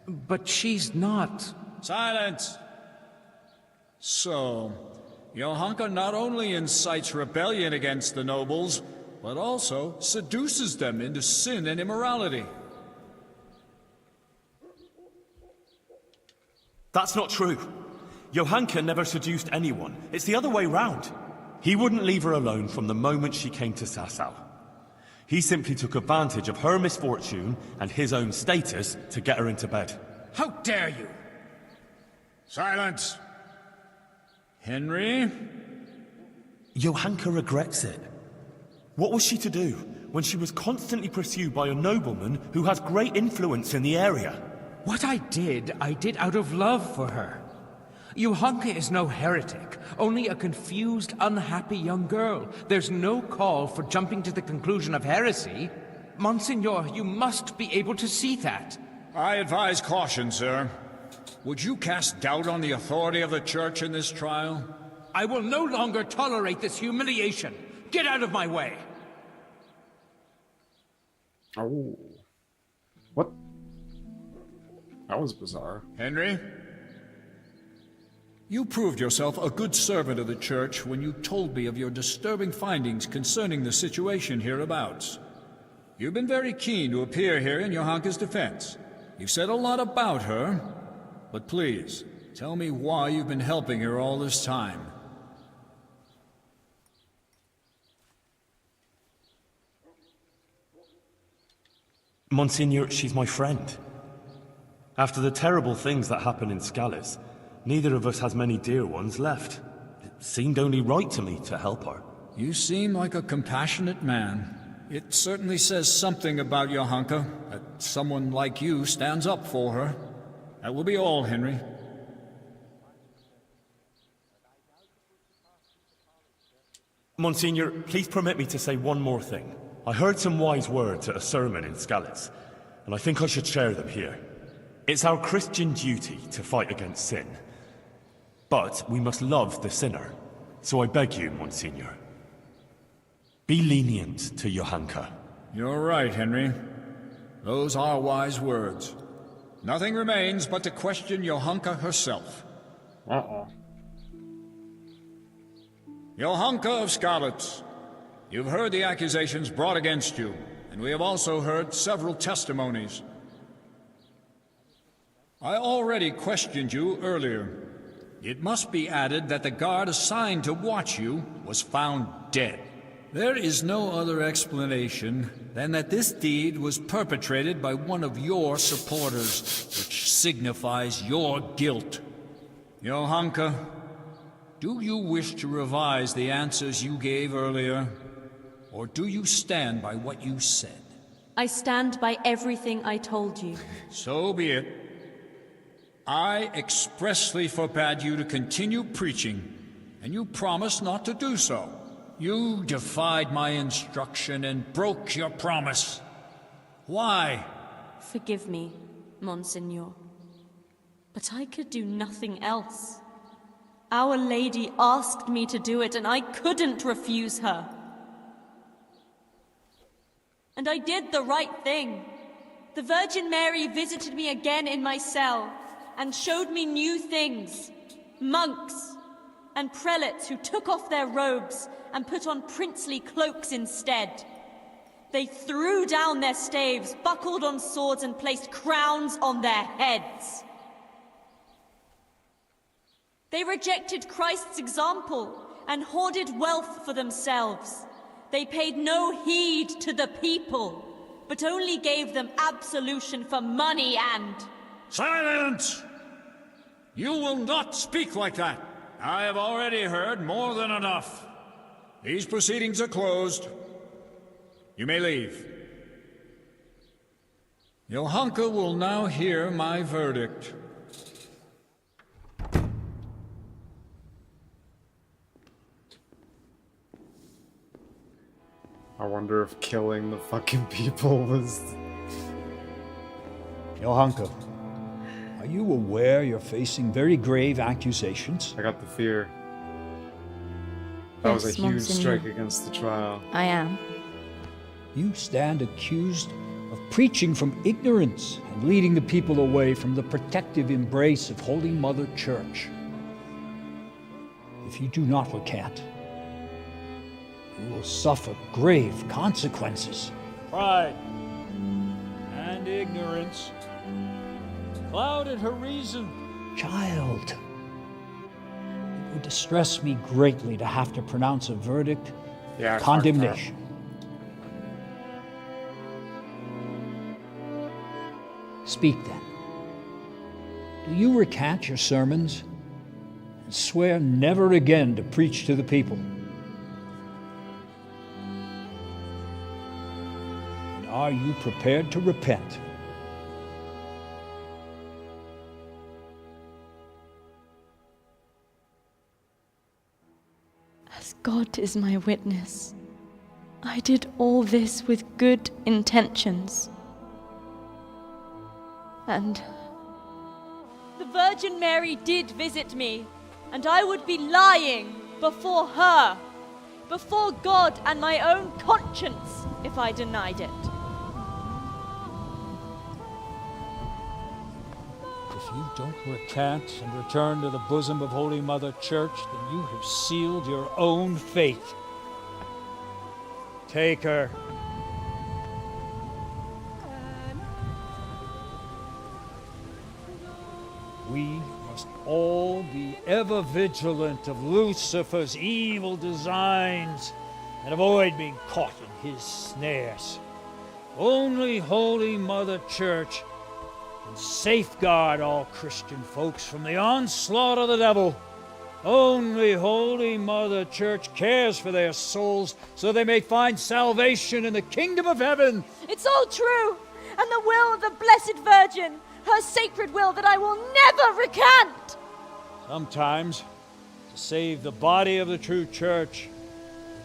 S18: But she's not...
S3: Silence! So, Johanka not only incites rebellion against the nobles, but also seduces them into sin and immorality.
S4: That's not true. Johanka never seduced anyone. It's the other way round. He wouldn't leave her alone from the moment she came to Sasau. He simply took advantage of her misfortune and his own status to get her into bed.
S3: How dare you! Silence! Henry?
S4: Johanka regrets it. What was she to do when she was constantly pursued by a nobleman who has great influence in the area?
S18: What I did out of love for her. Johanka is no heretic, only a confused, unhappy young girl. There's no call for jumping to the conclusion of heresy. Monsignor, you must be able to see that.
S3: I advise caution, sir. Would you cast doubt on the authority of the Church in this trial?
S18: I will no longer tolerate this humiliation. Get out of my way!
S1: Oh. What? That was bizarre.
S3: Henry? You proved yourself a good servant of the Church when you told me of your disturbing findings concerning the situation hereabouts. You've been very keen to appear here in Johanka's defense. You've said a lot about her, but please, tell me why you've been helping her all this time.
S4: Monsignor, she's my friend. After the terrible things that happened in Scallis, neither of us has many dear ones left. It seemed only right to me to help her.
S3: You seem like a compassionate man. It certainly says something about Johanka, that someone like you stands up for her. That will be all, Henry.
S4: Monsignor, please permit me to say one more thing. I heard some wise words at a sermon in Scallis, and I think I should share them here. It's our Christian duty to fight against sin. But we must love the sinner. So I beg you, Monsignor, be lenient to Johanka.
S3: You're right, Henry. Those are wise words. Nothing remains but to question Johanka herself. Johanka of Skalitz, you've heard the accusations brought against you, and we have also heard several testimonies. I already questioned you earlier. It must be added that the guard assigned to watch you was found dead. There is no other explanation than that this deed was perpetrated by one of your supporters, which signifies your guilt. Johanka, do you wish to revise the answers you gave earlier, or do you stand by what you said?
S2: I stand by everything I told you.
S3: So be it. I expressly forbade you to continue preaching, and you promised not to do so. You defied my instruction and broke your promise. Why?
S2: Forgive me, Monsignor. But I could do nothing else. Our Lady asked me to do it, and I couldn't refuse her. And I did the right thing. The Virgin Mary visited me again in my cell and showed me new things. Monks and prelates who took off their robes and put on princely cloaks instead. They threw down their staves, buckled on swords, and placed crowns on their heads. They rejected Christ's example and hoarded wealth for themselves. They paid no heed to the people, but only gave them absolution for money and...
S3: Silence! You will not speak like that. I have already heard more than enough. These proceedings are closed. You may leave. Johanka will now hear my verdict.
S1: I wonder if killing the fucking people was...
S3: Johanka, are you aware you're facing very grave accusations?
S1: I got the fear. That was a
S20: Yes,
S1: huge
S20: Monsignor.
S1: strike against the trial.
S20: I am.
S3: You stand accused of preaching from ignorance and leading the people away from the protective embrace of Holy Mother Church. If you do not recant, you will suffer grave consequences. Pride and ignorance clouded her reason. Child, it would distress me greatly to have to pronounce a verdict
S1: Yeah,
S3: of
S1: fuck
S3: condemnation. Speak then. Do you recant your sermons and swear never again to preach to the people? And are you prepared to repent?
S20: As God is my witness, I did all this with good intentions. And
S6: The Virgin Mary did visit me, and I would be lying before her, before God and my own conscience, if I denied it.
S3: If you don't recant and return to the bosom of Holy Mother Church, then you have sealed your own fate. Take her. We must all be ever vigilant of Lucifer's evil designs and avoid being caught in his snares. Only Holy Mother Church can safeguard all Christian folks from the onslaught of the devil. Only Holy Mother Church cares for their souls so they may find salvation in the kingdom of heaven.
S6: It's all true, and the will of the Blessed Virgin, her sacred will that I will never recant.
S3: Sometimes, to save the body of the true church,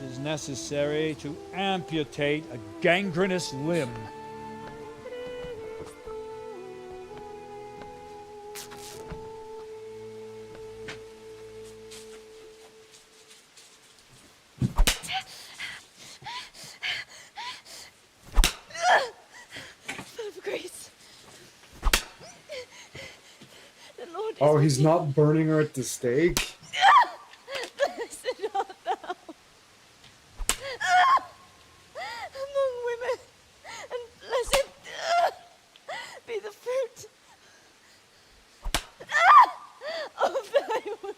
S3: it is necessary to amputate a gangrenous limb.
S6: Full of grace. The Lord is
S1: Oh, he's not burning her at the stake?
S6: blessed art thou among women, and blessed be the fruit of thy womb.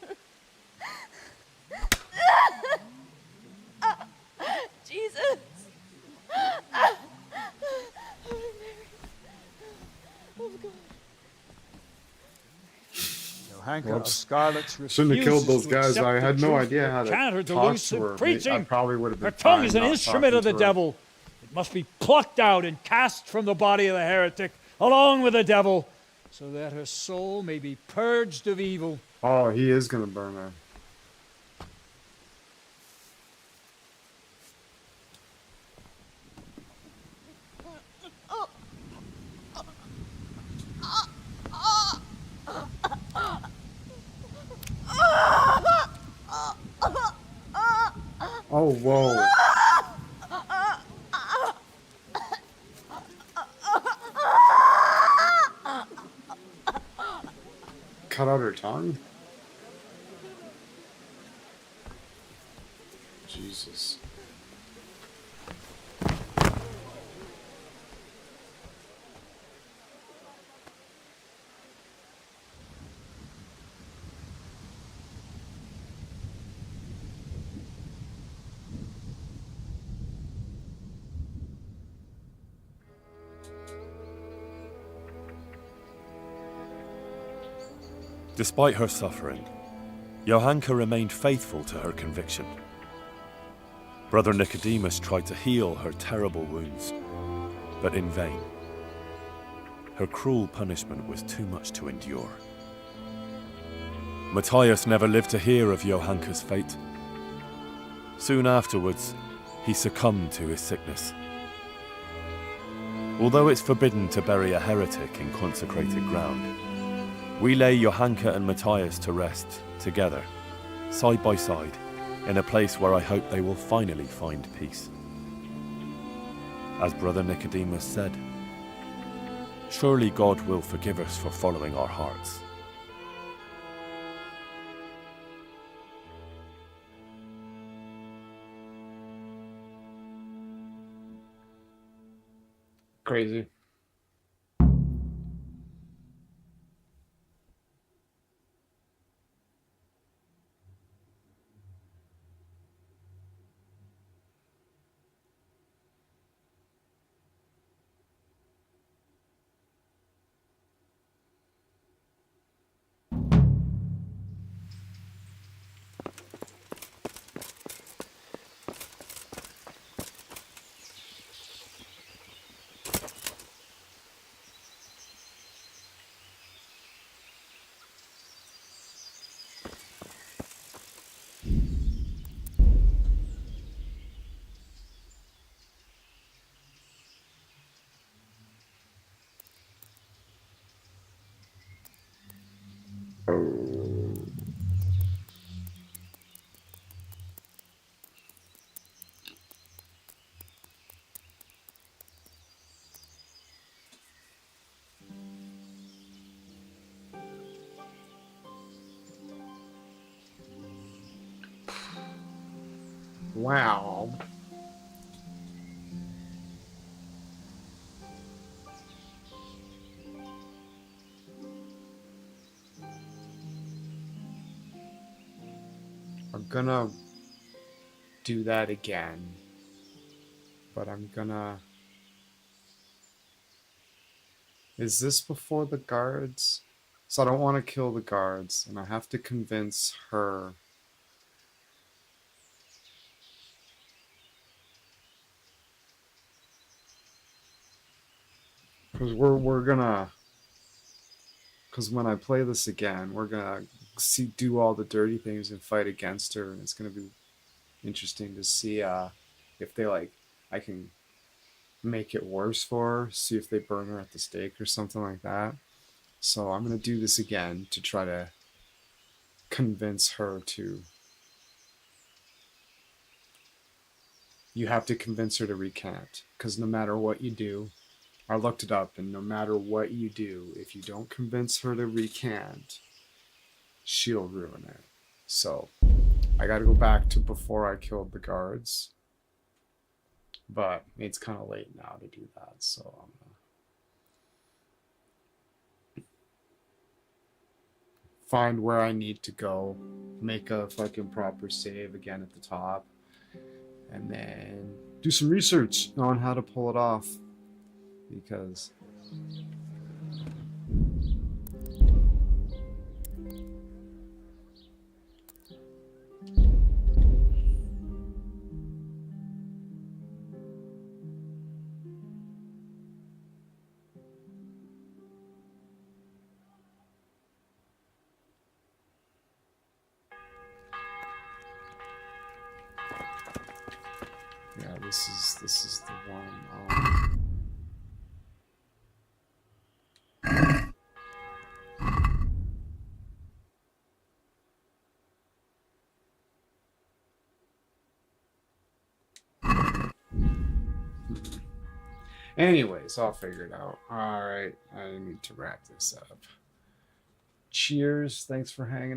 S6: Jesus. Holy Mary. Oh God.
S3: Johanka of
S1: Whoops.
S3: Scarlet's
S1: Shouldn't have killed those
S3: refuses to
S1: guys.
S3: accept
S1: I
S3: the
S1: had no
S3: truth
S1: idea how to
S3: counter-delusive
S1: talk to her.
S3: preaching.
S1: I probably would have been
S3: Her tongue
S1: fine
S3: is an
S1: not
S3: instrument of the
S1: talking to her.
S3: devil. It must be plucked out and cast from the body of the heretic, along with the devil, so that her soul may be purged of evil.
S1: Oh, he is gonna burn her. Oh, whoa. Cut out her tongue? Jesus.
S4: Despite her suffering, Johanka remained faithful to her conviction. Brother Nicodemus tried to heal her terrible wounds, but in vain. Her cruel punishment was too much to endure. Matthias never lived to hear of Johanka's fate. Soon afterwards, he succumbed to his sickness. Although it's forbidden to bury a heretic in consecrated ground, we lay Johanka and Matthias to rest together, side by side, in a place where I hope they will finally find peace. As Brother Nicodemus said, surely God will forgive us for following our hearts.
S1: Crazy. Wow. I'm gonna do that again, but I'm gonna... Is this before the guards? So I don't want to kill the guards, and I have to convince her. Because we're gonna... Because when I play this again, we're gonna do all the dirty things and fight against her, and it's gonna be interesting to see if they I can make it worse for her, see if they burn her at the stake or something like that. So I'm gonna do this again to try to convince her to... You have to convince her to recant, because no matter what you do, I looked it up, and no matter what you do, if you don't convince her to recant, she'll ruin it. So I gotta go back to before I killed the guards, but it's kind of late now to do that, so I'm gonna find where I need to go, make a fucking proper save again at the top, and then do some research on how to pull it off, because yeah, this is the one. Anyways, I'll figure it out. All right, I need to wrap this up. Cheers. Thanks for hanging